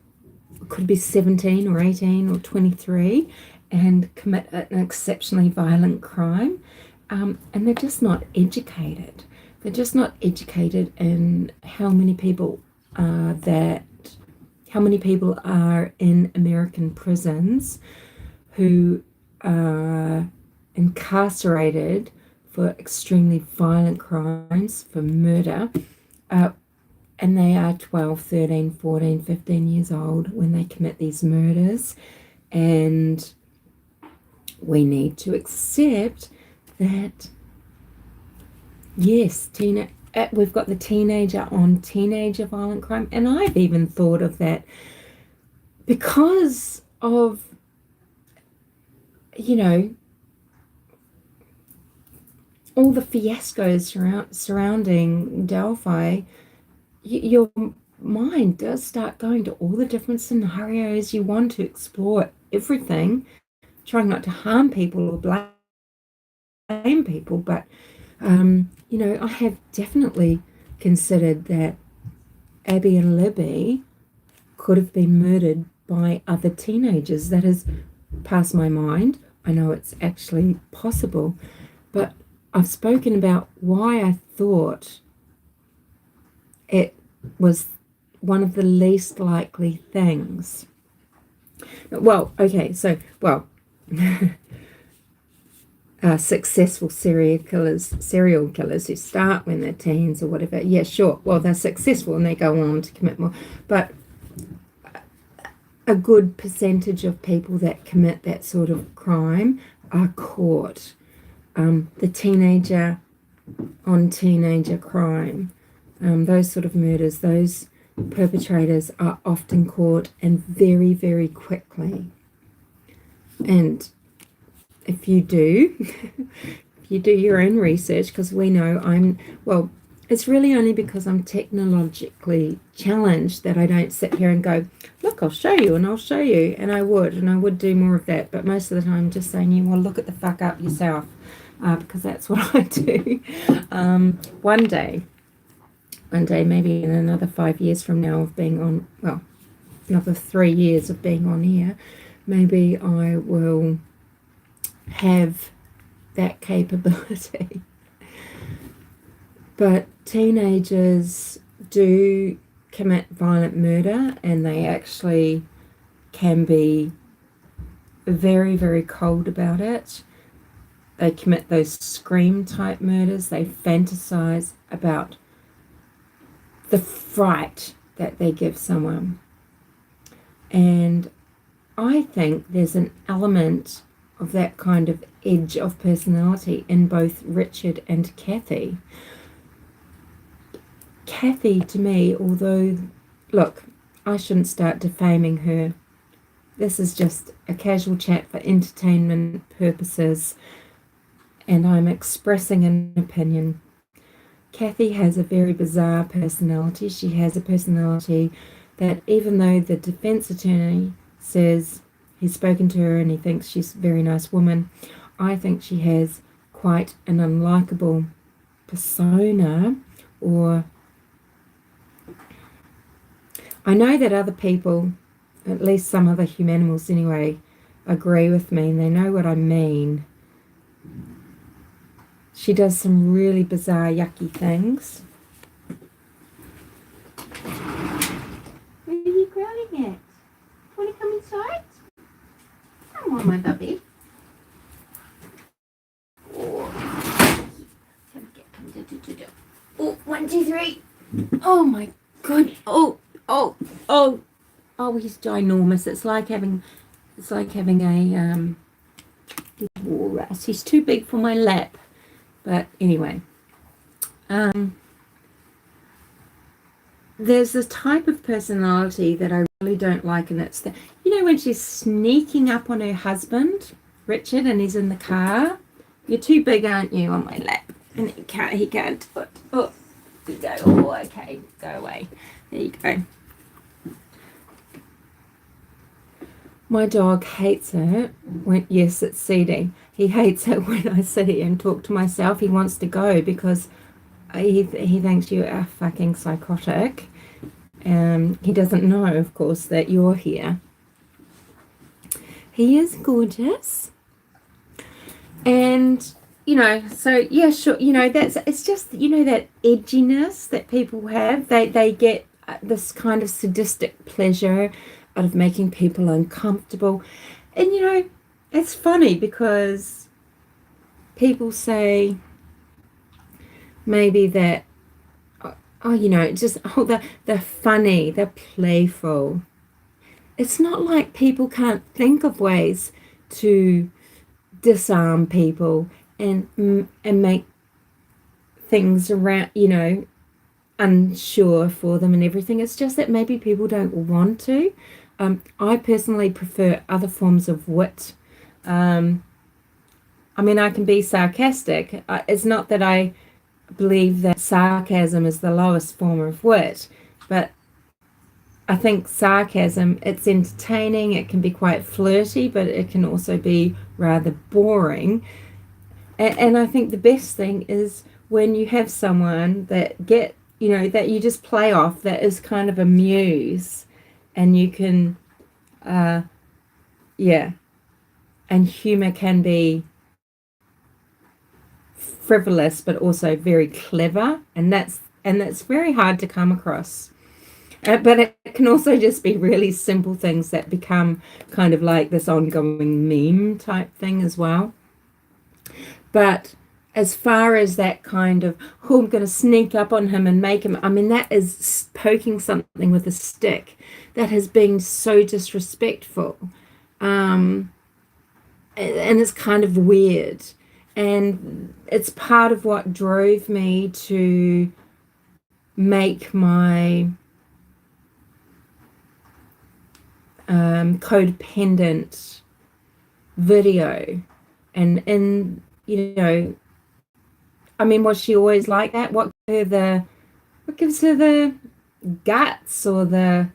could be 17 or 18 or 23, and commit an exceptionally violent crime, and they're just not educated. They're just not educated in how many people are in American prisons who are incarcerated for extremely violent crimes, for murder, and they are 12, 13, 14, 15 years old when they commit these murders. And we need to accept that, yes, we've got the teenager on teenager violent crime. And I've even thought of that because of, all the fiascos surrounding Delphi. Your mind does start going to all the different scenarios. You want to explore everything, trying not to harm people or blame people. But, I have definitely considered that Abby and Libby could have been murdered by other teenagers. That has passed my mind. I know it's actually possible, but I've spoken about why I thought it was one of the least likely things. Successful serial killers who start when they're teens or whatever. Yeah, sure. Well, they're successful and they go on to commit more. But a good percentage of people that commit that sort of crime are caught. The teenager on teenager crime, those sort of murders, those perpetrators are often caught, and very, very quickly. And if you do your own research, because we know it's really only because I'm technologically challenged that I don't sit here and go, look, I'll show you, and I'll show you, and I would do more of that. But most of the time I'm just saying, you look at the fuck up yourself, because that's what I do. One day, maybe in another 5 years from now of being on, another 3 years of being on here, maybe I will have that capability. But teenagers do commit violent murder, and they actually can be very, very cold about it. They commit those scream type murders. They fantasize about the fright that they give someone. And I think there's an element of that kind of edge of personality in both Richard and Kathy. Kathy, to me, although, look, I shouldn't start defaming her. This is just a casual chat for entertainment purposes, and I'm expressing an opinion. Kathy has a very bizarre personality. She has a personality that, even though the defense attorney says he's spoken to her and he thinks she's a very nice woman, I think she has quite an unlikable persona. Or I know that other people, at least some other Humanimals anyway, agree with me, and they know what I mean. She does some really bizarre, yucky things. Where are you growling at? Want to come inside? Come on, my puppy. Oh, 1, 2, 3. Oh my god. Oh, he's ginormous. It's like having a walrus. He's too big for my lap. But anyway, Um, there's this type of personality that I really don't like, and it's the, when she's sneaking up on her husband, Richard, and he's in the car. You're too big, aren't you, on my lap? And he can't do it. Oh, you go. Oh, okay, go away. There you go. My dog hates it when, yes, it's seeding. He hates it when I sit here and talk to myself. He wants to go because he thinks you are fucking psychotic. He doesn't know, of course, that you're here. He is gorgeous. And, so, yeah, sure, it's just, that edginess that people have. They get this kind of sadistic pleasure out of making people uncomfortable. And, it's funny because people say maybe that, they're funny, they're playful. It's not like people can't think of ways to disarm people and make things around, unsure for them and everything. It's just that maybe people don't want to. I personally prefer other forms of wit. I can be sarcastic. It's not that I believe that sarcasm is the lowest form of wit, but I think sarcasm, it's entertaining, it can be quite flirty, but it can also be rather boring. And I think the best thing is when you have someone that that you just play off, that is kind of a muse, and you can, and humor can be frivolous but also very clever, and that's very hard to come across. But it can also just be really simple things that become kind of like this ongoing meme type thing as well. But as far as that kind of, I'm going to sneak up on him and make him, that is poking something with a stick. That has been so disrespectful. And it's kind of weird. And it's part of what drove me to make my codependent video. And was she always like that? What gives her the guts or the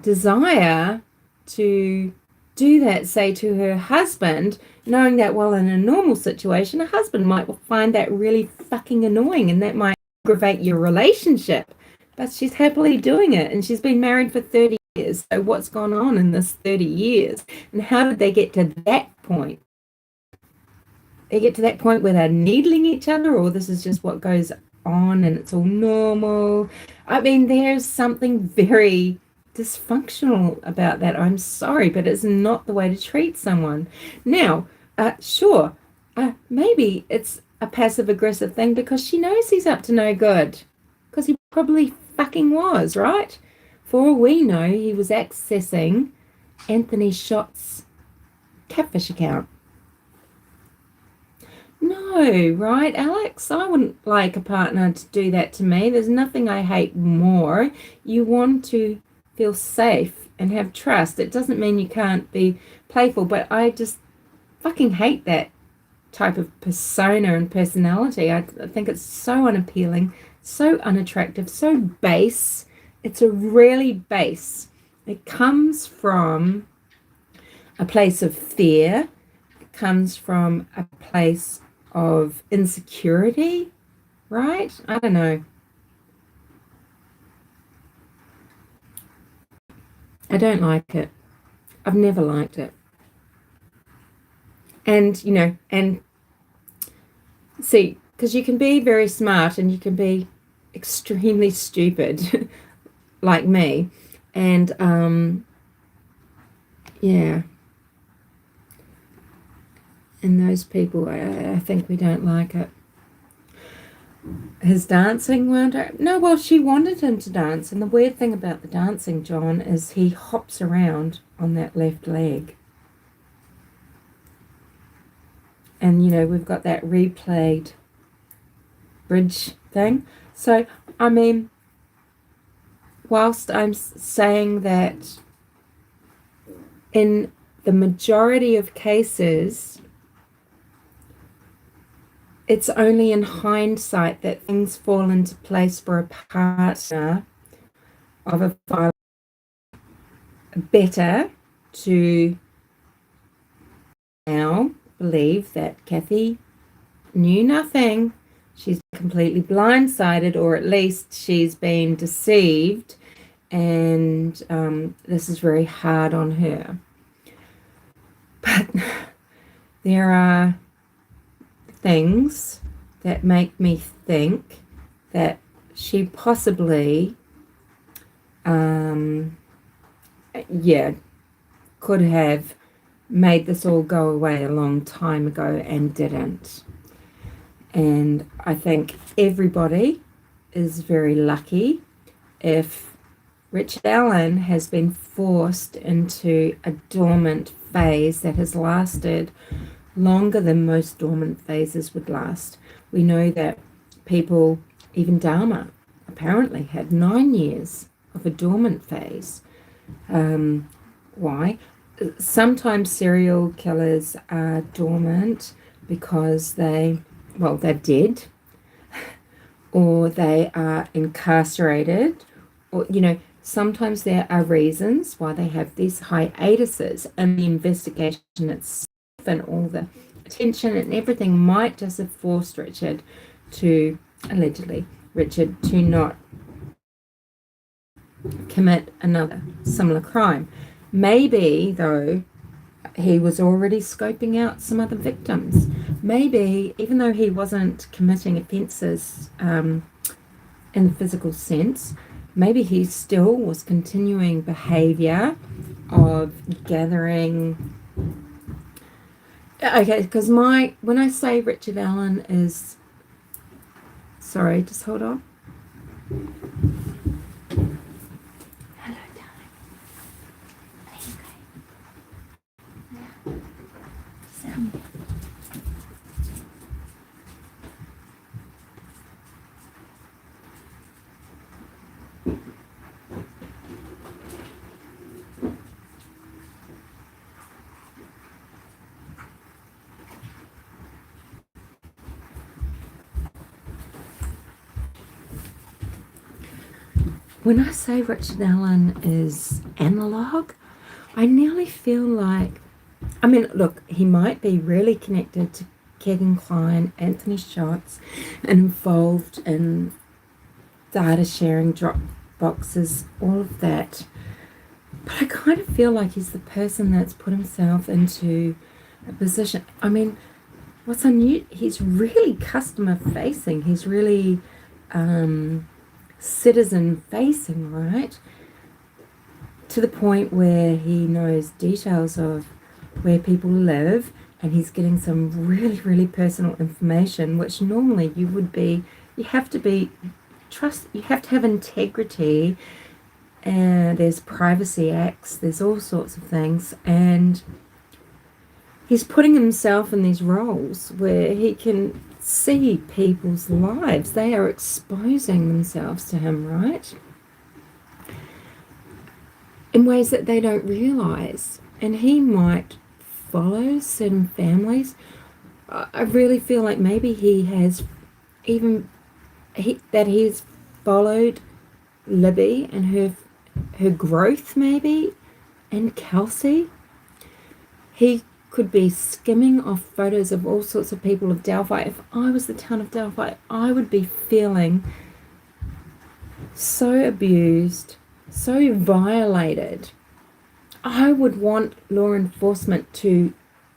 desire to do that, say, to her husband, knowing that, well, in a normal situation, a husband might find that really fucking annoying and that might aggravate your relationship. But she's happily doing it, and she's been married for 30 years. So what's gone on in this 30 years? And how did they get to that point? They get to that point where they're needling each other, or this is just what goes on and it's all normal. There's something very dysfunctional about that. I'm sorry, but it's not the way to treat someone. Now, sure, maybe it's a passive aggressive thing because she knows he's up to no good, because he probably fucking was, right? For all we know, he was accessing Anthony Shott's catfish account. No, right, Alex? I wouldn't like a partner to do that to me. There's nothing I hate more. You want to feel safe and have trust. It doesn't mean you can't be playful, but I just fucking hate that type of persona and personality. I think it's so unappealing, so unattractive, so base. It's a really base. It comes from a place of fear. It comes from a place of insecurity, right? I don't know. I don't like it. I've never liked it. And, and see, because you can be very smart and you can be extremely stupid like me. And, yeah. And those people, I think we don't like it. His dancing weren't... No, well, she wanted him to dance. And the weird thing about the dancing, John, is he hops around on that left leg. And, we've got that replayed bridge thing. So, I mean, whilst I'm saying that in the majority of cases, it's only in hindsight that things fall into place for a partner of a violent. Better to now believe that Kathy knew nothing. She's completely blindsided, or at least she's been deceived, and this is very hard on her. But there are things that make me think that she possibly, could have made this all go away a long time ago and didn't. And I think everybody is very lucky if Richard Allen has been forced into a dormant phase that has lasted longer than most dormant phases would last. We know that people, even Dharma, apparently had 9 years of a dormant phase. Why? Sometimes serial killers are dormant because they're dead, or they are incarcerated, or, sometimes there are reasons why they have these hiatuses, and the investigation itself and all the attention and everything might just have forced Richard to not commit another similar crime. Maybe, though, he was already scoping out some other victims. Maybe, even though he wasn't committing offences in the physical sense, maybe he still was continuing behaviour of gathering. Okay, because when I say Richard Allen is, sorry, just hold on. Hello, darling. Are you okay? Yeah. Sound. When I say Richard Allen is analog, I nearly feel like, look, he might be really connected to Kegan Kline, Anthony Shots, and involved in data sharing, drop boxes, all of that. But I kind of feel like he's the person that's put himself into a position. What's unusual, he's really customer facing. He's really citizen facing, right? To the point where he knows details of where people live, and he's getting some really, really personal information, which normally you have to have integrity, and there's privacy acts, there's all sorts of things, and he's putting himself in these roles where he can see people's lives. They are exposing themselves to him, right? In ways that they don't realize. And he might follow certain families. I really feel like maybe he has he's followed Libby and her growth, maybe, and Kelsey. He could be skimming off photos of all sorts of people of Delphi. If I was the town of Delphi, I would be feeling so abused, so violated. I would want law enforcement to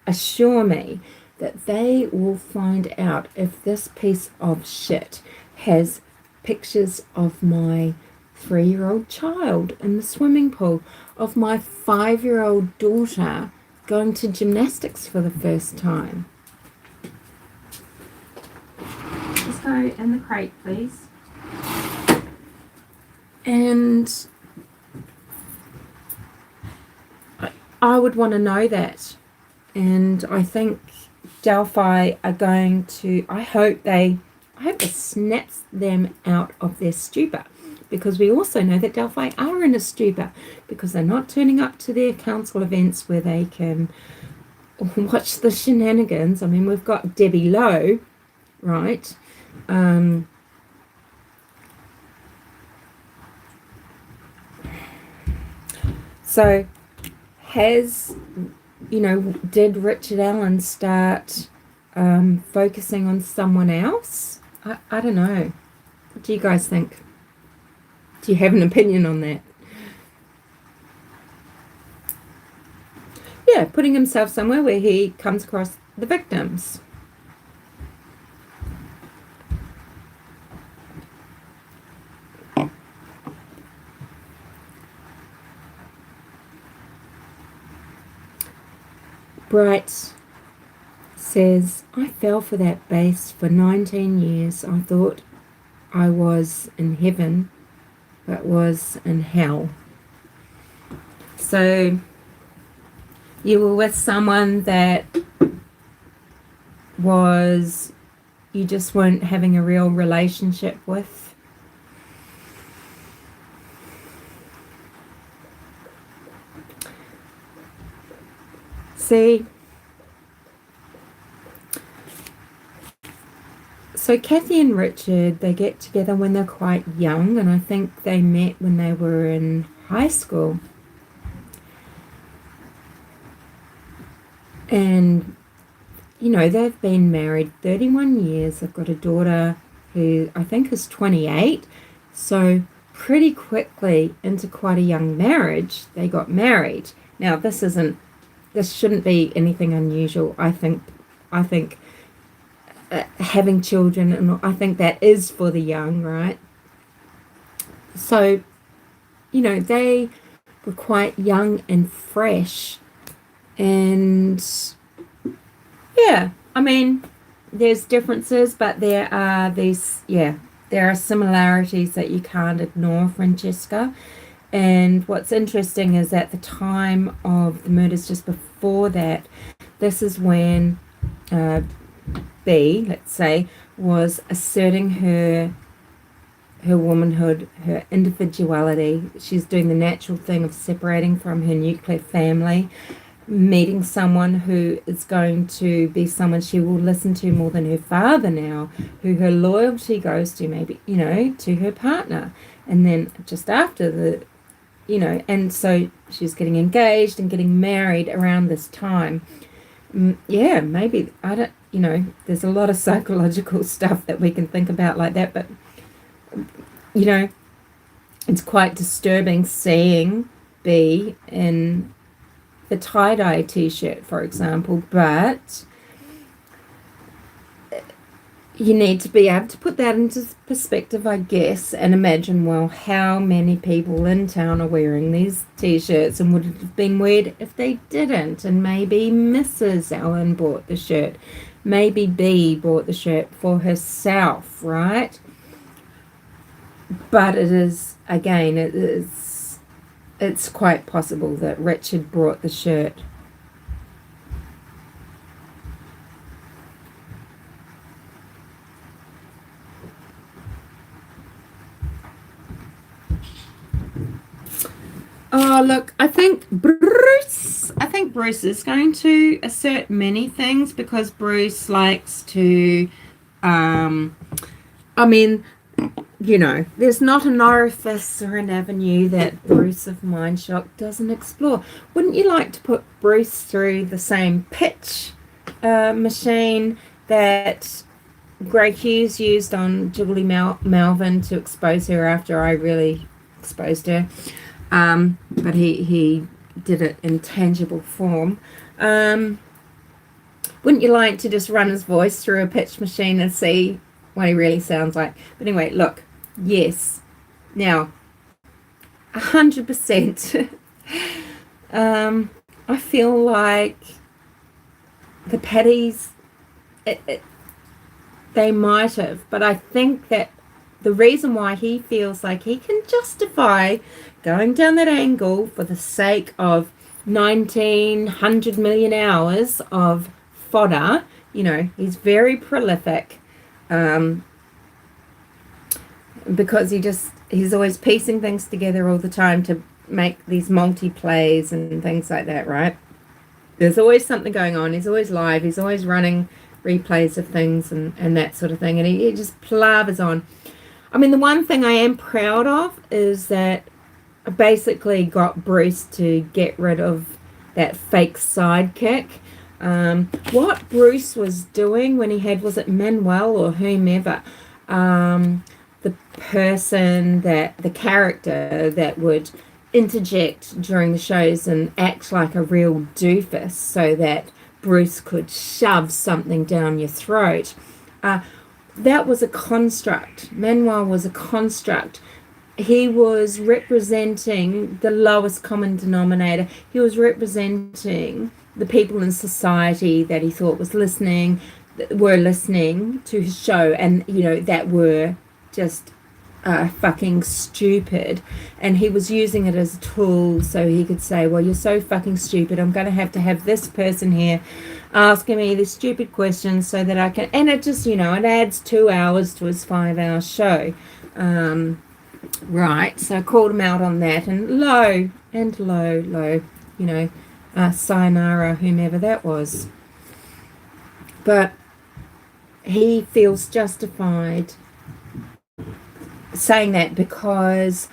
assure me that they will find out if this piece of shit has pictures of my 3-year-old child in the swimming pool, of my 5-year-old daughter going to gymnastics for the first time. Just go in the crate, please. And I would want to know that. And I think Delphi are going to, I hope I hope this snaps them out of their stupor, because we also know that Delphi are in a stupor because they're not turning up to their council events where they can watch the shenanigans. I mean, we've got Debbie Lowe, right? So did Richard Allen start focusing on someone else? I don't know. What do you guys think? Do you have an opinion on that? Yeah, putting himself somewhere where he comes across the victims. Bright says, I fell for that base for 19 years. I thought I was in heaven, but was in hell. So you were with someone that you just weren't having a real relationship with. See, so Kathy and Richard, they get together when they're quite young, and I think they met when they were in high school. And, they've been married 31 years. They've got a daughter who I think is 28. So pretty quickly into quite a young marriage, they got married. Now, this shouldn't be anything unusual. I think having children, and I think that is for the young, right? So, they were quite young and fresh. And yeah, I mean, there's differences, but there are similarities that you can't ignore, Francesca. And what's interesting is at the time of the murders, just before that, this is when B, let's say, was asserting her womanhood, her individuality. She's doing the natural thing of separating from her nuclear family, meeting someone who is going to be someone she will listen to more than her father now, who her loyalty goes to, maybe, to her partner. And then just after and so she's getting engaged and getting married around this time. Yeah, maybe, I don't, there's a lot of psychological stuff that we can think about like that, but, it's quite disturbing seeing B in the tie-dye t-shirt, for example, but you need to be able to put that into perspective, I guess, and imagine, well, how many people in town are wearing these t-shirts, and would it have been weird if they didn't? And maybe Mrs. Allen bought the shirt. Maybe B bought the shirt for herself, right? But it's quite possible that Richard brought the shirt. Oh, look, I think Bruce is going to assert many things, because Bruce likes to, there's not an orifice or an avenue that Bruce of Mindshock doesn't explore. Wouldn't you like to put Bruce through the same pitch machine that Greg Hughes used on Julie Melvin to expose her after I really exposed her? But he did it in tangible form. Wouldn't you like to just run his voice through a pitch machine and see what he really sounds like? But anyway, look, yes. Now, 100%. I feel like the Paddies, they might have, but I think that the reason why he feels like he can justify going down that angle for the sake of 1,900 million hours of fodder, he's very prolific. because he's always piecing things together all the time to make these multi-plays and things like that, right? There's always something going on. He's always live. He's always running replays of things and that sort of thing. And he just plavers on. I mean, the one thing I am proud of is that I basically got Bruce to get rid of that fake sidekick. What Bruce was doing when he had, was it Manuel or whomever, the person that, the character that would interject during the shows and act like a real doofus so that Bruce could shove something down your throat. That was a construct. Manuel was a construct. He was representing the lowest common denominator. He was representing the people in society that he thought were listening to his show, and that were just fucking stupid, and he was using it as a tool so he could say, well, you're so fucking stupid, I'm going to have this person here asking me these stupid questions so that I can, and it just, it adds 2 hours to his 5-hour show. Right, so I called him out on that, and low, sayonara, whomever that was. But he feels justified saying that because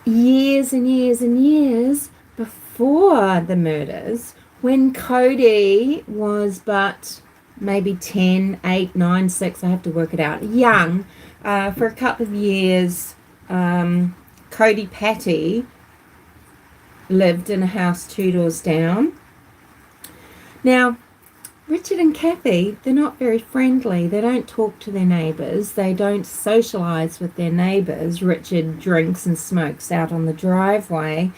years and years and years before the murders, when Cody was but maybe 10, 8, 9, 6, I have to work it out, young, for a couple of years, Cody Patty lived in a house 2 doors down. Now, Richard and Kathy, they're not very friendly. They don't talk to their neighbours. They don't socialise with their neighbours. Richard drinks and smokes out on the driveway.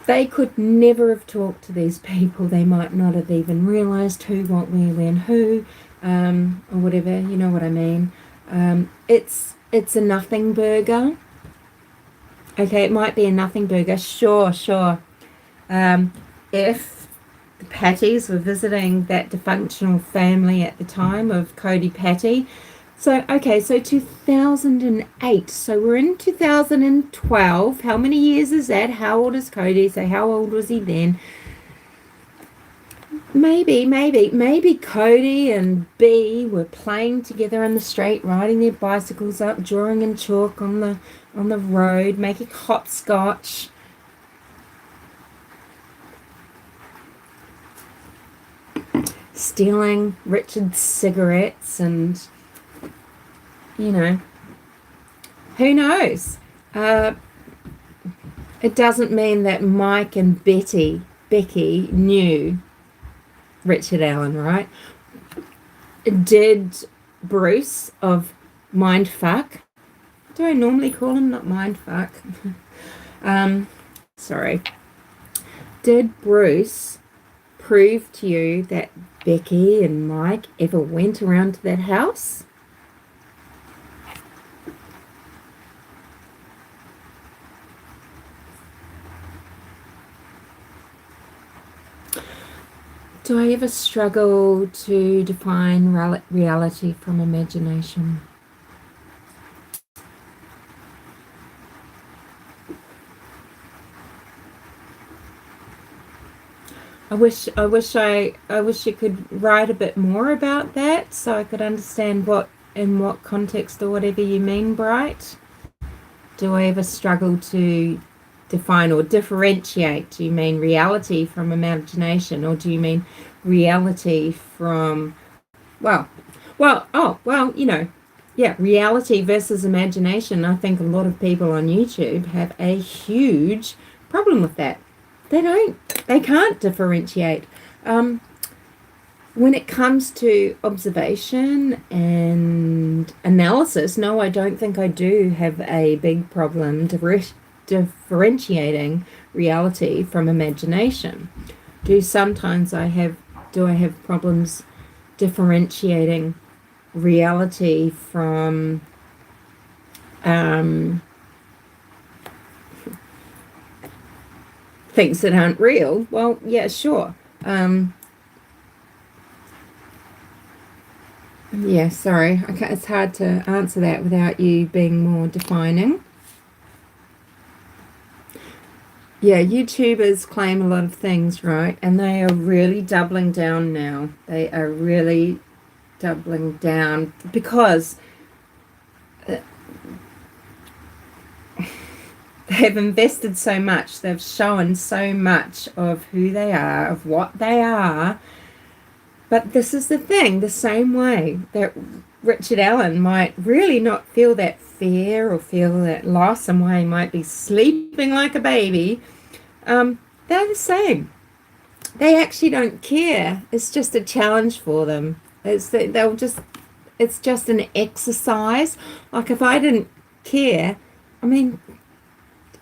They could never have talked to these people. They might not have even realised who, what, where, when, who, or whatever. You know what I mean. It's a nothing burger. Okay, it might be a nothing burger. Sure. If the Patties were visiting that dysfunctional family at the time of Cody Patty. So 2008. So we're in 2012. How many years is that? How old is Cody? So how old was he then? Maybe Cody and B were playing together in the street, riding their bicycles up, drawing in chalk on the road, making hopscotch. Stealing Richard's cigarettes, and who knows. It doesn't mean that Mike and Becky knew Richard Allen, right? Did Bruce of Mindfuck, do I normally call him not Mindfuck? Sorry. Did Bruce prove to you that Becky and Mike ever went around to that house? Do I ever struggle to define reality from imagination? I wish you could write a bit more about that so I could understand in what context or whatever you mean, Bright. Do I ever struggle to define or differentiate? Do you mean reality from imagination, or do you mean reality from reality versus imagination? I think a lot of people on YouTube have a huge problem with that. They can't differentiate. When it comes to observation and analysis, no, I don't think I do have a big problem differentiating reality from imagination. Sometimes I have problems differentiating reality from things that aren't real. Well, yeah, sure. Yeah, sorry. Okay, it's hard to answer that without you being more defining. Yeah, YouTubers claim a lot of things, right? And they are really doubling down now. They are really doubling down because they've invested so much. They've shown so much of who they are, of what they are. But this is the thing, the same way that Richard Allen might really not feel that fear or feel that loss, and why he might be sleeping like a baby, they're the same. They actually don't care. It's just a challenge for them. It's just an exercise. Like if I didn't care, I mean,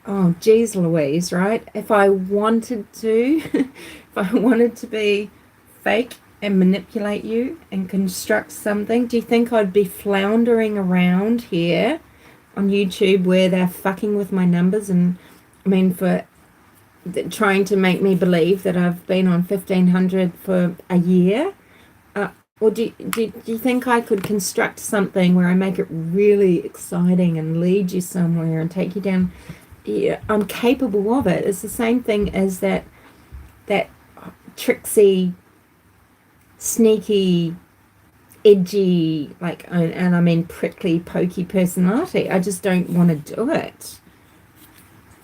oh geez Louise, right? If I wanted to, if I wanted to be fake and manipulate you and construct something, do you think I'd be floundering around here on YouTube where they're fucking with my numbers and I mean for trying to make me believe that I've been on 1500 for a year? Or do you think I could construct something where I make it really exciting and lead you somewhere and take you down? Yeah, I'm capable of it. It's the same thing as that tricksy, sneaky, edgy, like, and I mean prickly, pokey personality. I just don't want to do it.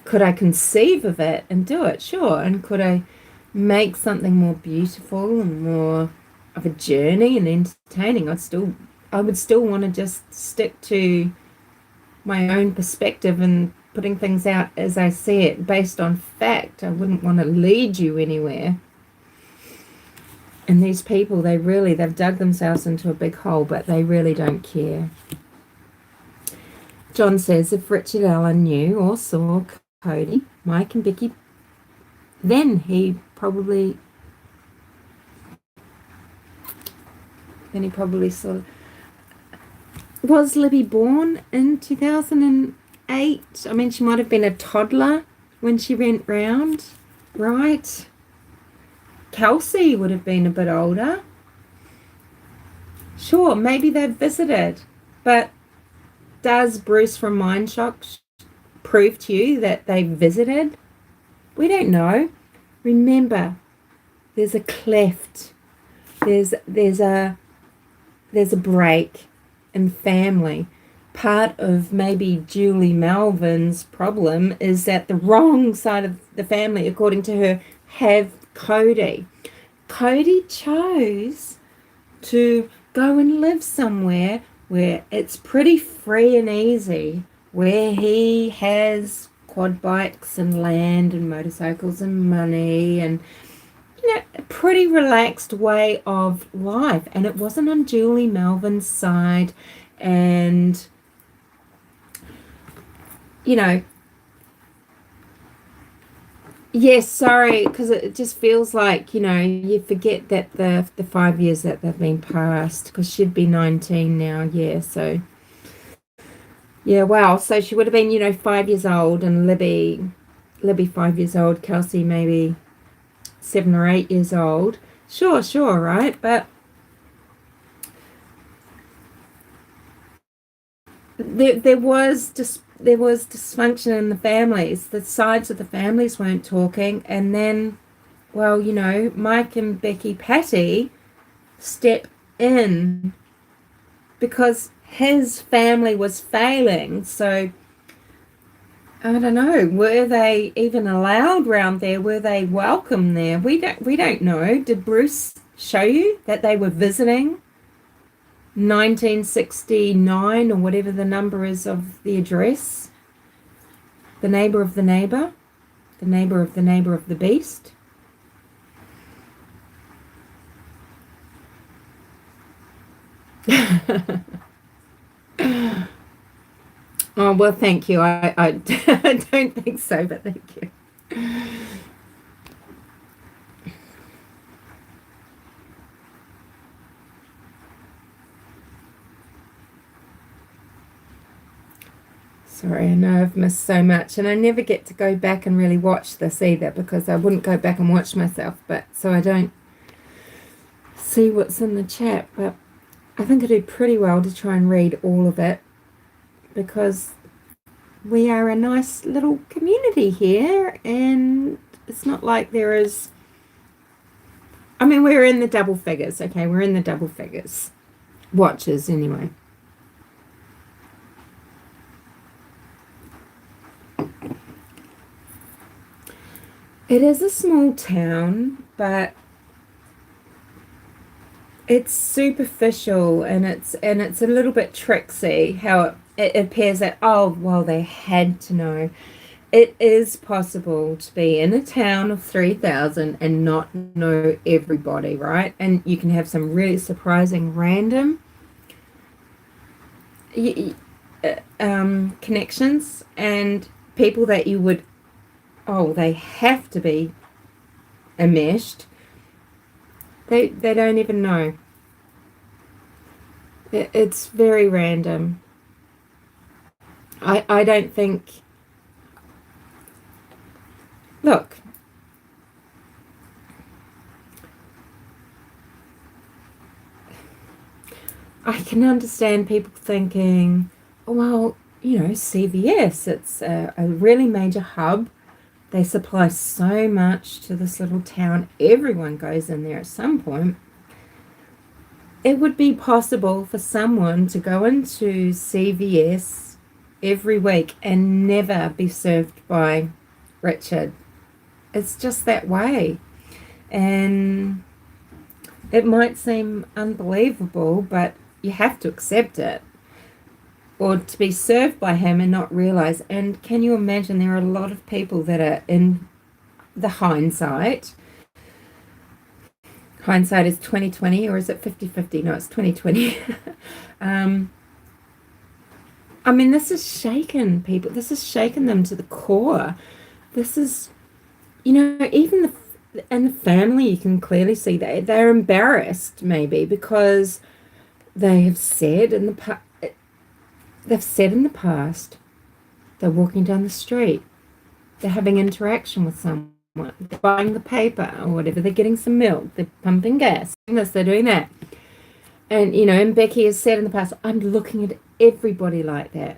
Could I conceive of it and do it? Sure. And could I make something more beautiful and more of a journey and entertaining? I would still want to just stick to my own perspective and putting things out as I see it based on fact. I wouldn't want to lead you anywhere. And these people, they've dug themselves into a big hole, but they really don't care. John says, if Richard Allen knew or saw Cody, Mike and Vicky, then he probably saw. Was Libby born in 2008? I mean, she might have been a toddler when she went round, right? Kelsey would have been a bit older. Sure, maybe they've visited, but does Bruce from Mindshock prove to you that they visited? We don't know. Remember, there's a cleft. There's a break in family. Part of maybe Julie Melvin's problem is that the wrong side of the family, according to her, have Cody. Cody chose to go and live somewhere where it's pretty free and easy, where he has quad bikes and land and motorcycles and money and a pretty relaxed way of life. And it wasn't on Julie Melvin's side. And yes, sorry, because it just feels like, you forget that the 5 years that they've been passed, because she'd be 19 now, yeah, so, yeah, wow, so she would have been, 5 years old, and Libby 5 years old, Kelsey maybe 7 or 8 years old, sure, right, but there was dysfunction in the families. The sides of the families weren't talking, and then, well, Mike and Becky Patty step in because his family was failing. So I don't know, were they even allowed round there? Were they welcome there? We don't know. Did Bruce show you that they were visiting 1969 or whatever the number is of the address? The neighbor of the neighbor, the neighbor of the neighbor of the beast. Oh, well, thank you. I don't think so, but thank you. Sorry, I know I've missed so much, and I never get to go back and really watch this either, because I wouldn't go back and watch myself, but so I don't see what's in the chat. But I think I do pretty well to try and read all of it because we are a nice little community here, and it's not like there is. I mean, we're in the double figures, okay? We're in the double figures. Watches, anyway. It is a small town, but it's superficial, and it's a little bit tricksy how it appears that, oh, well, they had to know. It is possible to be in a town of 3,000 and not know everybody, right? And you can have some really surprising random connections and people that you would, oh, they have to be enmeshed. They don't even know. It's very random. I don't think. Look, I can understand people thinking, oh, well, CVS, it's a really major hub. They supply so much to this little town. Everyone goes in there at some point. It would be possible for someone to go into CVS every week and never be served by Richard. It's just that way. And it might seem unbelievable, but you have to accept it. Or to be served by him and not realize. And can you imagine there are a lot of people that are in the hindsight. Hindsight is 2020, or is it 50-50? No, it's 2020. I mean, this has shaken people. This has shaken them to the core. This is, even the family, you can clearly see they're embarrassed maybe because they have said in the past they're walking down the street, they're having interaction with someone, they're buying the paper or whatever, they're getting some milk, they're pumping gas, they're doing that. And and Becky has said in the past, I'm looking at everybody like that.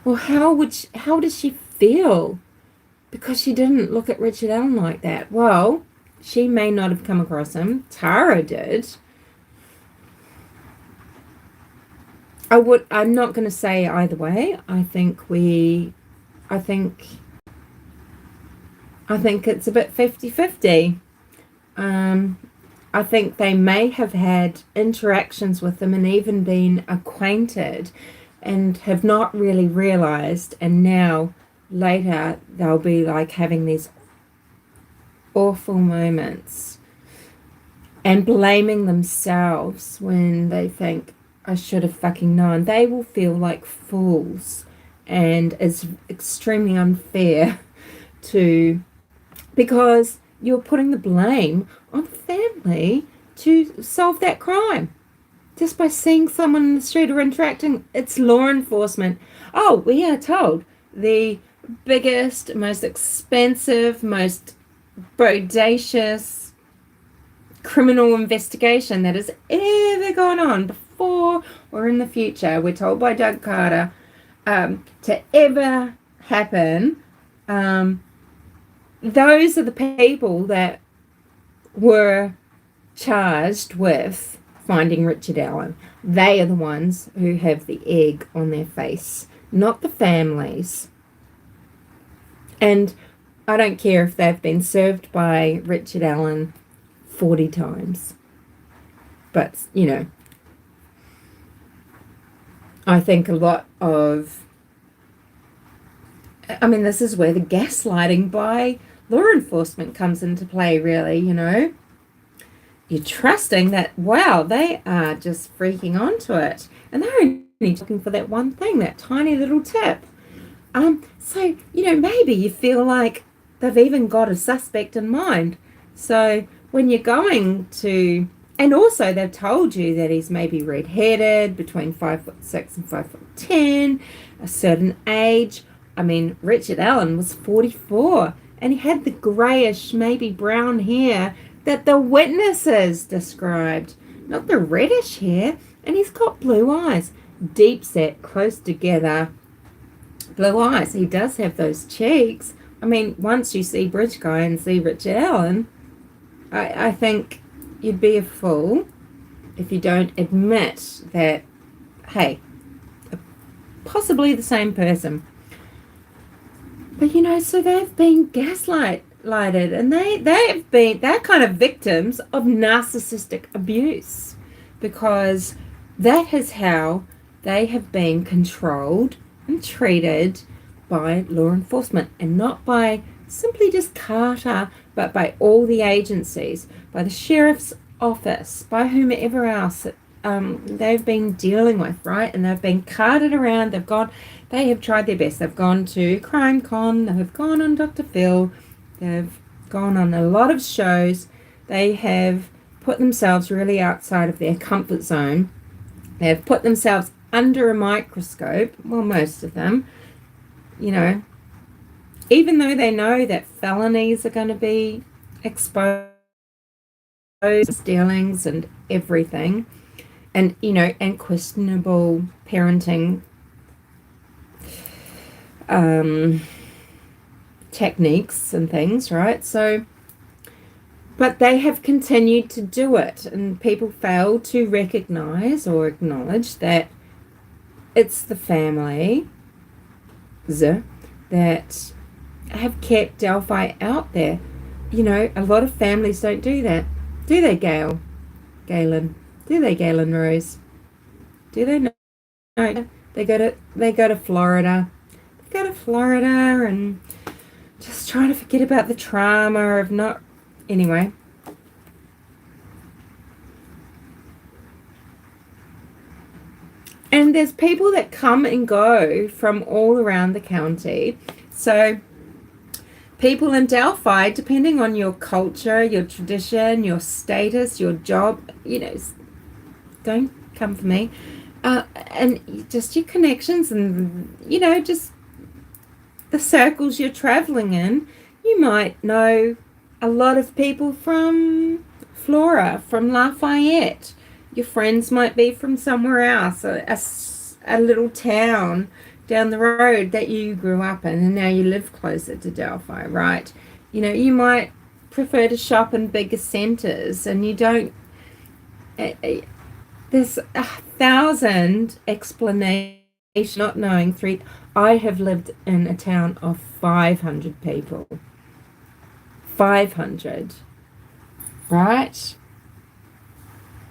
Well, how does she feel? Because she didn't look at Richard Allen like that. Well, she may not have come across him. Tara did. I'm not going to say either way. I think it's a bit 50-50. I think they may have had interactions with them and even been acquainted and have not really realized, and now later they'll be like having these awful moments and blaming themselves when they think, I should have fucking known. They will feel like fools, and it's extremely unfair because you're putting the blame on the family to solve that crime. Just by seeing someone in the street or interacting, it's law enforcement. Oh, we are told the biggest, most expensive, most bodacious criminal investigation that has ever gone on before or in the future, we're told by Doug Carter, to ever happen. Those are the people that were charged with finding Richard Allen. They are the ones who have the egg on their face, not the families. And I don't care if they've been served by Richard Allen 40 times. But, I think a lot of... this is where the gaslighting by law enforcement comes into play, really, You're trusting that, wow, they are just freaking onto it. And they're only looking for that one thing, that tiny little tip. So, maybe you feel like they've even got a suspect in mind. So when you're going to, and also they've told you that he's maybe red-headed, between 5'6" and 5'10", a certain age. Richard Allen was 44, and he had the greyish, maybe brown hair that the witnesses described. not the reddish hair, and he's got blue eyes, deep set, close together blue eyes. He does have those cheeks. I mean, once you see Bridge Guy and see Richard Allen, I think you'd be a fool if you don't admit that, hey, possibly the same person. But so they've been gaslighted, and they're kind of victims of narcissistic abuse, because that is how they have been controlled and treated by law enforcement, and not by simply just Carter, but by all the agencies, by the sheriff's office, by whomever else they've been dealing with, right? And they've been carted around. They have tried their best. They've gone to Crime Con, they have gone on Dr. Phil, they've gone on a lot of shows. They have put themselves really outside of their comfort zone. They have put themselves under a microscope, well, most of them, even though they know that felonies are going to be exposed, dealings and everything, and and questionable parenting techniques and things, right? So, but they have continued to do it, and people fail to recognize or acknowledge that it's the family that have kept Delphi out there. A lot of families don't do that. Do they, Galen? Do they, Galen Rose? Do they? No. They go to Florida. They go to Florida and just try to forget about the trauma of not. Anyway. And there's people that come and go from all around the county. So people in Delphi, depending on your culture, your tradition, your status, your job, don't come for me. And just your connections and, just the circles you're traveling in. You might know a lot of people from Flora, from Lafayette. Your friends might be from somewhere else, a little town down the road that you grew up in, and now you live closer to Delphi, right? You might prefer to shop in bigger centres, and you don't. There's 1,000 explanations, not knowing three. I have lived in a town of 500 people. 500, right?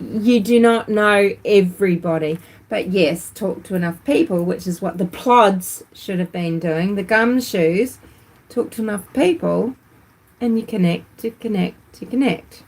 You do not know everybody, but yes, talk to enough people, which is what the plods should have been doing, the gumshoes. Talk to enough people and you connect to connect to connect.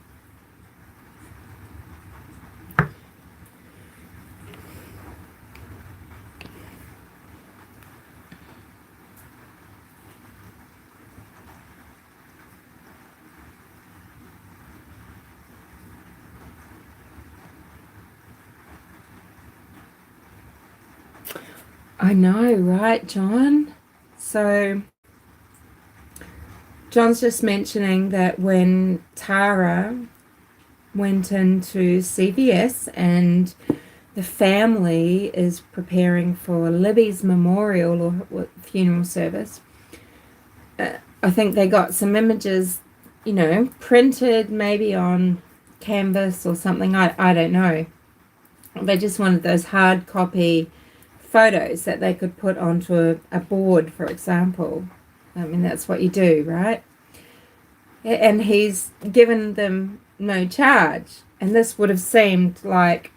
I know, right, John? So John's just mentioning that when Tara went into CVS and the family is preparing for Libby's memorial or funeral service, I think they got some images, printed maybe on canvas or something. I don't know. They just wanted those hard copy photos that they could put onto a board, for example. I mean, that's what you do, right? And he's given them no charge. And this would have seemed like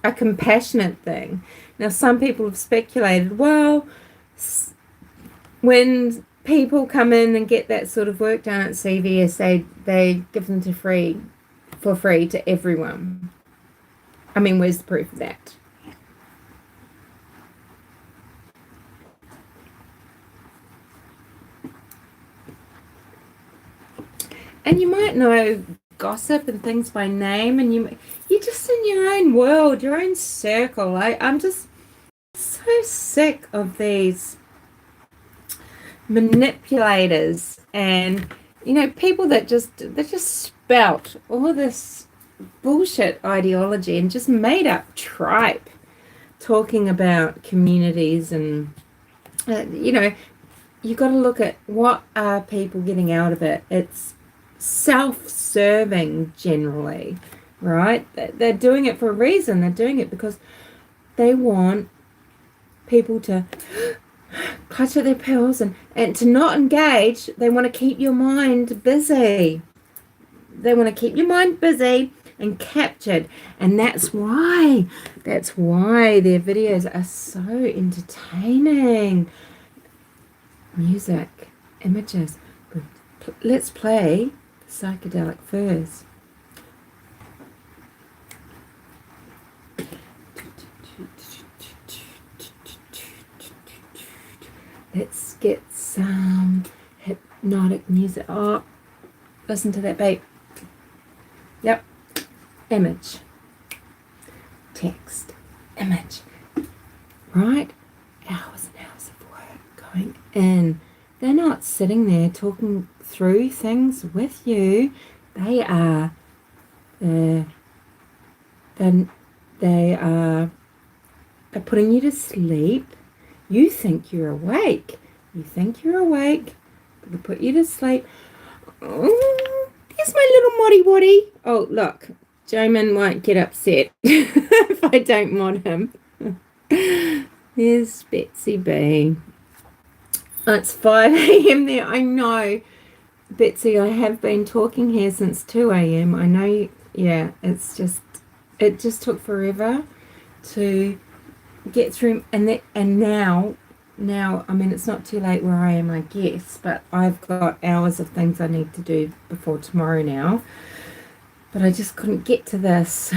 a compassionate thing. Now, some people have speculated, well, when people come in and get that sort of work done at CVS, they give them for free to everyone. I mean, where's the proof of that? And you might know gossip and things by name, and you're just in your own world, your own circle. I'm just so sick of these manipulators and people that just spout all this bullshit ideology and just made up tripe talking about communities and, you got to look at what are people getting out of it. It's self-serving generally, right? They're doing it for a reason. They're doing it because they want people to clutch at their pearls and to not engage. They want to keep your mind busy. They want to keep your mind busy and captured. And that's why their videos are so entertaining. Music, images. Let's play psychedelic first. Let's get some hypnotic music. Oh, listen to that beat. Yep. Image. Text. Image. Right? Hours and hours of work going in. They're not sitting there talking through things with you. They are they're putting you to sleep. You think you're awake. They put you to sleep. Oh, there's my little moddy waddy. Oh, look. Joman might get upset if I don't mod him. There's Betsy B. It's 5 a.m. there. I know. Betsy, I have been talking here since 2 a.m. I know, yeah, it just took forever to get through, and now, I mean, it's not too late where I am, I guess, but I've got hours of things I need to do before tomorrow now, but I just couldn't get to this.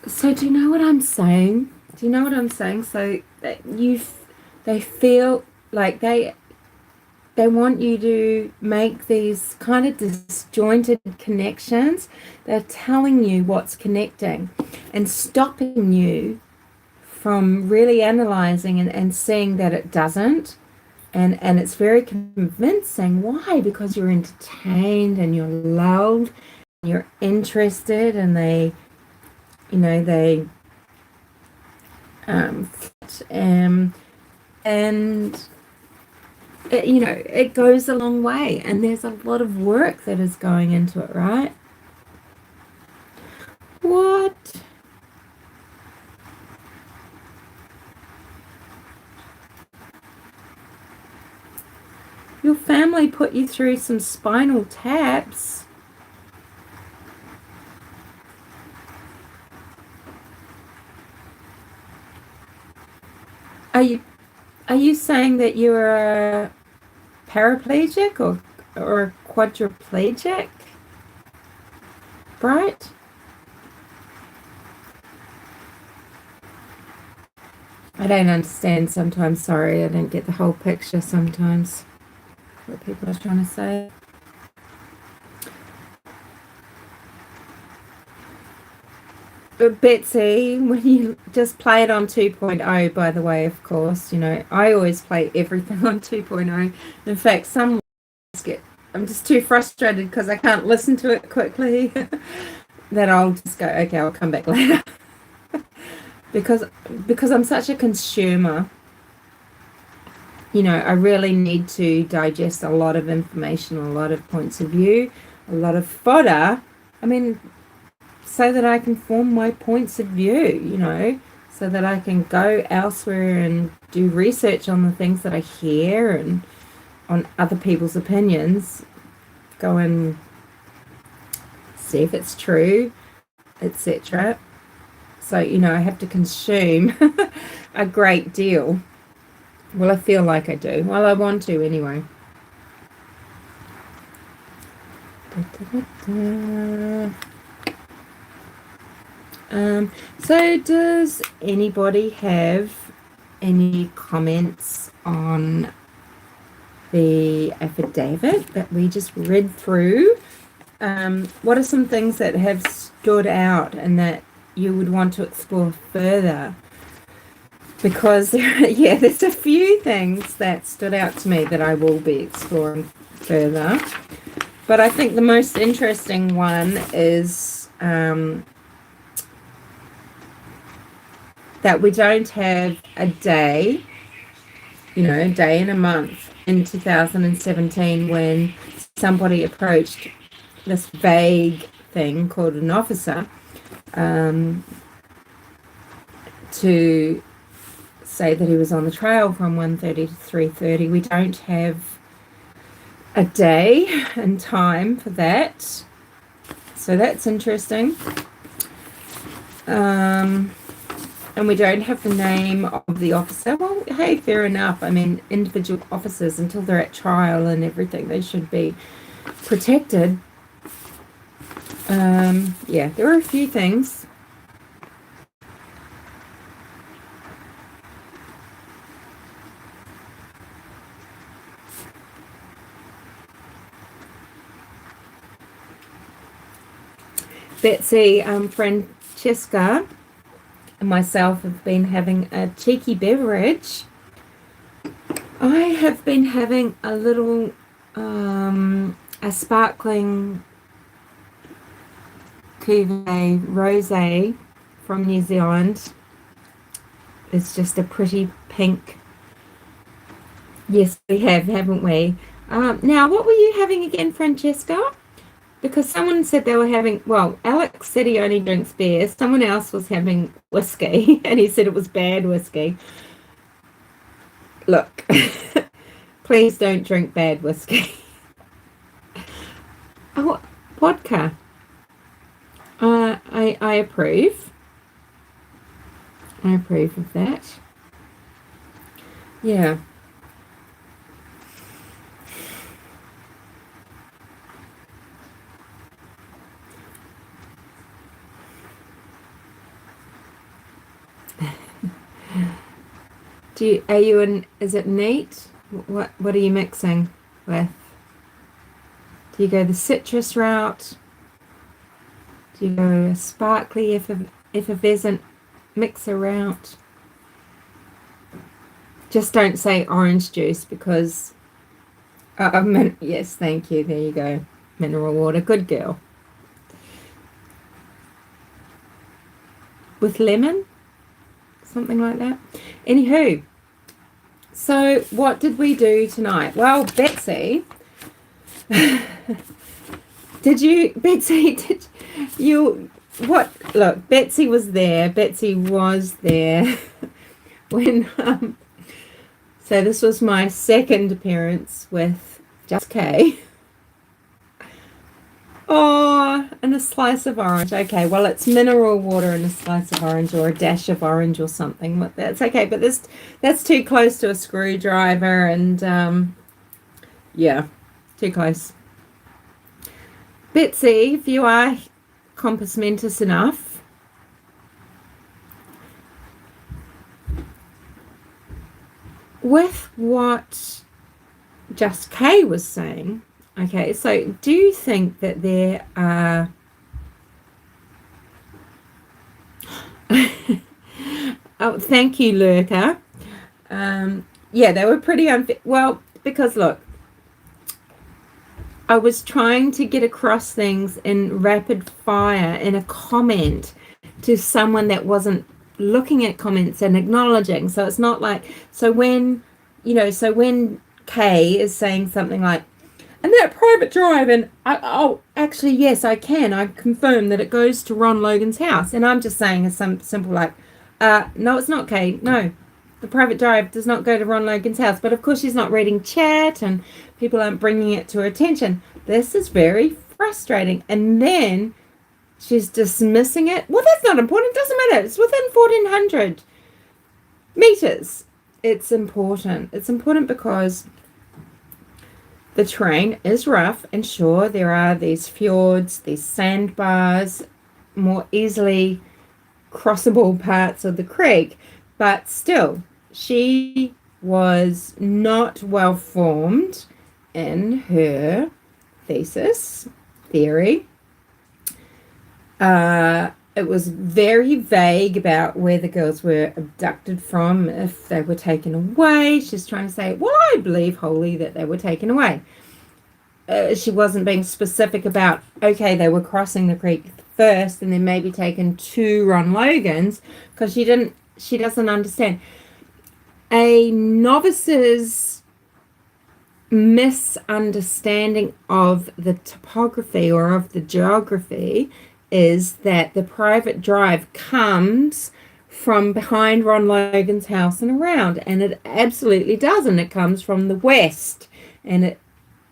So do you know what I'm saying? So that they feel like they want you to make these kind of disjointed connections. They're telling you what's connecting and stopping you from really analyzing and seeing that it doesn't. And it's very convincing. Why? Because you're entertained and you're lulled, you're interested, and they and it goes a long way, and there's a lot of work that is going into it, right? What? Your family put you through some spinal taps. Are you saying that you're a paraplegic or a quadriplegic? Right? I don't understand sometimes. Sorry, I don't get the whole picture sometimes. What people are trying to say. But Betsy, when you just play it on 2.0, by the way, of course, I always play everything on 2.0. In fact, I'm just too frustrated because I can't listen to it quickly that I'll just go, okay, I'll come back later. because I'm such a consumer, I really need to digest a lot of information, a lot of points of view, a lot of fodder. I mean, so that I can form my points of view, so that I can go elsewhere and do research on the things that I hear and on other people's opinions, go and see if it's true, etc. So, I have to consume a great deal. Well, I feel like I do. Well, I want to anyway. So does anybody have any comments on the affidavit that we just read through? What are some things that have stood out and that you would want to explore further? because there's a few things that stood out to me that I will be exploring further. But I think the most interesting one is that we don't have a day, a day in a month in 2017 when somebody approached this vague thing called an officer to say that he was on the trail from 1:30 to 3:30. We don't have a day and time for that. So that's interesting. And we don't have the name of the officer. Well, hey, fair enough. I mean, individual officers, until they're at trial and everything, they should be protected. There are a few things. Betsy, Francesca, and myself have been having a cheeky beverage. I have been having a little a sparkling cuvee rosé from New Zealand. It's just a pretty pink. Yes, we have, haven't we? Now, what were you having again, Francesca? Because someone said they were having, well, Alex said he only drinks beer. Someone else was having whiskey, and he said it was bad whiskey. Look, please don't drink bad whiskey. Oh, vodka. I approve. I approve of that. Yeah. Is it neat? What are you mixing with? Do you go the citrus route? Do you go a sparkly effervescent mixer route? Just don't say orange juice because yes, thank you. There you go. Mineral water. Good girl. With lemon? Something like that. Anywho, so what did we do tonight? Well, Betsy, did you look, Betsy was there when so this was my second appearance with Just K. Oh, and a slice of orange. Okay, well, it's mineral water and a slice of orange or a dash of orange or something. But that's okay. But that's too close to a screwdriver and, yeah, too close. Betsy, if you are compos mentis enough, with what Just K was saying, okay, so do you think that there are oh, thank you, Lurker. Yeah, they were pretty unfair. Well, because look, I was trying to get across things in rapid fire in a comment to someone that wasn't looking at comments and acknowledging. So it's not like, so when Kay is saying something like, and that private drive, and actually, yes, I confirm that it goes to Ron Logan's house. And I'm just saying some simple like, no, it's not, Kay. No, the private drive does not go to Ron Logan's house. But of course, she's not reading chat and people aren't bringing it to her attention. This is very frustrating. And then she's dismissing it. Well, that's not important. It doesn't matter. It's within 1,400 meters. It's important. It's important because the terrain is rough, and sure, there are these fjords, these sandbars, more easily crossable parts of the creek, but still, she was not well formed in her theory. it was very vague about where the girls were abducted from, if they were taken away. She's trying to say, well, I believe wholly that they were taken away. She wasn't being specific about, okay, they were crossing the creek first and then maybe taken to Ron Logan's, because she doesn't understand. A novice's misunderstanding of the topography or of the geography is that the private drive comes from behind Ron Logan's house and around, and it absolutely doesn't. It comes from the west, and it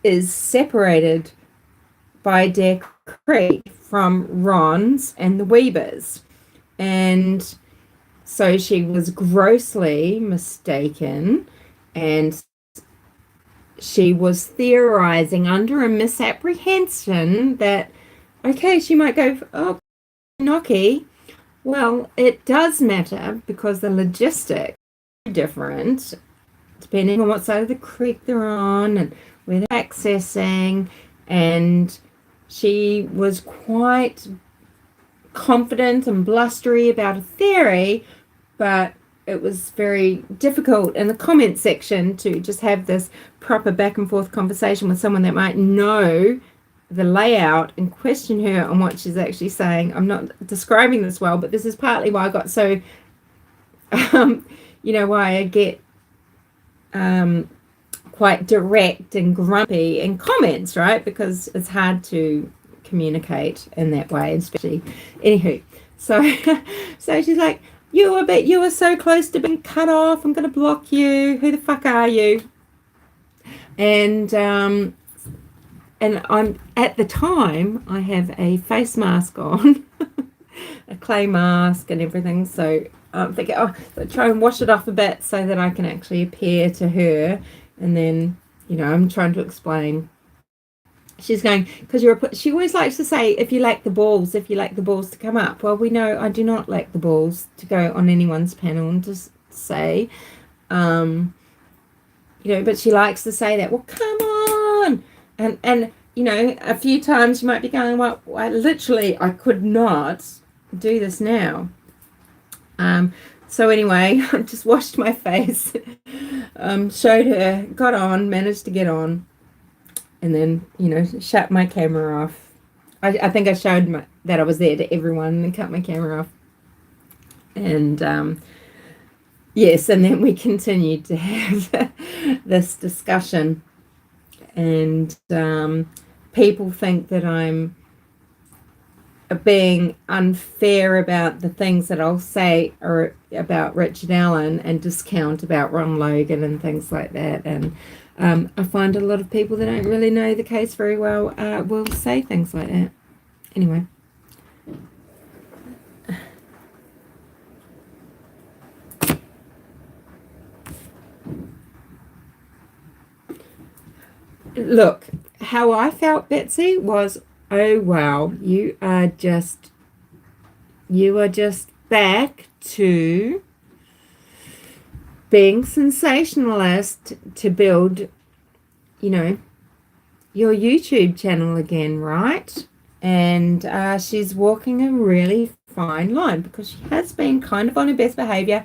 is separated by Deer Creek from Ron's and the Weavers. And so she was grossly mistaken, and she was theorizing under a misapprehension that, okay, she might go, oh, Noki. Well, it does matter because the logistics are different depending on what side of the creek they're on and where they're accessing. And she was quite confident and blustery about a theory, but it was very difficult in the comment section to just have this proper back and forth conversation with someone that might know the layout and question her on what she's actually saying. I'm not describing this well, but this is partly why I got so, why I get quite direct and grumpy in comments, right? Because it's hard to communicate in that way, especially. Anywho, so she's like, you are so close to being cut off. I'm going to block you. Who the fuck are you? And I'm at the time I have a face mask on, a clay mask and everything. So I'm thinking, I'll try and wash it off a bit so that I can actually appear to her. And then, I'm trying to explain. She's going, because she always likes to say, if you lack the balls to come up. Well, we know I do not lack the balls to go on anyone's panel and just say, but she likes to say that. Well, come on. And a few times you might be going, well, I could not do this now. So anyway, I just washed my face, showed her, managed to get on, and then, shut my camera off. I think I showed that I was there to everyone and cut my camera off. And, yes, and then we continued to have this discussion. And people think that I'm being unfair about the things that I'll say or about Richard Allen and discount about Ron Logan and things like that. And I find a lot of people that don't really know the case very well will say things like that. Anyway. Look, how I felt, Betsy, was, oh wow, you are just back to being sensationalist to build, your YouTube channel again, right? And she's walking a really fine line because she has been kind of on her best behavior.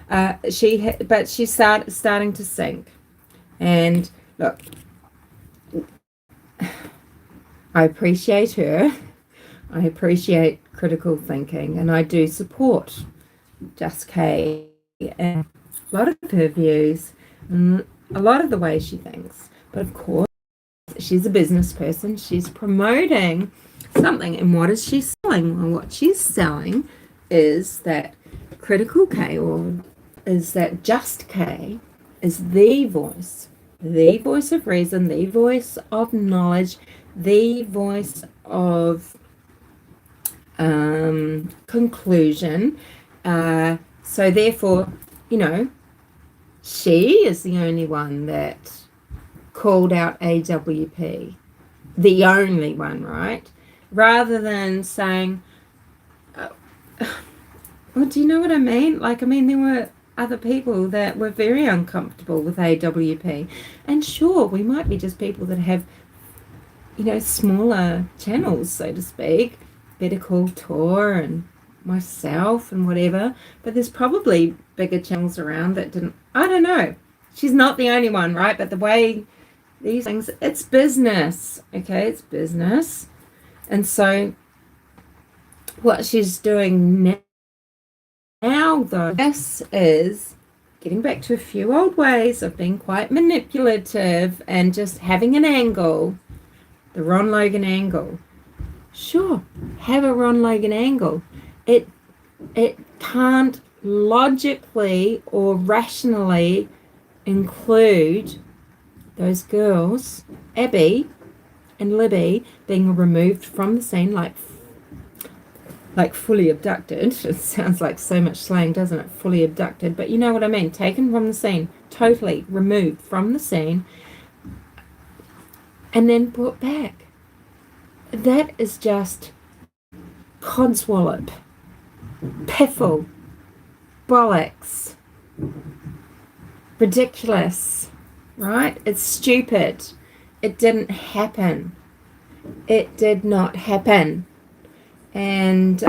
But she's starting to sink. And look, I appreciate her. I appreciate critical thinking, and I do support Just Kay and a lot of her views and a lot of the way she thinks. But of course, she's a business person. She's promoting something, and what is she selling? Well, what she's selling is that critical K, or is that Just K, is the voice of reason, the voice of knowledge, the voice of conclusion. So therefore, she is the only one that called out AWP. The only one, right? Rather than saying, well, do you know what I mean? There were other people that were very uncomfortable with AWP. And sure, we might be just people that have, smaller channels, so to speak. Better Call Tor and myself and whatever, but there's probably bigger channels around that didn't. I don't know. She's not the only one, right? But the way these things, it's business, okay? It's business. And so what she's doing now, though, this is getting back to a few old ways of being quite manipulative and just having an angle, the Ron Logan angle. Sure, have a Ron Logan angle. It can't logically or rationally include those girls, Abby and Libby, being removed from the scene like fully abducted. It sounds like so much slang, doesn't it? Fully abducted, but you know what I mean. Taken from the scene, totally removed from the scene, and then brought back. That is just codswallop, piffle, bollocks, ridiculous, right? It's stupid. It didn't happen. It did not happen. And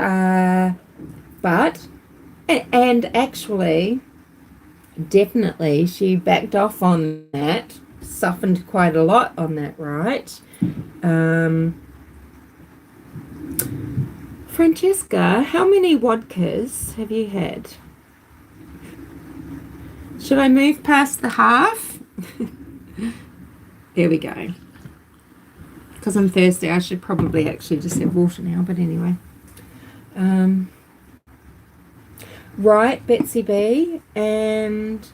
actually, definitely, she backed off on that, softened quite a lot on that, right? Francesca, how many vodkas have you had? Should I move past the half? There we go. Because I'm thirsty, I should probably actually just have water now, but anyway. Right, Betsy B, and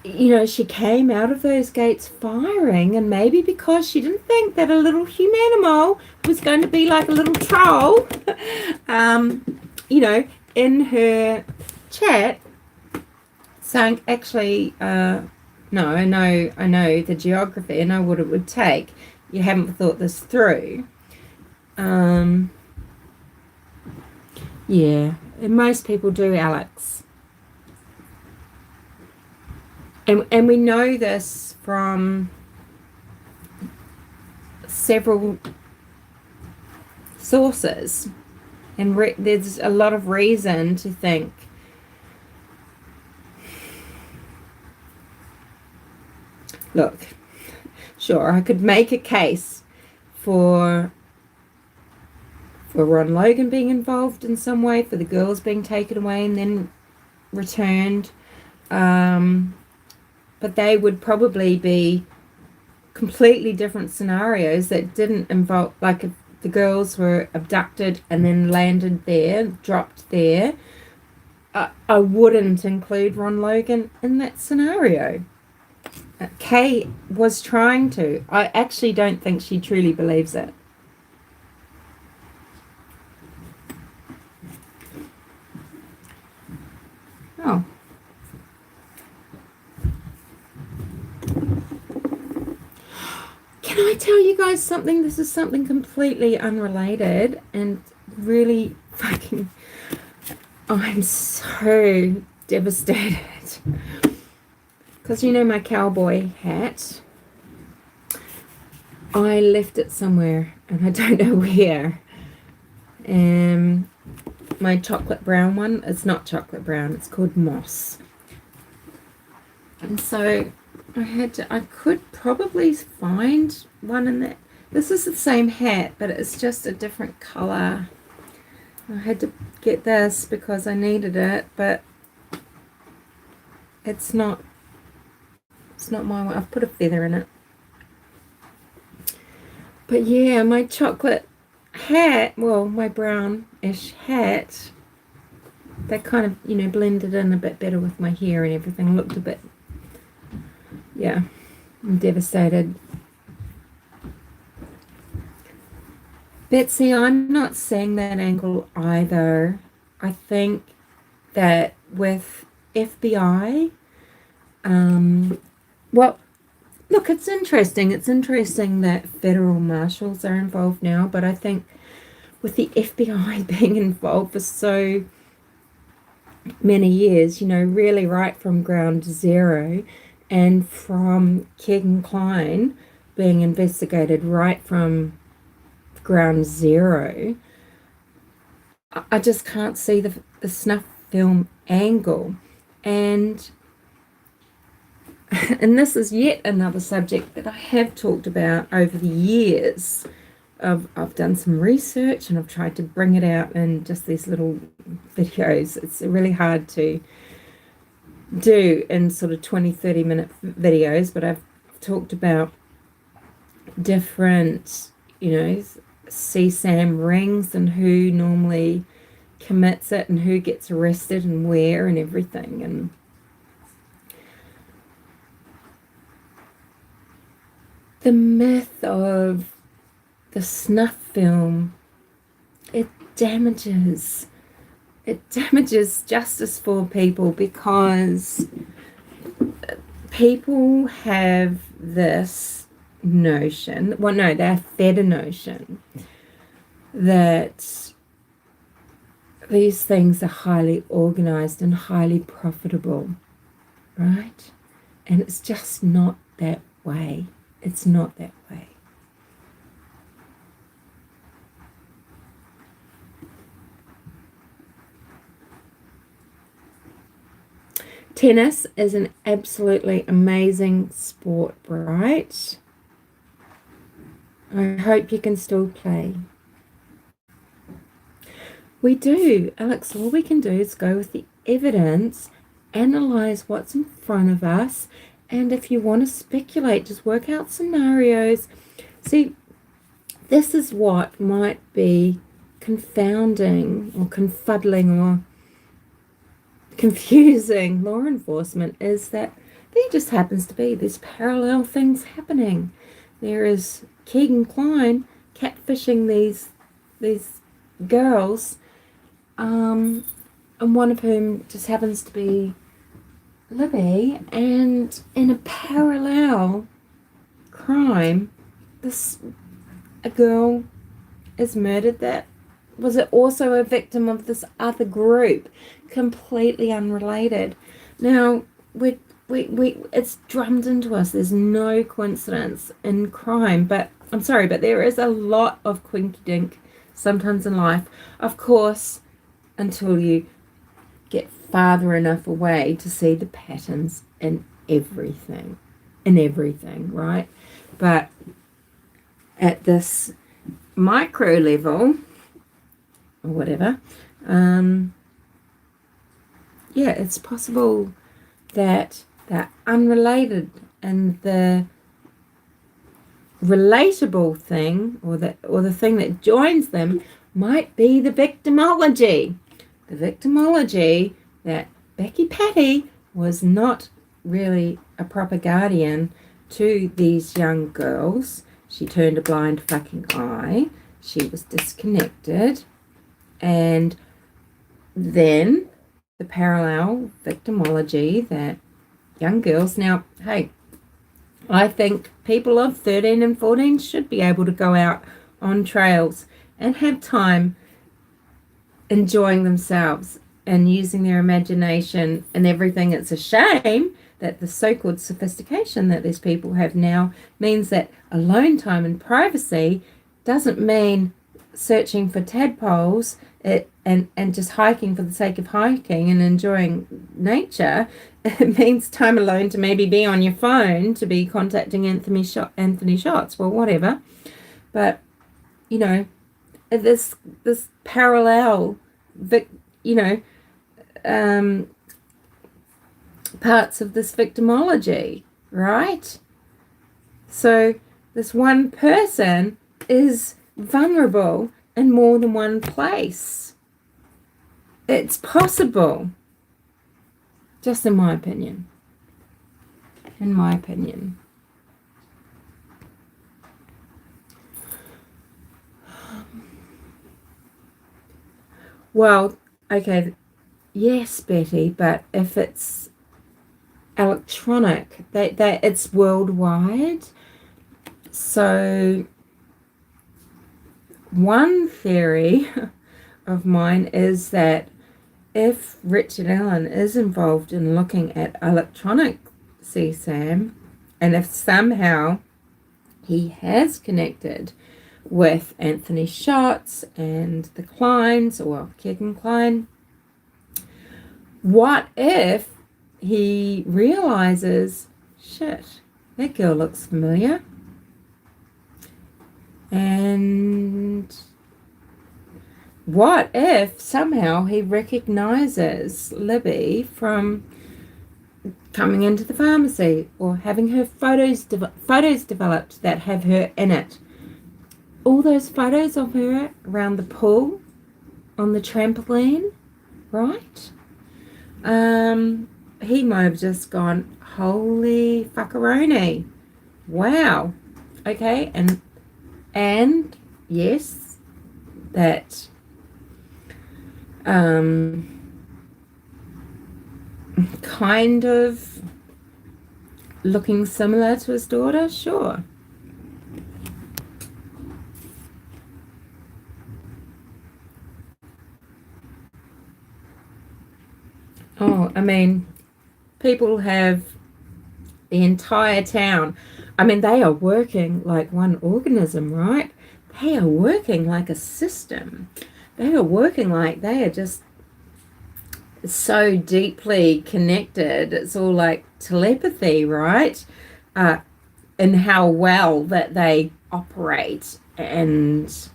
you know, she came out of those gates firing, and maybe because she didn't think that a little Humanimal was going to be like a little troll, you know, in her chat saying, actually, no, I know the geography, I know what it would take. You haven't thought this through. Yeah, and most people do, Alex. And we know this from several sources, and there's a lot of reason to think look, sure, I could make a case for Ron Logan being involved in some way, for the girls being taken away and then returned, but they would probably be completely different scenarios that didn't involve, like if the girls were abducted and then landed there, dropped there, I wouldn't include Ron Logan in that scenario. Kay was trying to. I actually don't think she truly believes it. Oh. Can I tell you guys something? This is something completely unrelated and really fucking... I'm so devastated. Because you know my cowboy hat? I left it somewhere and I don't know where. My chocolate brown one, it's not chocolate brown, it's called moss. And so I could probably find one in that. This is the same hat, but it's just a different color. I had to get this because I needed it, but it's not my one. I've put a feather in it. But yeah, my chocolate hat, well, my brownish hat, that kind of, you know, blended in a bit better with my hair and everything. Looked a bit, yeah, I'm devastated. Betsy, I'm not seeing that angle either. I think that with FBI, well, look, it's interesting. It's interesting that federal marshals are involved now, but I think with the FBI being involved for so many years, you know, really right from ground zero, and from Keegan Klein being investigated right from ground zero, I just can't see the snuff film angle. And this is yet another subject that I have talked about over the years. I've done some research and I've tried to bring it out in just these little videos. It's really hard to do in sort of 20-30 minute videos, but I've talked about different, CSAM rings and who normally commits it and who gets arrested and where and everything. And the myth of the snuff film, it damages justice for people, because people have this notion, they're fed a notion that these things are highly organized and highly profitable, right? And it's just not that way. It's not that way. Tennis is an absolutely amazing sport, right? I hope you can still play. We do, Alex. All we can do is go with the evidence, analyze what's in front of us, and if you want to speculate, just work out scenarios. See, this is what might be confounding or confuddling or confusing law enforcement, is that there just happens to be these parallel things happening. There is Keegan Klein catfishing these girls, and one of whom just happens to be Libby, and in a parallel crime, a girl is murdered that was also a victim of this other group, completely unrelated. Now, it's drummed into us. There's no coincidence in crime, but I'm sorry, but there is a lot of quinky-dink sometimes in life. Of course, until you get farther enough away to see the patterns in everything, right? But at this micro level, or whatever, it's possible that they're unrelated, and the relatable thing, or the thing that joins them, might be the victimology. The victimology that Becky Patty was not really a proper guardian to these young girls. She turned a blind fucking eye. She was disconnected. And then the parallel victimology that young girls, now, hey, I think people of 13 and 14 should be able to go out on trails and have time enjoying themselves and using their imagination and everything. It's a shame that the so-called sophistication that these people have now means that alone time and privacy doesn't mean searching for tadpoles and just hiking for the sake of hiking and enjoying nature. It means time alone to maybe be on your phone, to be contacting Anthony Shots, well, whatever. But, this parallel, parts of this victimology, right? So this one person is vulnerable in more than one place. It's possible, just in my opinion. Well, okay, yes, Betty, but if it's electronic, that it's worldwide. So one theory of mine is that if Richard Allen is involved in looking at electronic CSAM, and if somehow he has connected with Anthony Schotz and the Kleins, or Kegan Klein. What if he realizes, shit, that girl looks familiar? And what if somehow he recognizes Libby from coming into the pharmacy, or having her photos developed that have her in it? All those photos of her around the pool, on the trampoline, right? He might have just gone, holy fuckaroni. Wow. Okay, and yes, that kind of looking similar to his daughter, sure. Oh, I mean, people have the entire town. I mean, they are working like one organism, right? They are working like a system. They are working like they are just so deeply connected. It's all like telepathy, right? And how well that they operate. And it's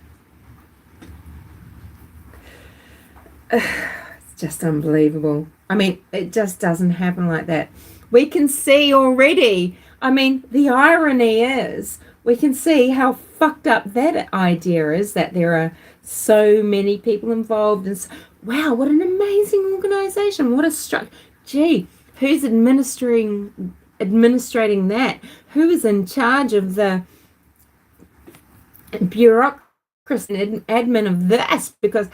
just unbelievable. I mean, it just doesn't happen like that. We can see already. I mean, the irony is we can see how fucked up that idea is, that there are so many people involved. And wow, what an amazing organization. What a structure. Gee, who's administrating that? Who is in charge of the bureaucracy and admin of this? Because,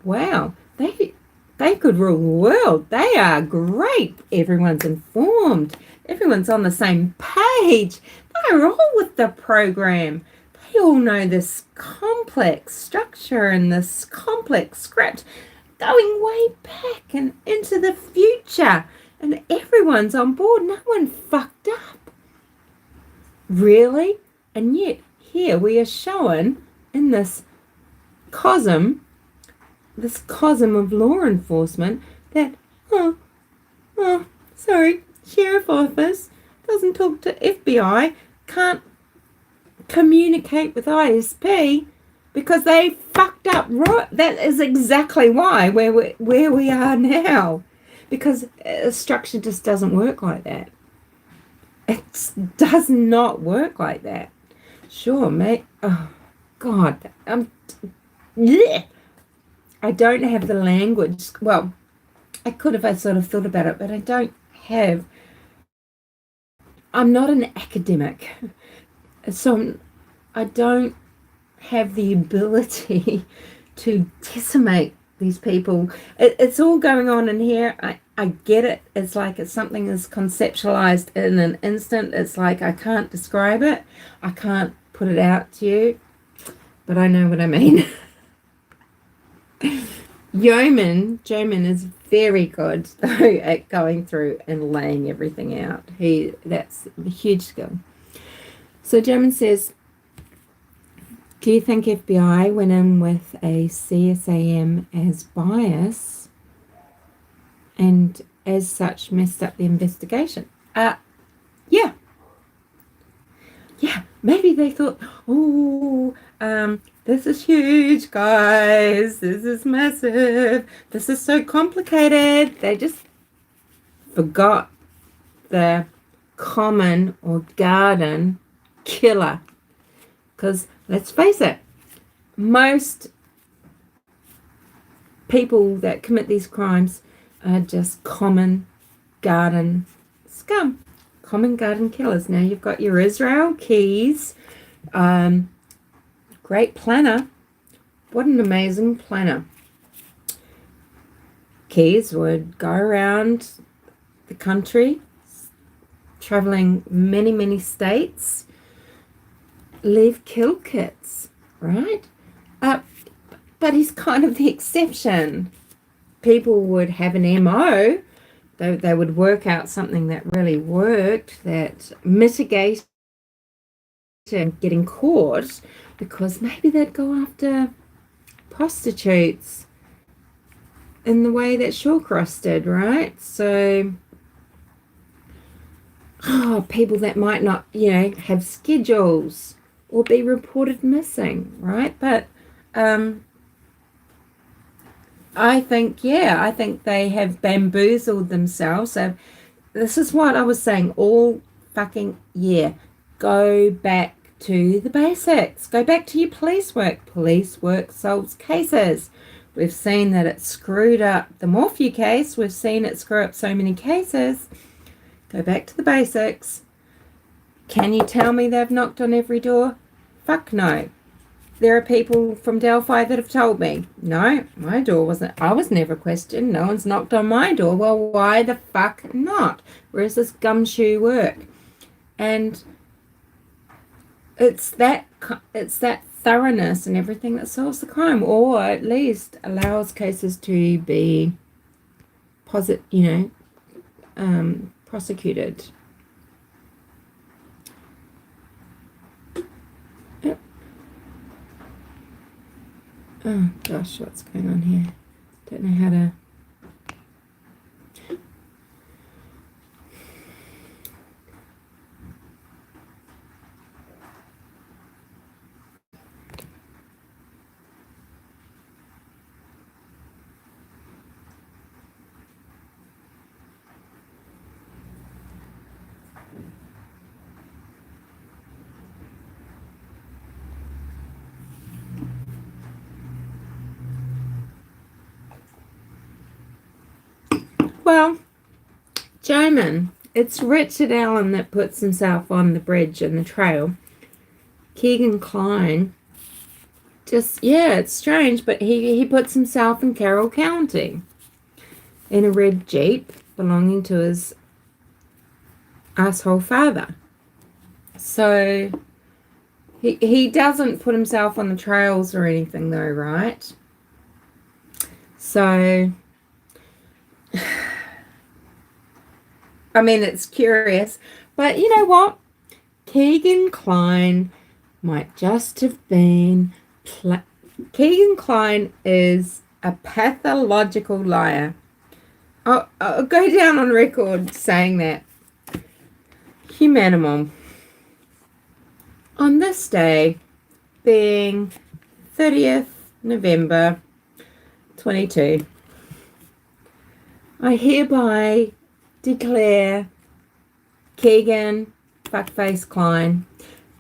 wow, they could rule the world. They are great. Everyone's informed. Everyone's on the same page. They're all with the program. They all know this complex structure and this complex script going way back and into the future. And everyone's on board. No one fucked up. Really? And yet, here we are shown in this cosm of law enforcement that, sorry, sheriff office doesn't talk to FBI, can't communicate with ISP because they fucked up. Right? That is exactly why where we are now, because a structure just doesn't work like that. It does not work like that. Sure, mate. Oh, God. Yeah. I don't have the language. Well, I could if I sort of thought about it, but I don't have. I'm not an academic, so I don't have the ability to decimate these people. It's all going on in here. I get it. It's like if something is conceptualized in an instant. It's like I can't describe it. I can't put it out to you, but I know what I mean. Joman is very good though at going through and laying everything out. That's a huge skill. So Joman says, do you think FBI went in with a CSAM as bias and as such messed up the investigation? Yeah. Maybe they thought, this is huge, guys. This is massive. This is so complicated. They just forgot the common or garden killer. Because let's face it, most people that commit these crimes are just common garden scum. Common garden killers. Now you've got your Israel Keys, great planner. What an amazing planner. Keys would go around the country, traveling many, many states, leave kill kits, right? But he's kind of the exception. People would have an MO. They would work out something that really worked, that mitigated to getting caught because maybe they'd go after prostitutes in the way that Shawcross did, right? So, people that might not, have schedules or be reported missing, right? But I think they have bamboozled themselves. So this is what I was saying all fucking year. Go back to the basics. Go back to your police work. Police work solves cases. We've seen that it screwed up the Morphew case. We've seen it screw up so many cases. Go back to the basics. Can you tell me they've knocked on every door? Fuck no. There are people from Delphi that have told me, no, my door wasn't, I was never questioned. No one's knocked on my door. Well, why the fuck not? Where's this gumshoe work? And it's that thoroughness and everything that solves the crime, or at least allows cases to be prosecuted. Oh gosh, what's going on here? Don't know how to. Well, Jamin, it's Richard Allen that puts himself on the bridge and the trail. Keegan Kline, it's strange, but he puts himself in Carroll County in a red Jeep belonging to his asshole father. So he doesn't put himself on the trails or anything though, right? So I mean, it's curious, but you know what? Keegan Kline might just have been... Keegan Kline is a pathological liar. I'll go down on record saying that. Humanimal. On this day, being 30th November 22, I hereby declare Keegan Fuckface Kline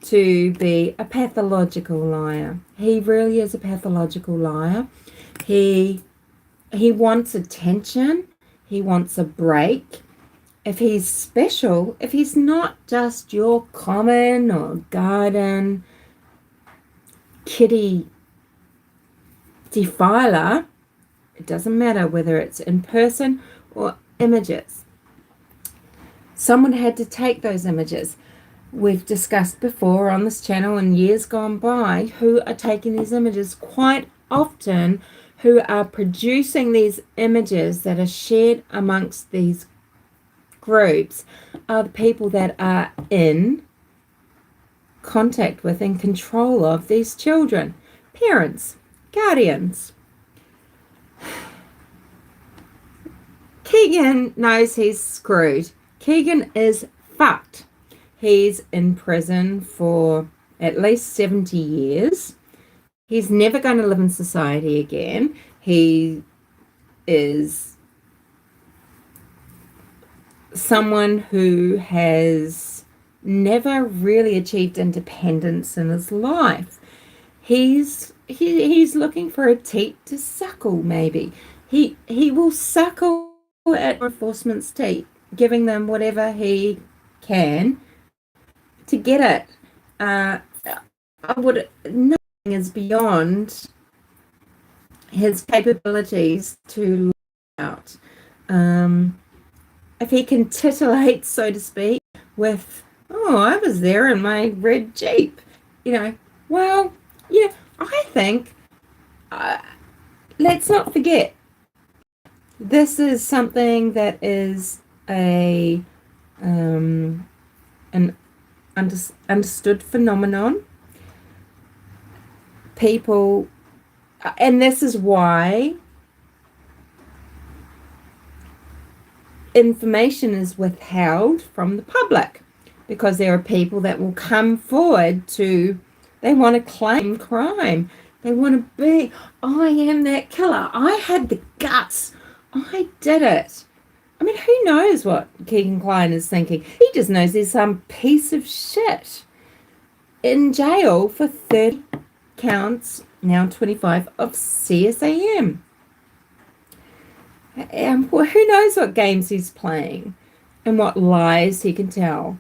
to be a pathological liar. He really is a pathological liar. He wants attention. He wants a break. If he's special, if he's not just your common or garden kitty defiler, it doesn't matter whether it's in person or images. Someone had to take those images. We've discussed before on this channel in years gone by who are taking these images quite often, who are producing these images that are shared amongst these groups are the people that are in contact with and control of these children. Parents, guardians. Keegan knows he's screwed. Keegan is fucked. He's in prison for at least 70 years. He's never going to live in society again. He is someone who has never really achieved independence in his life. He's looking for a teat to suckle, maybe. He will suckle at law enforcement's teat, giving them whatever he can to get it. Nothing is beyond his capabilities to lie out. If he can titillate, so to speak, with, I was there in my red Jeep, I think, let's not forget, this is something that is an understood phenomenon. People, and this is why information is withheld from the public, because there are people that will come forward they want to claim crime. They want to be, I am that killer. I had the guts. I did it. I mean, who knows what Keegan Klein is thinking? He just knows there's some piece of shit in jail for 30 counts, now 25, of CSAM. Well, who knows what games he's playing and what lies he can tell.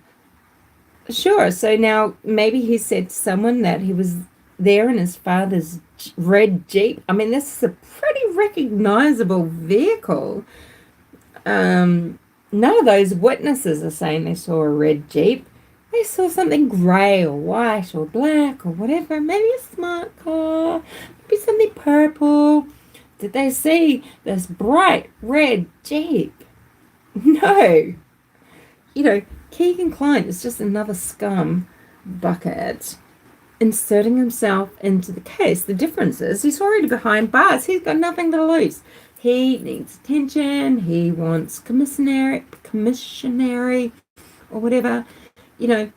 Sure, so now maybe he said to someone that he was there in his father's red Jeep. I mean, this is a pretty recognizable vehicle. None of those witnesses are saying they saw a red Jeep. They saw something grey or white or black or whatever. Maybe a smart car, maybe something purple. Did they see this bright red Jeep? No. You know, Keegan Klein is just another scum bucket inserting himself into the case. The difference is he's already behind bars. He's got nothing to lose. He needs attention. He wants commissionary or whatever. You know,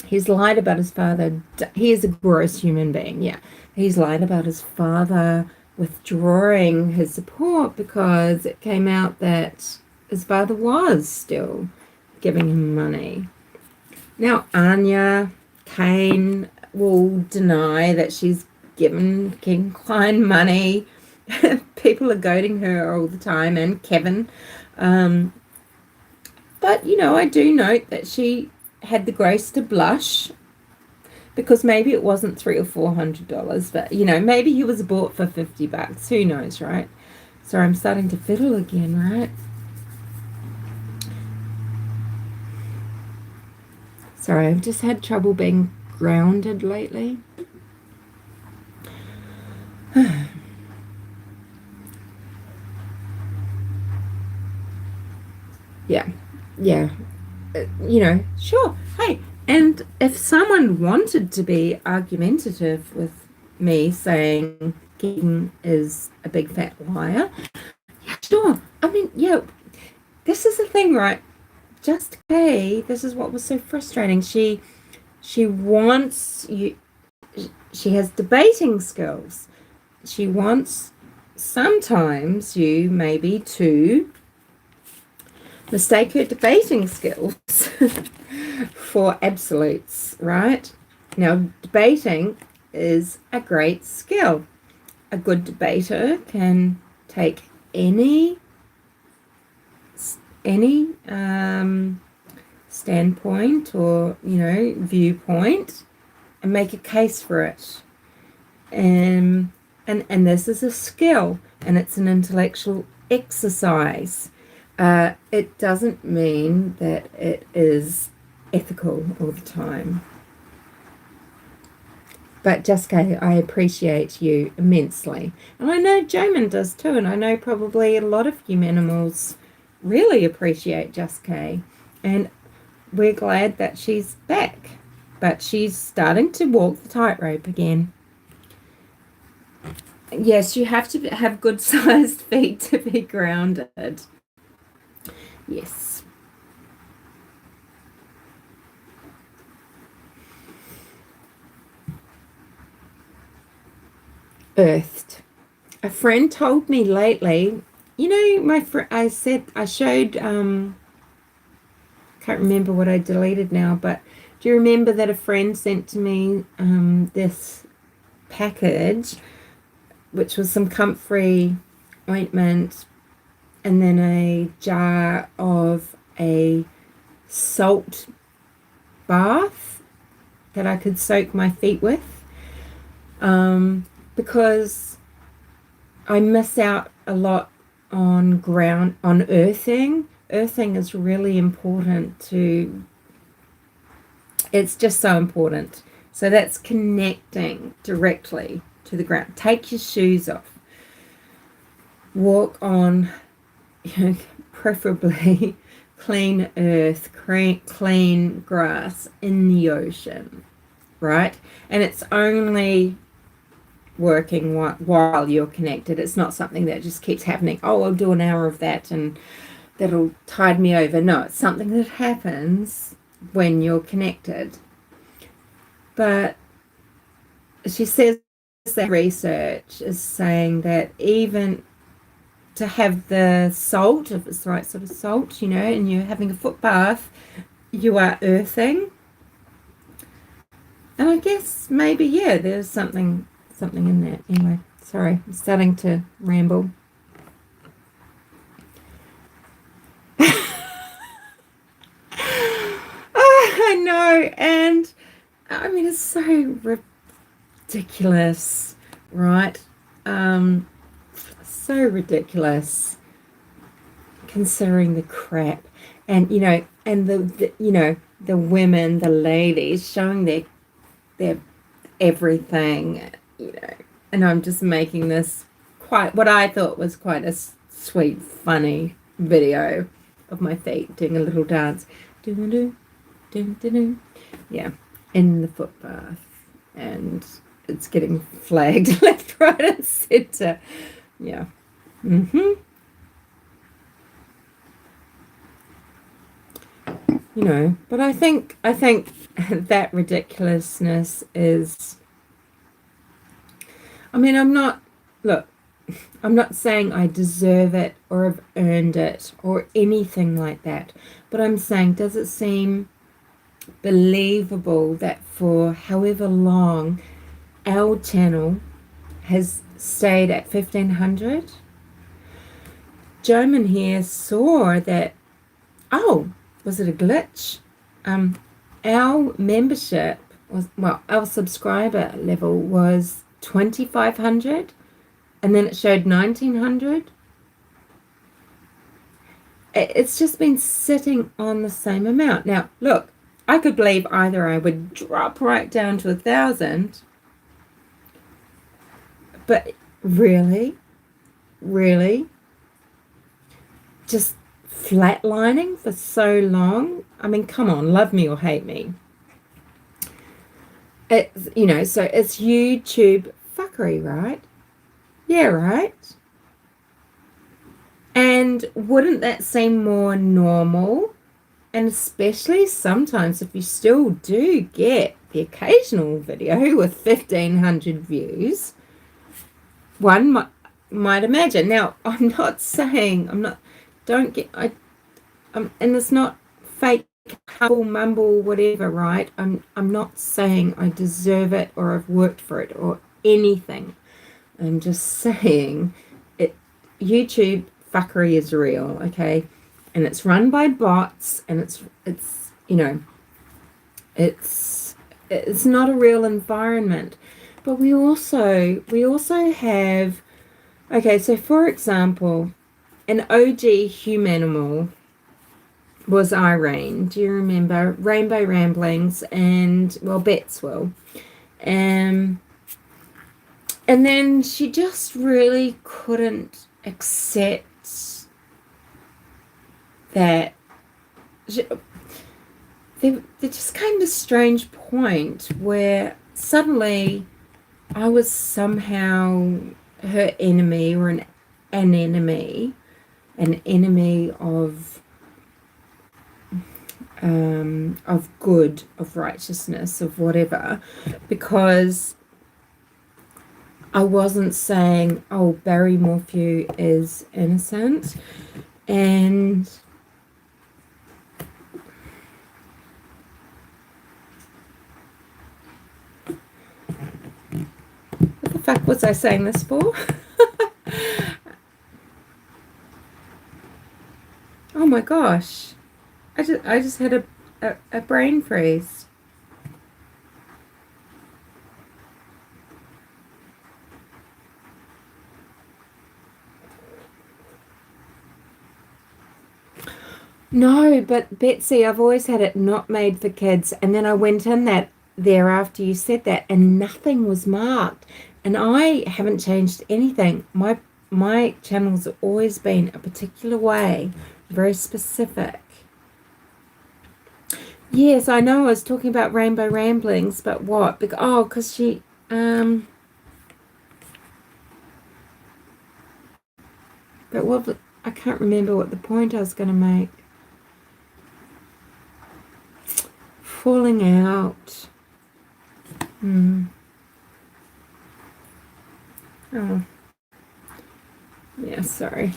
he's lied about his father. He is a gross human being, yeah. He's lied about his father withdrawing his support because it came out that his father was still giving him money. Now, Anya Kane will deny that she's given King Klein money. People are goading her all the time, and Kevin. But, you know, I do note that she had the grace to blush, because maybe it wasn't $300 or $400, but, you know, maybe he was bought for $50. Who knows, right? Sorry, I'm starting to fiddle again, right? Sorry, I've just had trouble being grounded lately. Yeah. You know, sure. Hey, and if someone wanted to be argumentative with me saying Keegan is a big fat liar, yeah, sure. I mean, yeah, this is the thing, right? Just Kay, this is what was so frustrating. She wants you. She has debating skills. She wants sometimes you maybe to mistake her debating skills for absolutes, right? Now, debating is a great skill. A good debater can take any standpoint or, you know, viewpoint and make a case for it. And this is a skill, and it's an intellectual exercise. It doesn't mean that it is ethical all the time. But Jessica, I appreciate you immensely. And I know Jamin does too, and I know probably a lot of Humanimals really appreciate Jessica. And we're glad that she's back. But she's starting to walk the tightrope again. Yes, you have to have good-sized feet to be grounded. Yes. Earthed. A friend told me lately, you know, I showed, can't remember what I deleted now, but do you remember that a friend sent to me this package, which was some comfrey ointment, and then a jar of a salt bath that I could soak my feet with, because I miss out a lot on earthing. Earthing is really important it's just so important. So that's connecting directly to the ground. Take your shoes off. Walk on, preferably clean earth, clean grass in the ocean, right? And it's only working while you're connected. It's not something that just keeps happening. Oh, I'll do an hour of that and that'll tide me over. No, it's something that happens when you're connected. But she says that research is saying that even to have the salt, if it's the right sort of salt, and you're having a foot bath, you are earthing. And I guess maybe, yeah, there's something in that. Anyway, sorry, I'm starting to ramble. I know, and I mean, it's so ridiculous, right? So ridiculous, considering the crap, and and the women, the ladies showing their everything, and I'm just making this quite what I thought was quite a sweet, funny video of my feet doing a little dance, yeah, in the foot bath, and it's getting flagged left, right, and center. Yeah. But I think that ridiculousness is, I mean, I'm not saying I deserve it or have earned it or anything like that, but I'm saying, does it seem believable that for however long our channel has stayed at 1500? Joman here saw that, oh, was it a glitch? Our membership was, our subscriber level was 2500, and then it showed 1900. It's just been sitting on the same amount. Now, look, I could believe either I would drop right down to 1000, but really, just flatlining for so long. I mean, come on, love me or hate me. It's, so it's YouTube fuckery, right? Yeah, right? And wouldn't that seem more normal? And especially sometimes if you still do get the occasional video with 1500 views, one might imagine. Now, I'm not saying, and it's not fake, humble, mumble, whatever, right? I'm not saying I deserve it or I've worked for it or anything. I'm just saying YouTube fuckery is real, okay? And it's run by bots, and it's not a real environment. But we also have, okay, so for example, an OG Humanimal was Irene. Do you remember? Rainbow Ramblings, and, well, Bets will. And then she just really couldn't accept that. There just came this strange point where suddenly I was somehow her enemy, or an enemy of good, of righteousness, of whatever, because I wasn't saying, oh, Barry Morphew is innocent. And what the fuck was I saying this for? Oh my gosh. I just had a brain freeze. No, but Betsy, I've always had it not made for kids, and then I went in there after you said that, and nothing was marked, and I haven't changed anything. My channel's always been a particular way, very specific. Yes, I know I was talking about Rainbow Ramblings, but what? Because she, but what, I can't remember what the point I was going to make. Falling out. Oh, yeah, sorry.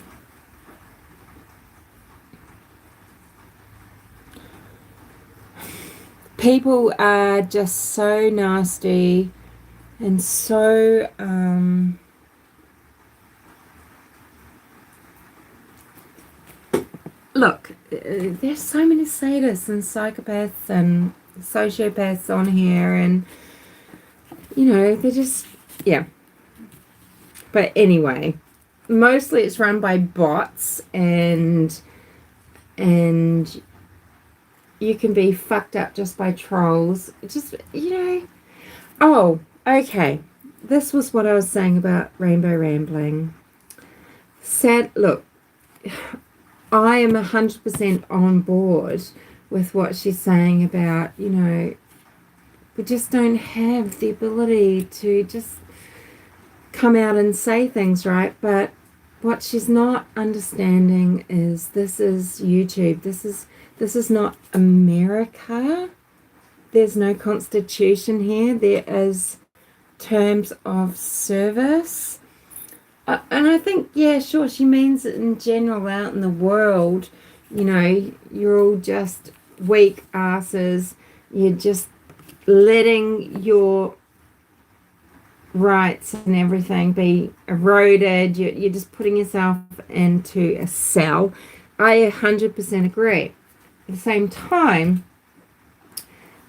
People are just so nasty and so, look, there's so many sadists and psychopaths and sociopaths on here, and they're just, yeah. But anyway, mostly it's run by bots, and you can be fucked up just by trolls. Just, Oh, okay. This was what I was saying about Rainbow Rambling. Look, I am 100% on board with what she's saying about, we just don't have the ability to just come out and say things, right? But what she's not understanding is this is YouTube. This is not America. There's no constitution here. There is terms of service. And I think, yeah, sure, she means it in general out in the world. You're all just weak asses. You're just letting your rights and everything be eroded. You're just putting yourself into a cell. I 100% agree. At the same time,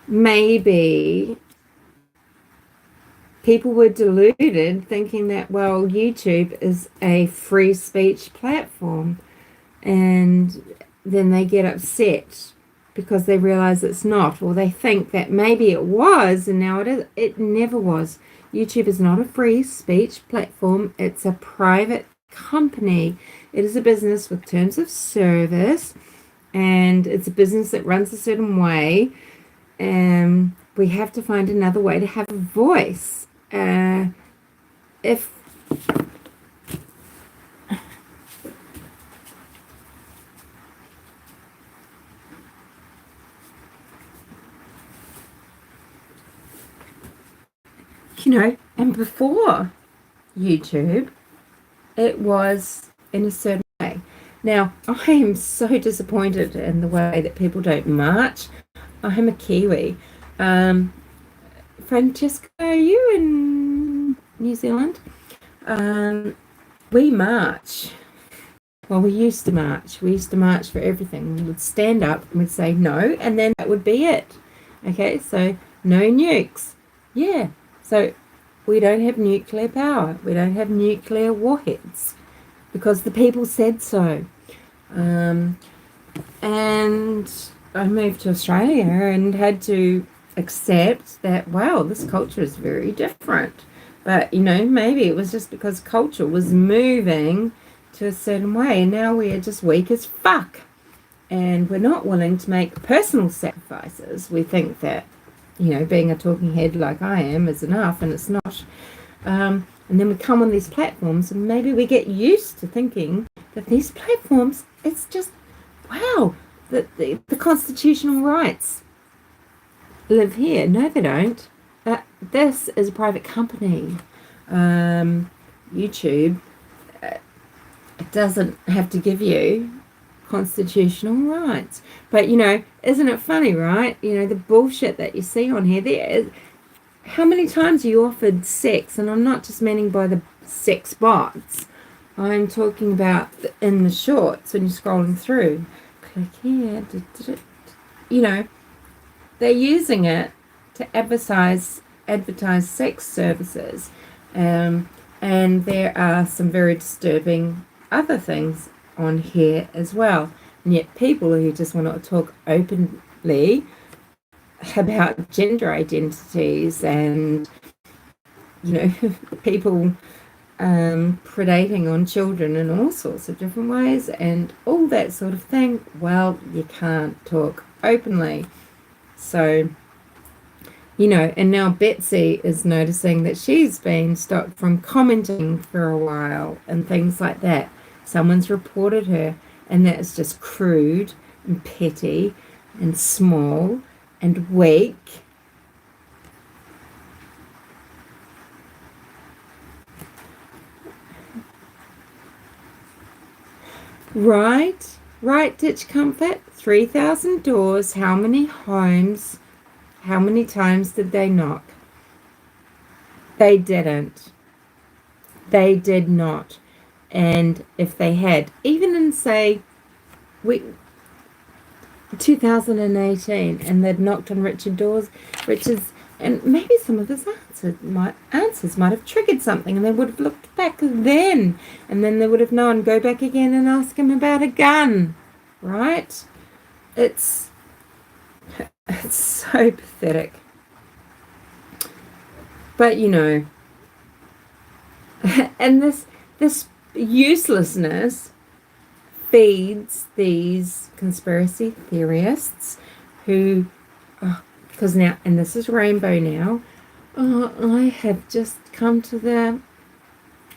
maybe people were deluded thinking that, well, YouTube is a free speech platform, and then they get upset because they realize it's not, or they think that maybe it was and now it is. It never was. YouTube is not a free speech platform. It's a private company. It is a business with terms of service, and it's a business that runs a certain way, and we have to find another way to have a voice. If and before YouTube, it was in a certain way. Now, I am so disappointed in the way that people don't march. I'm a Kiwi. Francesca, are you in New Zealand? We march. Well, we used to march. We used to march for everything. We would stand up and we'd say no, and then that would be it. Okay, so no nukes. Yeah, so we don't have nuclear power. We don't have nuclear warheads because the people said so. And I moved to Australia and had to accept that, wow, this culture is very different. But, maybe it was just because culture was moving to a certain way, and now we are just weak as fuck. And we're not willing to make personal sacrifices. We think that, being a talking head like I am is enough, and it's not. And then we come on these platforms, and maybe we get used to thinking that these platforms, it's just, wow, the constitutional rights live here. No, they don't. This is a private company. YouTube, it doesn't have to give you constitutional rights. But, isn't it funny, right? The bullshit that you see on here. How many times are you offered sex? And I'm not just meaning by the sex bots. I'm talking about in the shorts when you're scrolling through. Click here. They're using it to advertise sex services. And there are some very disturbing other things on here as well. And yet people who just want to talk openly about gender identities and, people predating on children in all sorts of different ways and all that sort of thing, well, you can't talk openly. So, and now Betsy is noticing that she's been stopped from commenting for a while and things like that. Someone's reported her, and that's just crude and petty and small and weak. Right, right, Ditch Comfort. 3,000 doors. How many homes? How many times did they knock? They didn't. They did not. And if they had, even in, say, 2018, and they'd knocked on Richard's, and maybe some of his answers might have triggered something, and they would have looked back then, and then they would have known, go back again and ask him about a gun, right? It's so pathetic. But and this uselessness feeds these conspiracy theorists who, because now, and this is Rainbow now, I have just come to the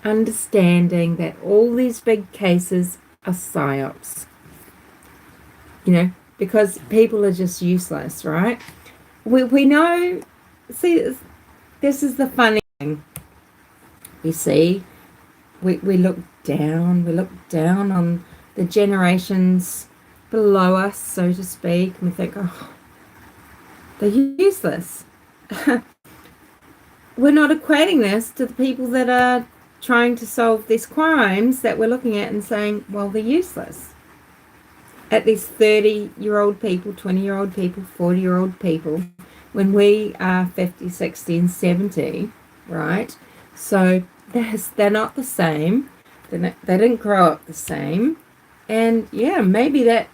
understanding that all these big cases are psyops. Because people are just useless, right? We know, see, this is the funny thing. We see, we look down on the generations below us, so to speak, and we think, oh, they're useless. We're not equating this to the people that are trying to solve these crimes that we're looking at and saying, well, they're useless. At these 30-year-old people, 20-year-old people, 40-year-old people, when we are 50, 60, and 70, right? So they're not the same. They didn't grow up the same. And yeah, maybe that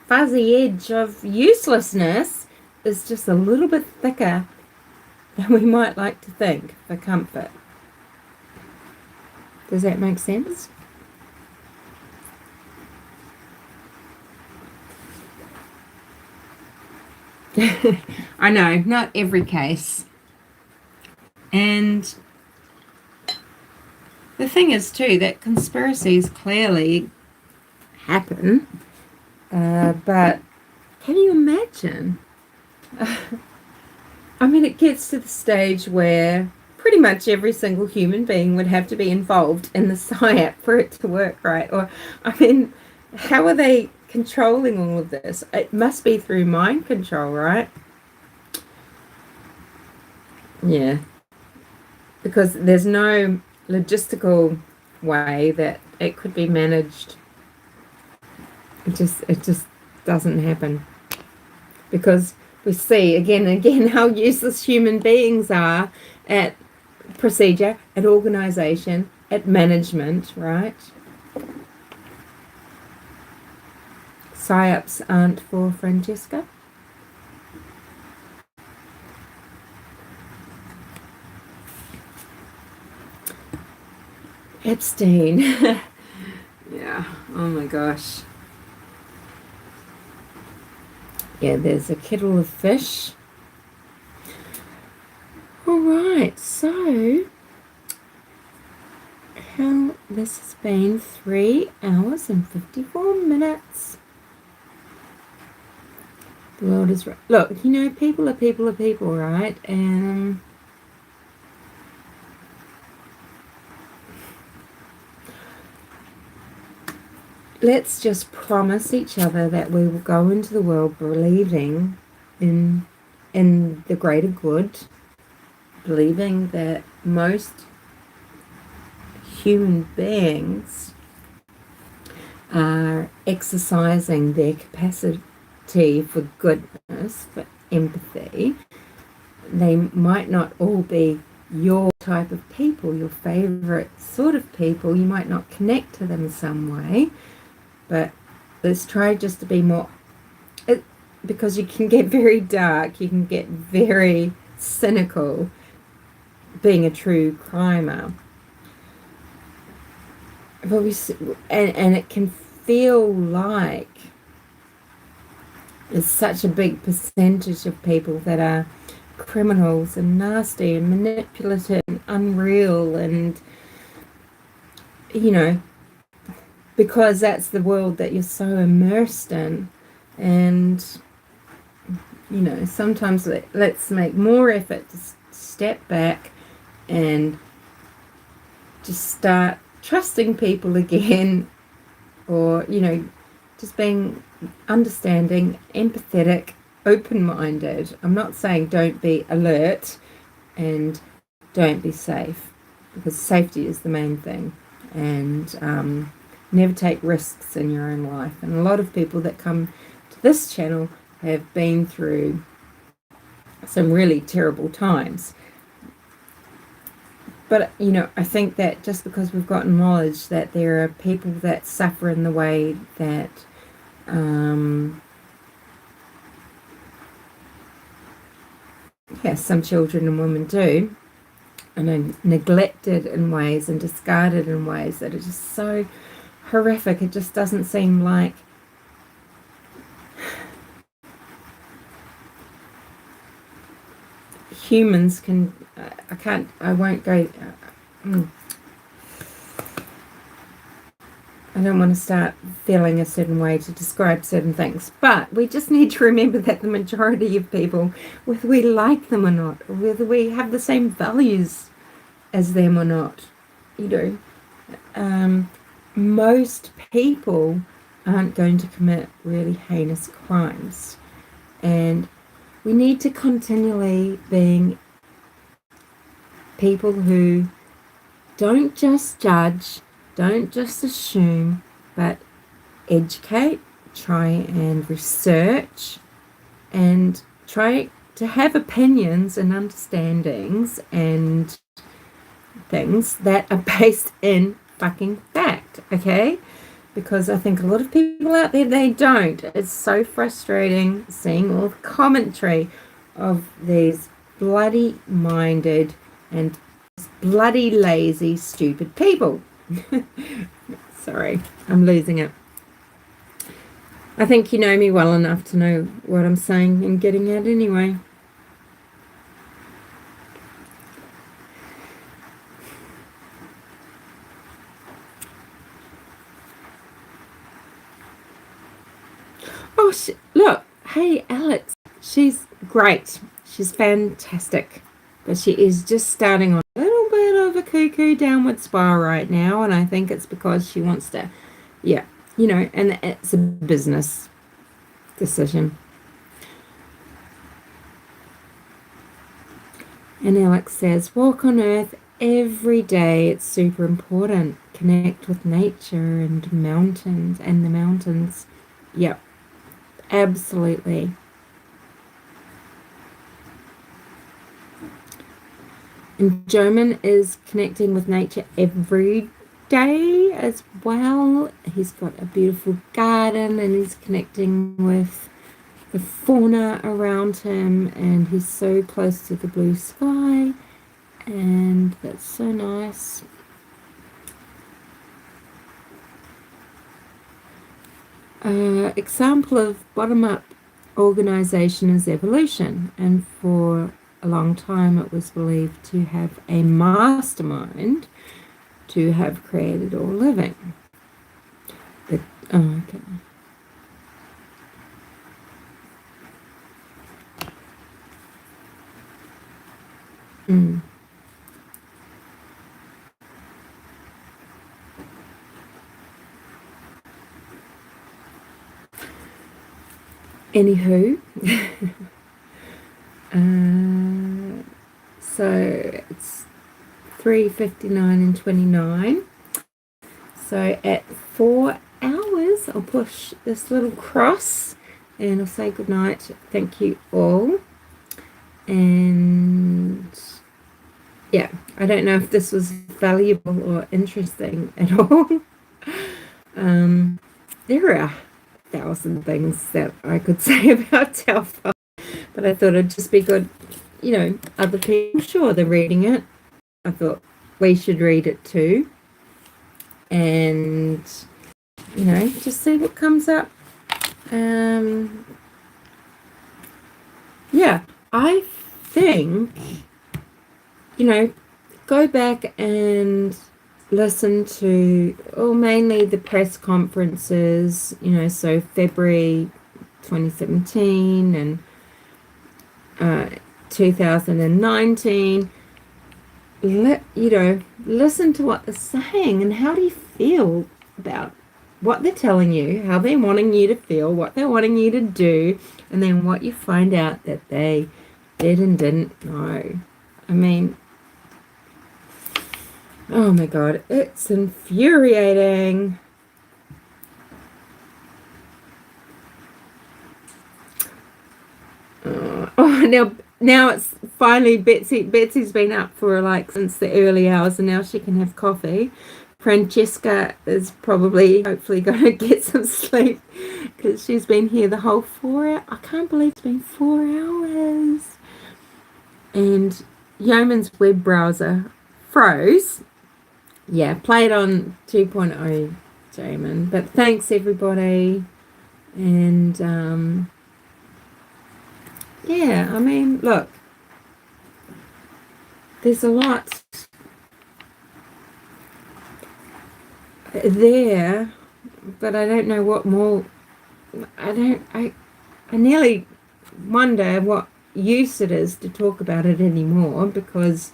fuzzy edge of uselessness is just a little bit thicker than we might like to think for comfort. Does that make sense? I know, not every case. And the thing is too that conspiracies clearly happen, but can you imagine? I mean, it gets to the stage where pretty much every single human being would have to be involved in the psyop for it to work, right? Or, I mean, how are they controlling all of this? It must be through mind control, right? Yeah. Because there's no logistical way that it could be managed. It just doesn't happen. Because we see again and again how useless human beings are at procedure, at organization, at management, right? Psyops aren't for Francesca. Epstein. Yeah, oh my gosh. Yeah, there's a kettle of fish. All right, so this has been 3 hours and 54 minutes. The world is right. Look, people are people, right? And let's just promise each other that we will go into the world believing in the greater good, believing that most human beings are exercising their capacity for goodness, for empathy. They might not all be your type of people, your favorite sort of people. You might not connect to them in some way, but let's try just to be more, because you can get very dark, you can get very cynical being a true crimer. But and it can feel like There's such a big percentage of people that are criminals and nasty and manipulative and unreal, and you know, because that's the world that you're so immersed in. And sometimes let's make more effort to step back and just start trusting people again, or just being understanding, empathetic, open-minded. I'm not saying don't be alert and don't be safe, because safety is the main thing. And never take risks in your own life. And a lot of people that come to this channel have been through some really terrible times. But, I think that just because we've got knowledge that there are people that suffer in the way that some children and women do, and are neglected in ways and discarded in ways that are just so horrific. It just doesn't seem like humans can. I won't go. I don't want to start feeling a certain way to describe certain things, but we just need to remember that the majority of people, whether we like them or not, or whether we have the same values as them or not, most people aren't going to commit really heinous crimes. And we need to continually being people who don't just judge, don't just assume, but educate, try and research, and try to have opinions and understandings and things that are based in fucking fact, okay? Because I think a lot of people out there, they don't. It's so frustrating seeing all the commentary of these bloody minded and bloody lazy stupid people. Sorry, I'm losing it. I think you know me well enough to know what I'm saying and getting at anyway. Oh, look, hey, Alex, she's great. She's fantastic. But she is just starting on a little bit of a cuckoo downward spiral right now, and I think it's because she wants to, and it's a business decision. And Alex says, walk on earth every day. It's super important. Connect with nature and the mountains. Yep, absolutely. And Joman is connecting with nature every day as well. He's got a beautiful garden and he's connecting with the fauna around him, and he's so close to the blue sky, and that's so nice. Example of bottom-up organization is evolution, and for a long time it was believed to have a mastermind to have created all living. But, okay. Anywho, so it's 3:59 and 29. So at 4 hours, I'll push this little cross and I'll say goodnight. Thank you all. And yeah, I don't know if this was valuable or interesting at all. There are 1,000 things that I could say about Delphi, but I thought it'd just be good, other people, sure, they're reading it. I thought we should read it too, and just see what comes up. Yeah, I think, go back and listen to, or mainly the press conferences, so February 2017 and 2019. Listen to what they're saying and how do you feel about what they're telling you, how they're wanting you to feel, what they're wanting you to do, and then what you find out that they did and didn't know. I mean, oh my God, it's infuriating. Now it's finally Betsy. Betsy's been up for like since the early hours, and now she can have coffee. Francesca is probably, hopefully, going to get some sleep because she's been here the whole 4 hours. I can't believe it's been 4 hours. And Yeoman's web browser froze. Yeah, played on 2.0, Jamin. But thanks, everybody. And yeah, I mean, look, there's a lot there, but I don't know what more. I nearly wonder what use it is to talk about it anymore, because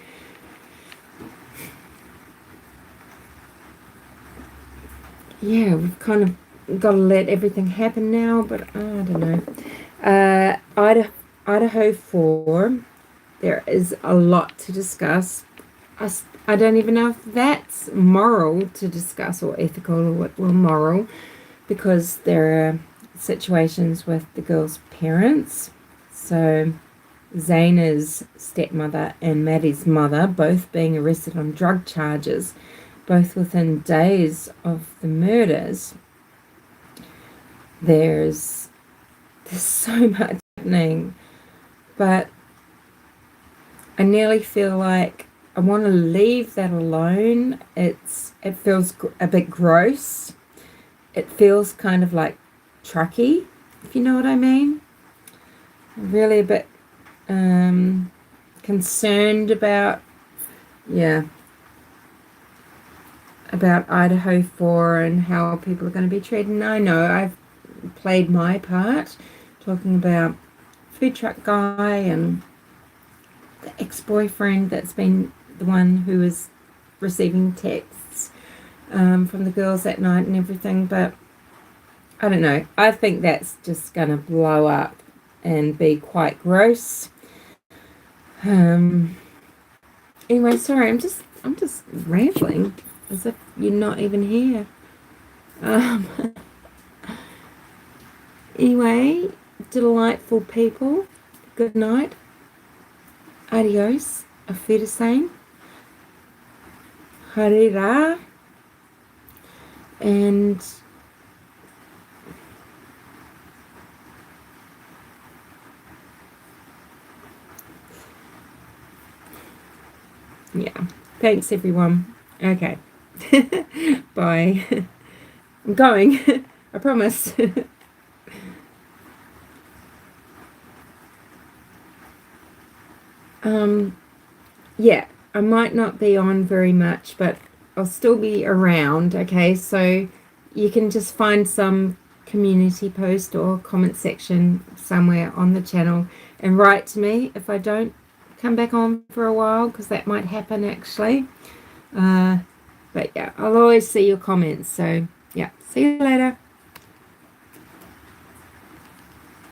yeah, we've kind of got to let everything happen now, but I don't know. Idaho 4, there is a lot to discuss. I don't even know if that's moral to discuss, or ethical, or moral, because there are situations with the girl's parents. So Zaina's stepmother and Maddie's mother both being arrested on drug charges, both within days of the murders. There's so much happening, but I nearly feel like I want to leave that alone. It feels a bit gross. It feels kind of like trucky, if you know what I mean. I'm really a bit concerned about Idaho 4 and how people are going to be treated. And I know I've played my part talking about food truck guy and the ex-boyfriend that's been the one who was receiving texts from the girls that night and everything, but I don't know. I think that's just going to blow up and be quite gross. Anyway, sorry, I'm just rambling as if you're not even here. Anyway, delightful people, good night. Adios, auf Wiedersehen. Harira. And yeah, thanks everyone. Okay. Bye. I'm going. I promise. Yeah, I might not be on very much, but I'll still be around, okay? So you can just find some community post or comment section somewhere on the channel and write to me if I don't come back on for a while, because that might happen actually. But yeah, I'll always see your comments. So yeah, see you later.